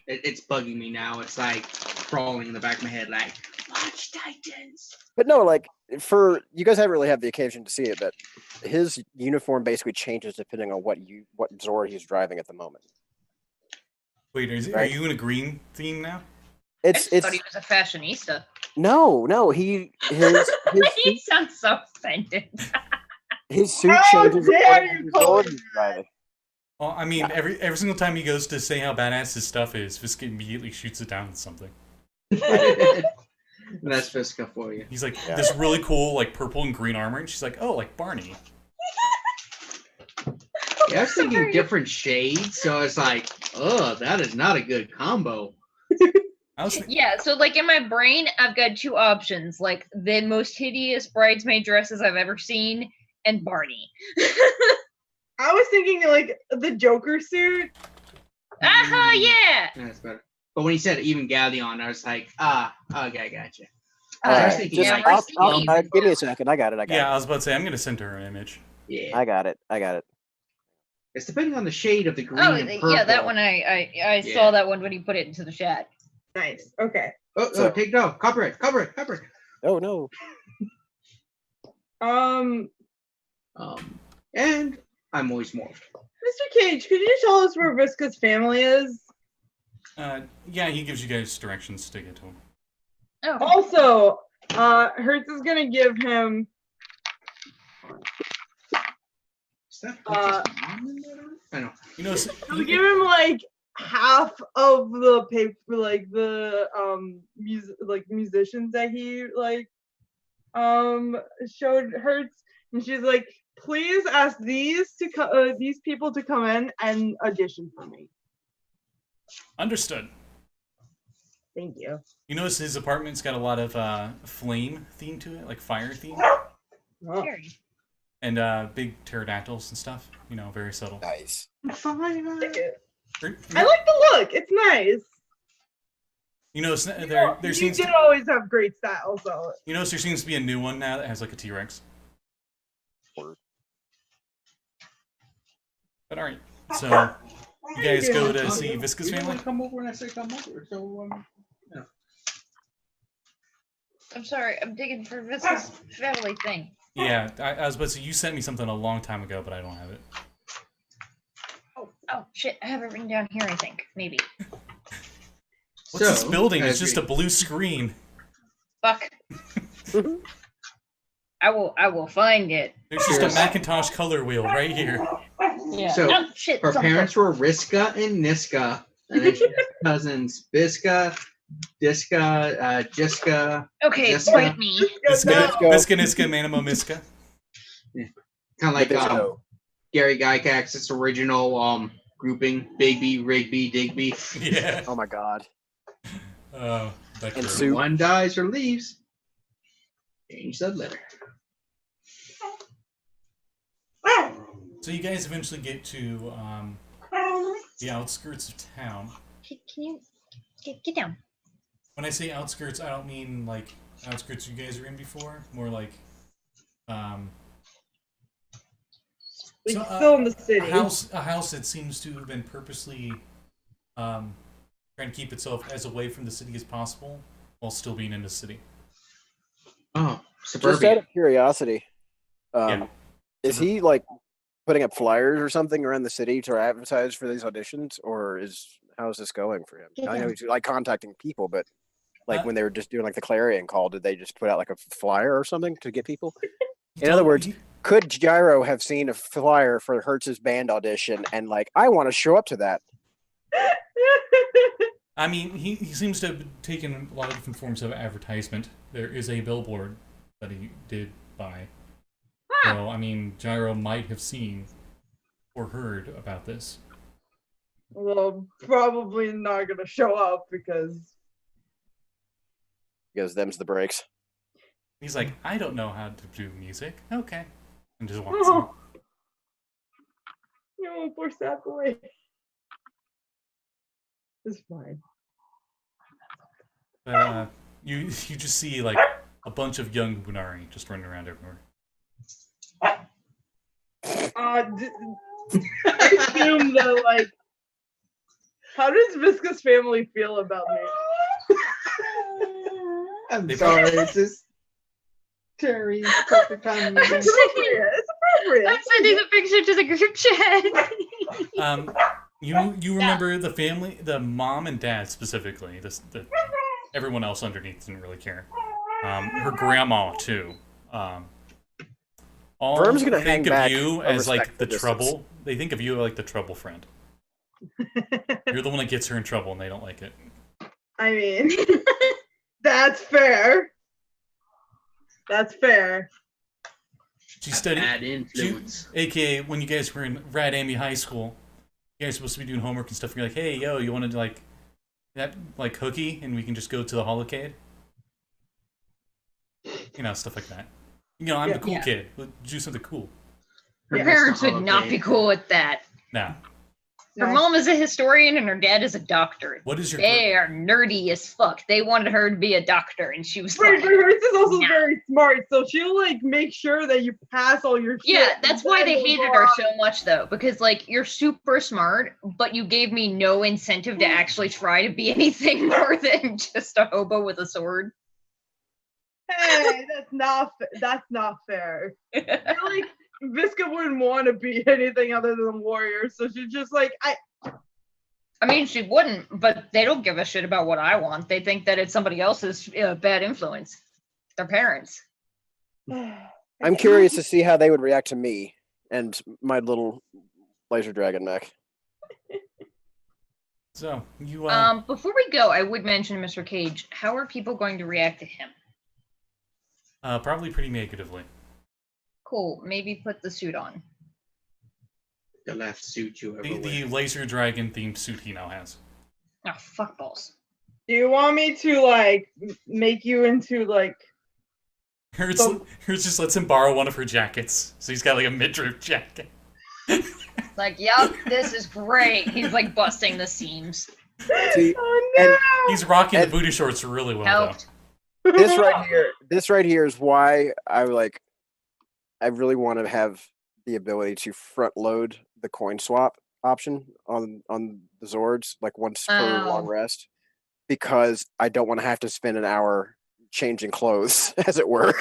It's bugging me now. It's like crawling in the back of my head, like, watch Titans. But no, like for you guys haven't really had the occasion to see it, but his uniform basically changes depending on what Zord he's driving at the moment. Wait, are Right. you in a green theme now? I It's just thought he was a fashionista. no, his He sounds so offended. his suit How changes dare according you to call Zord it he's driving. Well, I mean, every single time he goes to say how badass his stuff is, Visca immediately shoots it down with something. That's Visca for you. He's like, Yeah. this really cool, like, purple and green armor, and she's like, oh, like Barney. Yeah, I was thinking different shades, so it's like, oh, that is not a good combo. I was thinking, Yeah, so like in my brain, I've got 2 options, like the most hideous bridesmaid dresses I've ever seen, and Barney. I was thinking like the Joker suit. Aha, yeah! That's better. But when he said even Galleon, I was like, okay, I gotcha. All I was right, thinking just like, give me a second. I got it. yeah, I was about to say, I'm going to send her an image. yeah. I got it. It's depending on the shade of the green Oh, and purple. yeah, that one I Yeah. saw that one when he put it into the chat. Nice. Okay. Oh, take it off. Cover it. Oh no. And I'm always morphed. Mr. Cage, could you tell us where Visca's family is? Yeah, he gives you guys directions to get to him. Oh, Also, Hertz is gonna give him Is that Princess Mom in there? I know. You know, he'll give him like half of the paper, like the musicians that he like showed Hertz, and she's like, please ask these people to come in and audition for me. Understood. Thank you. You notice his apartment's got a lot of flame theme to it, like fire theme. Oh, Scary. And big pterodactyls and stuff. You know, very subtle. Nice. fine. I like it. Er, I like the look. It's nice. You know, there You seems did to, always have great style, so. you notice there seems to be a new one now that has like a T-Rex. Word. But all right, so you guys go to Oh, see you Visca's didn't family. come over and I said come over. So I'm sorry, I'm digging for Visca's family thing. Yeah, I was about to say you sent me something a long time ago, but I don't have it. Oh shit, I have it written down here, I think. Maybe. What's this So, building? It's as just we- a blue screen. Fuck. I will find it. There's just a Cheers. Macintosh color wheel right here. Yeah. So, oh shit. her something. parents were Riska and Niska, and then she has cousins Visca, Diska, Jiska, Okay, Jessica. bite me. Visca, go. Visca, Niska, Manimo, Miska. kind of like Nabisco. Gary Gygax's original grouping: Bigby, Rigby, Digby. Yeah. Oh my god. That And crew. Sue. One dies or leaves. Change that letter. So you guys eventually get to the outskirts of town. Can you get down? When I say outskirts, I don't mean like outskirts you guys were in before. More like It's So, still in the city. a house that seems to have been purposely trying to keep itself as away from the city as possible while still being in the city. Oh, Just out suburbia. of curiosity, Yeah. is he like putting up flyers or something around the city to advertise for these auditions, or how's this going for him? Get I know down. he's like contacting people, but like Uh, when they were just doing like the clarion call, did they just put out like a flyer or something to get people? He In other told- words, he- Could Gyro have seen a flyer for Hertz's band audition and like, I want to show up to that? I mean, he seems to have taken a lot of different forms of advertisement. There is a billboard that he did buy. So, I mean, Gyro might have seen or heard about this. Well, probably not gonna show up because Because them's the breaks. He's like, I don't know how to do music. Okay. And just walks in. oh, no, poor sap away. It's fine. But you just see like a bunch of young Bunari just running around everywhere. I assume that like, how does Visca's family feel about me? I'm They sorry, it's just Terry. It's the perfect time. It's appropriate. It's appropriate. I'm sending the picture to the group chat. You remember the family, the mom and dad specifically. Everyone else underneath didn't really care. Her grandma too. All Verm's gonna hang think of back you a as like respectful the distance. trouble. They think of you like the trouble friend. You're the one that gets her in trouble, and they don't like it. I mean, that's fair. That's fair. She studied, Bad influence. aka when you guys were in Rad Amy High School, you guys were supposed to be doing homework and stuff. You're like, hey, yo, you want to like that like hooky, and we can just go to the Holocade. You know, stuff like that. You know, I'm Yeah. the cool Yeah. kid. Let's do something cool. Her Yeah. parents would not be cool with that. Now, Her No. mom is a historian and her dad is a doctor. what is your They are nerdy as fuck. They wanted her to be a doctor, and she was Right, like, but Hertz is also Nah. very smart, so she'll like make sure that you pass all your shit. yeah, that's and why then they you'll hated go her out. so much, though, because like you're super smart, but you gave me no incentive to actually try to be anything more than just a hobo with a sword. Hey, that's not fair. I feel like Visca wouldn't want to be anything other than a warrior, so she's just like, I mean, she wouldn't, but they don't give a shit about what I want. They think that it's somebody else's bad influence. Their parents. I'm curious to see how they would react to me and my little laser dragon mech. So you Before we go, I would mention Mr. Cage. How are people going to react to him? probably pretty negatively. Cool. Maybe put the suit on. The last suit you ever The wear. laser dragon themed suit he now has. Oh, fuck balls. do you want me to like make you into like Hertz just lets him borrow one of her jackets, so he's got like a midriff jacket. Like, yep, this is great. He's like busting the seams. See, Oh no! He's rocking the booty shorts really well, Helped. this right here is why I really want to have the ability to front load the coin swap option on the Zords, like once per long Oh. rest, because I don't want to have to spend an hour changing clothes, as it were.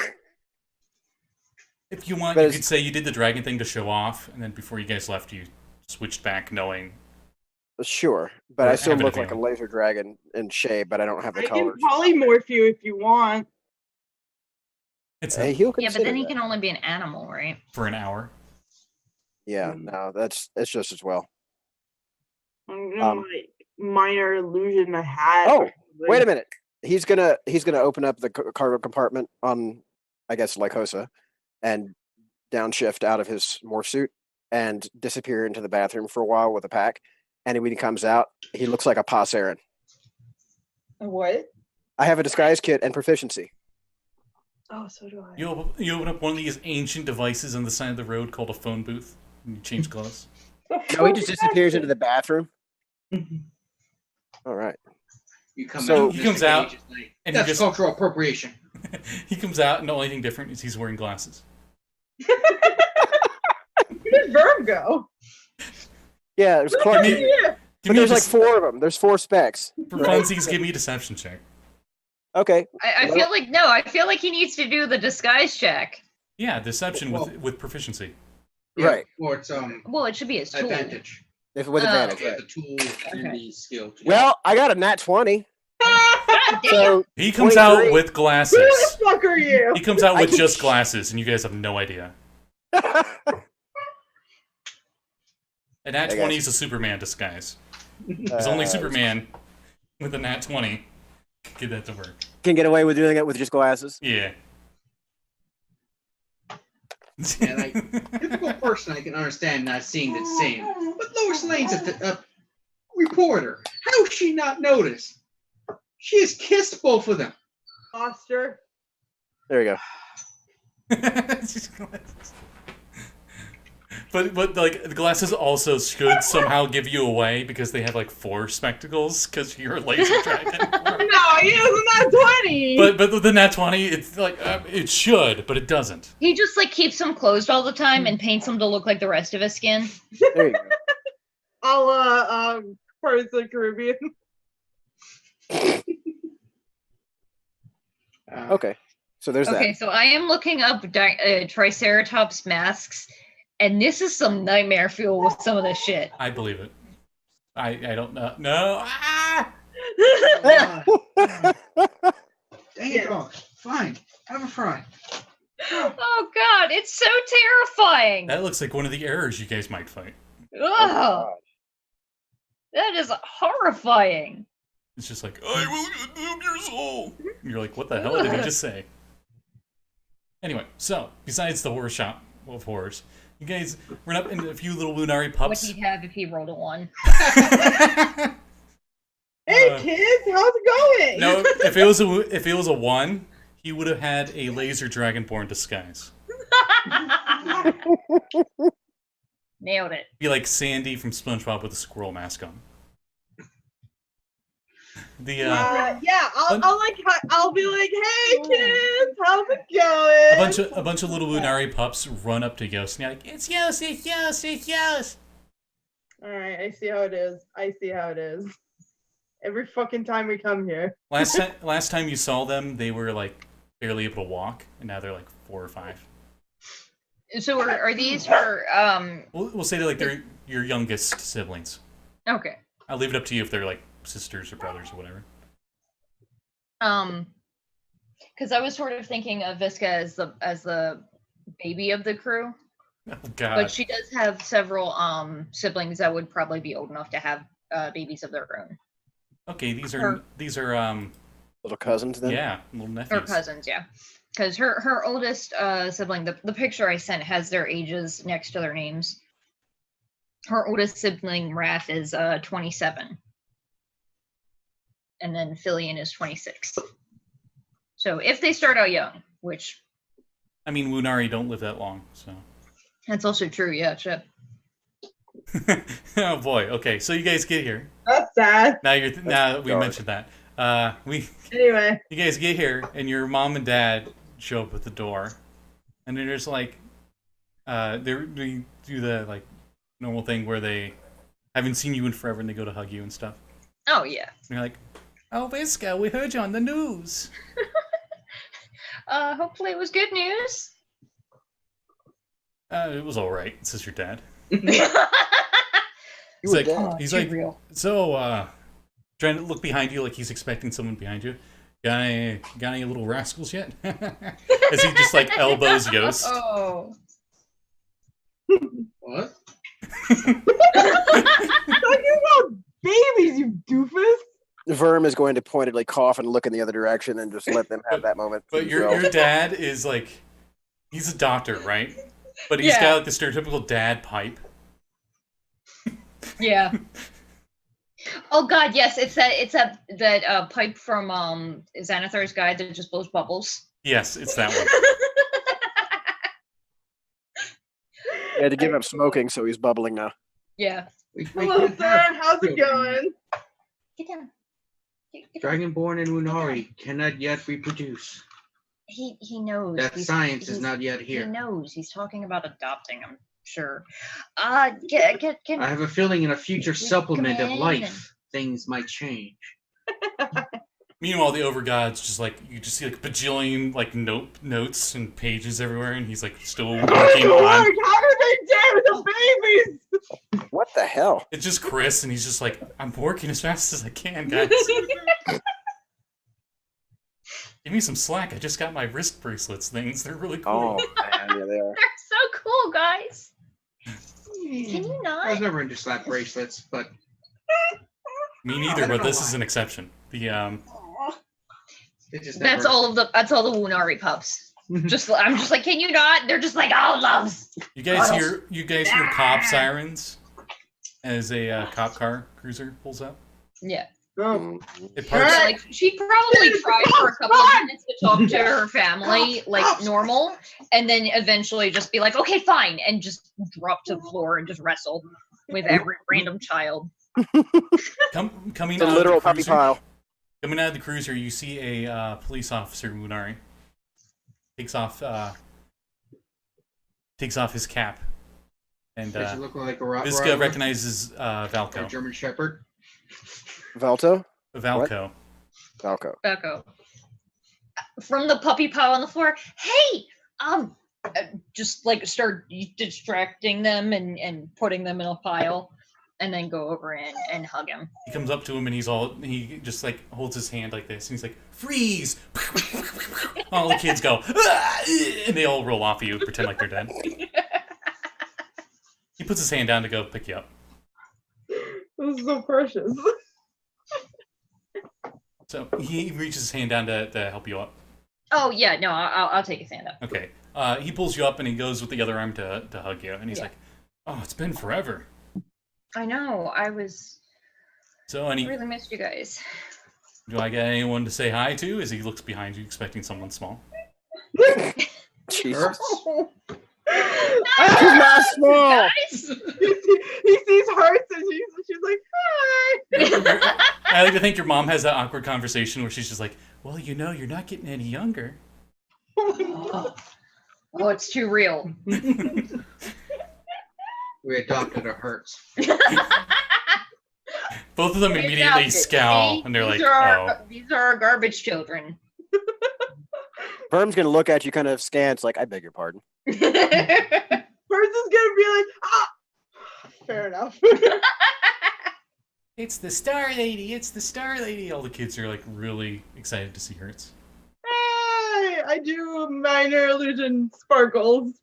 If you want, But you it's- could say you did the dragon thing to show off, and then before you guys left, you switched back knowing. Sure, but Or I still have it look like a available. laser dragon in shade, but I don't have the I can colors. polymorph you if you want. It's Hey, he'll Yeah, but consider then he that. can only be an animal, right? for an hour. Yeah, no, that's just as well. I'm gonna like minor illusion my hat. Oh, wait a minute. He's gonna open up the cargo compartment on, I guess, Lycosa, and downshift out of his morph suit and disappear into the bathroom for a while with a pack. And when he comes out, he looks like a Pos Aaron. What? I have a disguise kit and proficiency. Oh, so do I. You open up one of these ancient devices on the side of the road called a phone booth, and you change clothes. No, he just disappears into the bathroom. All right. You come So- out. He comes out, and he that's just- cultural appropriation. He comes out, and the only thing different is he's wearing glasses. Where did Verb go? Yeah, there's Clark. Give me- Yeah. Give But me there's a like 4 of them. There's 4 specs. for funsies. Give me a deception check. Okay. I feel like he needs to do the disguise check. Yeah, deception Well- with proficiency. Yeah, Right. Or it's Well, it should be his tool. advantage. With Oh. advantage. Yeah, Right. the tool and Okay. the skill. to do Well, I got a nat 20. God damn. So He comes out 23. with Who glasses. the fuck are you? He comes out I with can- just glasses, and you guys have no idea. And nat Hey, 20 guys. is a Superman disguise. Because only Superman with a nat 20 can get that to work. Can get away with doing it with just glasses. Yeah. And like typical person, I can understand not seeing the same. But Lois Lane's a reporter. How does she not notice? She has kissed both of them. Foster. There you go. Just glasses. But like the glasses also should somehow give you away because they have like 4 spectacles because you're a laser dragon. No, he was not 20. But the nat 20, it's like it should, but it doesn't. He just like keeps them closed all the time and paints them to look like the rest of his skin. There you go. I'll Pirates of the Caribbean. Okay. So there's Okay, so I am looking up Triceratops masks, and this is some nightmare fuel with some of this shit. I believe it. I don't know. No. Ah! that. Dang it, oh, fine. Have a fry. Oh god, it's so terrifying. That looks like one of the errors you guys might fight. Ugh, that is horrifying. It's just like, I will consume your soul. And you're like, what the hell did he just say? Anyway, so, besides the horror shop of horrors, you guys run up into a few little Lunari What pups. he'd have if he rolled a 1. Hey kids, how's it going? No, if it was a 1, he would have had a laser dragonborn disguise. Nailed it. Be like Sandy from SpongeBob with a squirrel mask on. The Yeah, I'll be like, hey kids, how's it going? a bunch of little Lunari pups run up to Yost and you're like, it's Yost, it's Yost, it's Yost. All right, I see how it is. Every fucking time we come here. Last time you saw them, they were like barely able to walk, and now they're like 4 or 5. So are these for We'll say they're your youngest siblings. okay. I'll leave it up to you if they're like sisters or brothers or whatever. Because I was sort of thinking of Visca as the baby of the crew, Oh God. but she does have several siblings that would probably be old enough to have babies of their own. Okay, these are Her- Little cousins then? yeah, little nephews. Or cousins, yeah. Because her oldest sibling, the picture I sent has their ages next to their names. Her oldest sibling, Raph, is 27. And then Filian is 26. So if they start out young, which I mean, Lunari don't live that long, so. That's also true. Yeah, shit. Oh boy. Okay, so you guys get here. That's sad. Now we dark. mentioned that. Anyway. You guys get here, and your mom and dad show up at the door, and they're just like, they do the like normal thing where they haven't seen you in forever, and they go to hug you and stuff. Oh yeah. And you're like, "Oh, Visca, we heard you on the news." Hopefully it was good news. It was all right. Says your dad. You He's were like, dead. he's too like, real. so trying to look behind you like he's expecting someone behind you. Got any little rascals yet? As he just like elbows Yost. Oh. What? Talking about babies, you doofus. Verm is going to pointedly cough and look in the other direction and just let them have that moment. But your dad is like, he's a doctor, right? But he's Yeah. got like the stereotypical dad pipe. Yeah. Oh god, yes, it's that pipe from Xanathar's Guide that just blows bubbles. Yes, it's that one. He had to give up smoking, so he's bubbling now. Yeah. Hello, sir. How's it going? Get down. Get down. Dragonborn and Lunari cannot yet reproduce. He knows. That science is he's- not yet He here. knows. He's talking about adopting, I'm sure. Can I have a feeling in a future supplement of in. life, things might change. Meanwhile, the overgod's just like, you just see like bajillion like notes and pages everywhere, and he's like still working Good on. Lord, how did they dare the babies? What the hell? It's just Chris, and he's just like, I'm working as fast as I can, guys. Give me some slack. I just got my wrist bracelets things. They're really cool. Oh man, yeah, they are. They're so cool, guys. Can you I was not? never into slap bracelets, but Me I neither, don't but know this why. is an exception. The it just That's never... all the Wunari pups. I'm just like, can you not? They're just like, oh, loves. you guys hear cop sirens as a cop car cruiser pulls up. Yeah. Oh. It Yeah, parks. like she probably tried for a couple of minutes to talk to her family like normal, and then eventually just be like, okay, fine, and just drop to the floor and just wrestle with every random child. Coming It's a out literal of the puppy cruiser, pile. coming out of the cruiser, you see a police officer, Munari, takes off his cap, and Does it look like a Visca recognizes a Valko. German Shepherd? Valto? Valko. Valko. Becco. From the puppy pile on the floor, hey, just like start distracting them and putting them in a pile, and then go over and hug him. He comes up to him and he just like holds his hand like this, and he's like, freeze! All the kids go, "Ah!" And they all roll off of you, pretend like they're dead. He puts his hand down to go pick you up. This is so precious. So he reaches his hand down to help you up. Oh yeah, no, I'll take his hand up. Okay. He pulls you up and he goes with the other arm to hug you, and he's Yeah. like, "Oh, it's been forever." I know. I was So, really missed you guys. do I get anyone to say hi to? As he looks behind you, expecting someone small. Jesus. Hertz? He's not small. Guys? he sees Hertz and she's like, hi. I like to think your mom has that awkward conversation where she's just like, "Well, you know, you're not getting any younger." Oh, it's too real. We adopted a Hertz. Both of them They immediately adopted. scowl, See? and they're like, These are our garbage children. Verm's gonna look at you kind of scant, like, I beg your pardon. Hertz is gonna be like, ah. Fair enough. "It's the Star Lady! It's the Star Lady!" All the kids are like really excited to see Hertz. Hey, I do minor illusion sparkles.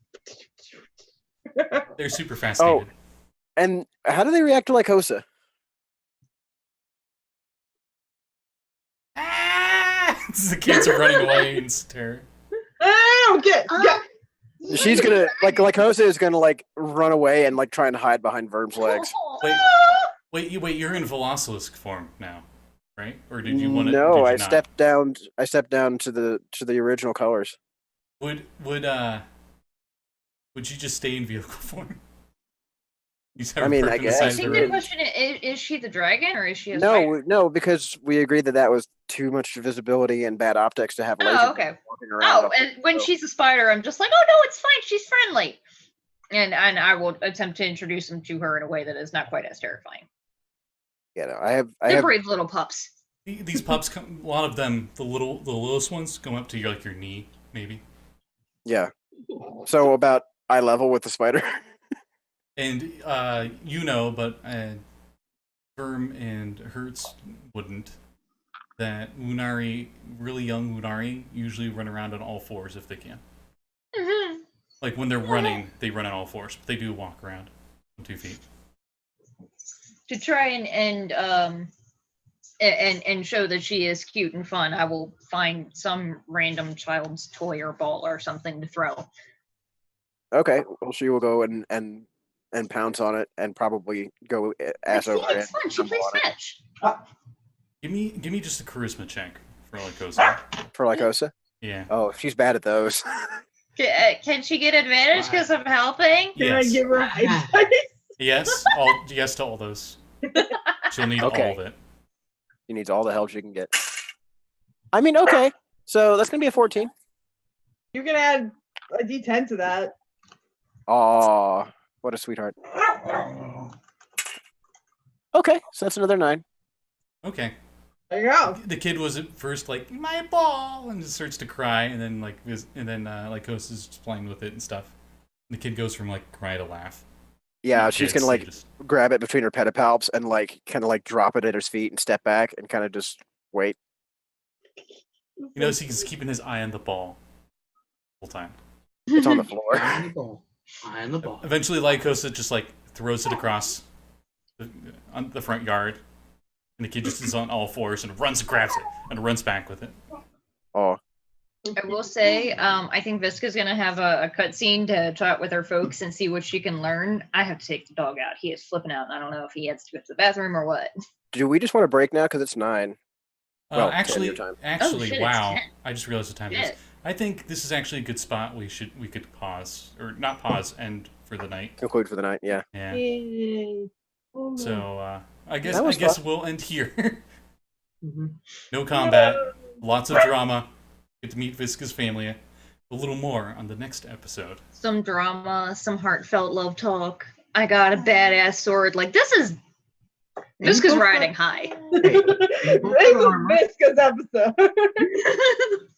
They're super fascinated. And how do they react to Lycosa? Ah! The kids are running away in terror. Oh, get. She's gonna Lycosa is gonna like run away and like try and hide behind Verm's legs. Wait, you're in Velocilisk form now, right? Or did you want to? No, I stepped down to the original colors. Would you just stay in vehicle form? I mean, I guess. I think the question is she the dragon or is she a No, spider? no, because we agreed that was too much visibility and bad optics to have laser Oh, okay. walking around. Oh, and when she's a spider, I'm just like, oh no, it's fine. She's friendly. And I will attempt to introduce him to her in a way that is not quite as terrifying. Yeah, no, I They're have brave little pups. These pups, a lot of them, the littlest ones, come up to your knee, maybe. yeah. So about eye level with the spider. And but Verm and Hertz wouldn't. That Lunari, really young Lunari, usually run around on all fours if they can. Mm-hmm. Like when they're running, they run on all fours, but they do walk around on 2 feet. To try and show that she is cute and fun, I will find some random child's toy or ball or something to throw. Okay, well, she will go and pounce on it and probably go ass over it. It's fun. She plays fetch. Give me just a charisma check for Lycosa. For Lycosa? Yeah. Oh, she's bad at those. Can she get advantage because of helping? Can I Yes. give her high dice? Yes. Yes to all those. She'll need Okay. all of it. She needs all the help she can get. I mean, okay. So that's going to be a 14. You can add a D10 to that. Aw, what a sweetheart. Okay, so that's another 9. Okay. There you go. The kid was at first like, my ball, and just starts to cry, and then Lycosa's just playing with it and stuff. And the kid goes from like cry to laugh. Yeah, And she's kids, going to they like just- grab it between her pedipalps and like kind of like drop it at his feet and step back and kind of just wait. he's keeping his eye on the ball the whole time. It's on the floor. Eye on the ball. Eye on the ball. Eventually, Lycosa just like throws it across on the front yard, and the kid just is on all fours and runs and grabs it and runs back with it. Oh, I will say, I think Visca's gonna have a cutscene to chat with her folks and see what she can learn. I have to take the dog out. He is flipping out, and I don't know if he has to go to the bathroom or what. do we just want to break now because it's 9? Well, 10 actually, your time. Oh, shit, it's wow! 10. I just realized the time is. Shit. I think this is actually a good spot. We could pause or not pause, end for the night. Conclude for the night, yeah. Yeah. Yay. Oh, So I guess That was we'll end here. Mm-hmm. No combat, lots of drama. Get to meet Visca's family. A little more on the next episode. Some drama, some heartfelt love talk. I got a badass sword. Like, this is Visca's riding high. This is Visca's episode.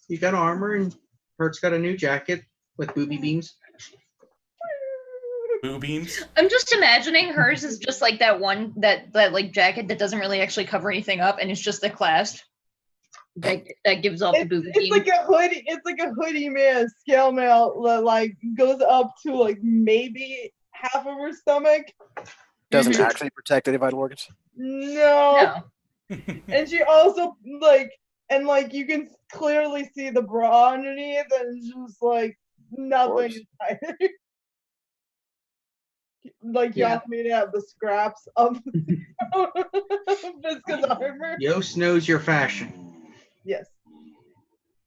You got armor, and Hertz got a new jacket with booby beams. Boo beams. I'm just imagining hers is just like that one that like jacket that doesn't really actually cover anything up, and it's just the clasp that gives off the booby It's beam. like a hoodie. It's like a hoodie man, scale mail that like goes up to like maybe half of her stomach. Doesn't Mhm. actually protect any vital organs. No. No. And she also like you can clearly see the bra underneath, and it's just like nothing course. inside. Like Yeah. you asked me to have the scraps of Visca's armor. Yost knows your fashion. Yes.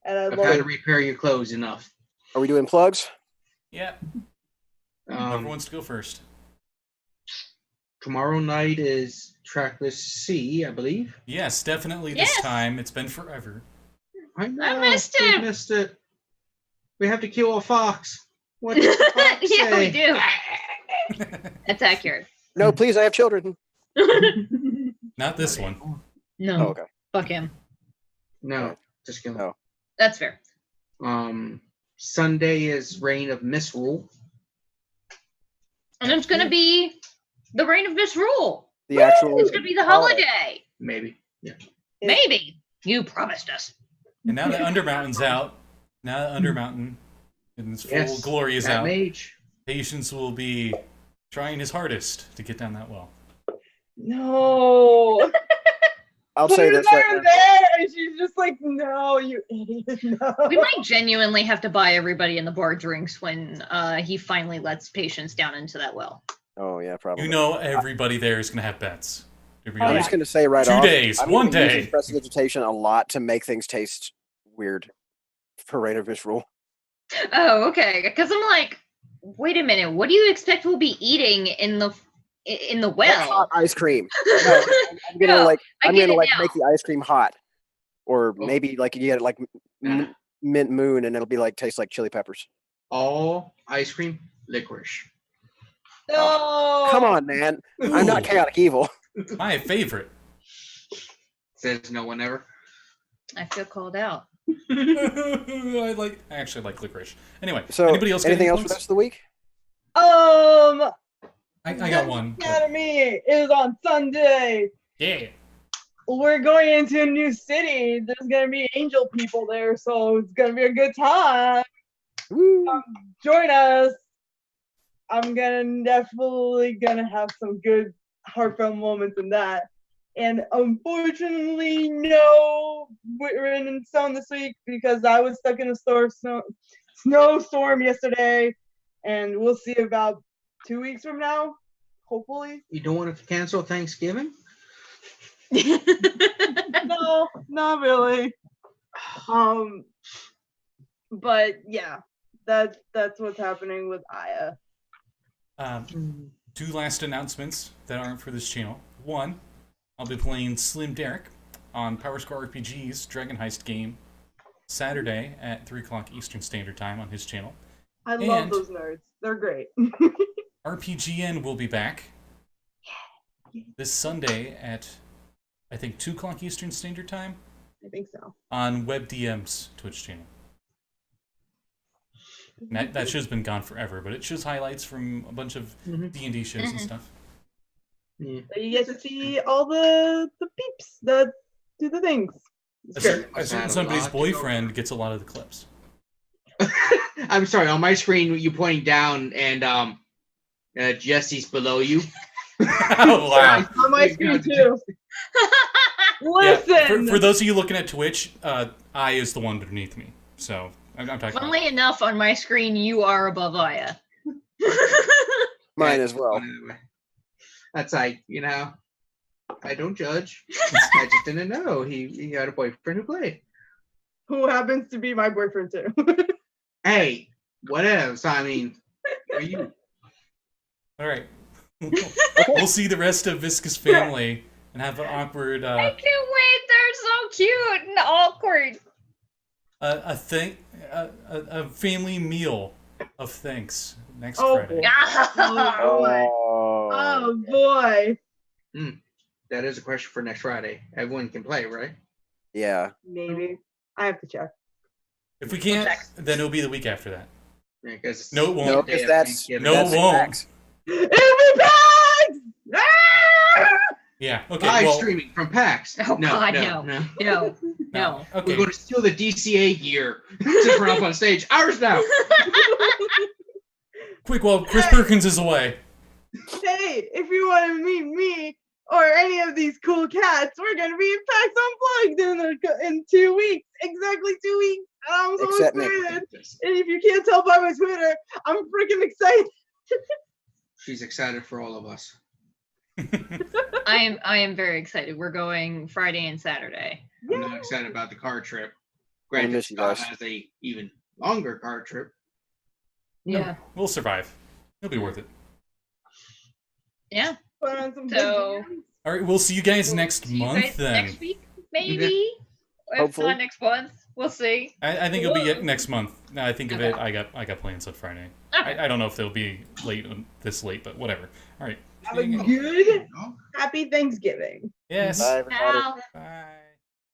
And I I've love had to repair your clothes enough. Are we doing plugs? Yeah. Whoever Um, wants to go first. tomorrow night is Trackless C, I believe. Yes, definitely this Yes. time. It's been forever. I know. missed we it. Missed it. We have to kill a fox. What does the fox Yeah, say? we do. That's accurate. No, please, I have children. Not this one. No, Oh, okay. fuck him. No, just kidding. No. That's fair. Sunday is Reign of Misrule. And it's gonna be the reign of misrule. The actual. It's gonna be the holiday. Maybe. Yeah. Maybe. You promised us. And now that Undermountain's out, now that Undermountain in its full Yes. glory is that out, mage. Patience will be trying his hardest to get down that well. No. I'll Put say her this there, right now. there, and she's just like, no, you idiot, no. We might genuinely have to buy everybody in the bar drinks when he finally lets Patience down into that well. Oh yeah, probably. You know everybody there is going to have bets. They're gonna be Oh, I'm like, just gonna say right 2 off. days, I'm one gonna use day. this prestidigitation a lot to make things taste weird for Reign of Misrule. Oh, okay. Because I'm like, wait a minute. What do you expect we'll be eating in the Hot well? ice cream. No, I'm gonna No, like I I'm get gonna it like now. make the ice cream hot, or Oh. maybe like you get like Nah. mint moon, and it'll be like taste like chili peppers. All ice cream, licorice. No. Come on, man. I'm not Ooh. chaotic evil. My favorite. Says no one ever. I feel called out. I actually like licorice. Anyway, So anybody else got anything any else for the plugs? rest of the week? I got one. but- Academy is on Sunday. Yeah. We're going into a new city. There's gonna be angel people there, so it's gonna be a good time. Woo. Join us. I'm definitely gonna have some good heartfelt moments in that. And unfortunately, no wind and sun this week because I was stuck in a snowstorm yesterday, and we'll see about 2 weeks from now, hopefully. You don't want to cancel Thanksgiving? No, not really. But yeah, that's what's happening with Aya. Two last announcements that aren't for this channel. One, I'll be playing Slim Derek on Power Score RPG's Dragon Heist game Saturday at 3 o'clock Eastern Standard Time on his channel. I love And- those nerds. They're great. RPGN will be back this Sunday at, I think, 2 o'clock Eastern Standard Time I think so. on WebDM's Twitch channel. And that show's been gone forever, but it shows highlights from a bunch of D&D shows and stuff. Yeah. You get to see all the peeps that do the things. It's great. I assume somebody's boyfriend gets a lot of the clips. I'm sorry. On my screen, you pointing down, and Jesse's below you. Oh, wow. On my screen too. Yeah, Listen. for those of you looking at Twitch, I is the one underneath me. So I'm talking about. Funnily enough, on my screen, you are above Aya. Mine as well. That's like, I don't judge. I just didn't know he had a boyfriend who played. Who happens to be my boyfriend too. Hey, what else? I mean, are you? All right. We'll see the rest of Visca's family and have an awkward I can't wait. They're so cute and awkward. a family meal of thanks next Oh, Friday. boy. Oh, my. Oh boy. That is a question for next Friday. Everyone can play, right? Yeah. Maybe. I have to check. If we can't, then it'll be the week after that. Yeah, because No, it won't. No, because that's No, it won't. facts. It'll be PAX! Ah! Yeah. Okay. live Well, streaming from PAX. Oh, God, no. No. okay. We're going to steal the DCA gear since we're up on stage. Ours now. Quick, while Chris Perkins is away. Hey, if you want to meet me or any of these cool cats, we're gonna be at PAX Unplugged in 2 weeks. Exactly 2 weeks. I'm so Except me. excited. And if you can't tell by my Twitter, I'm freaking excited. She's excited for all of us. I am very excited. We're going Friday and Saturday. I'm not excited about the car trip. I Granted, miss you Scott guys. has a even longer car trip. Yeah. We'll survive. It'll be worth it. Yeah. Put on some So- good jams. All right. We'll see you guys next See you month guys then. Next week, maybe. If Hopefully. not next month, we'll see. I think it'll be next month. Now I think of it. Okay. I got plans on Friday. Okay. I don't know if they'll be this late, but whatever. All right. Have a good, happy Thanksgiving. Yes. Bye, everybody. Ciao. Bye.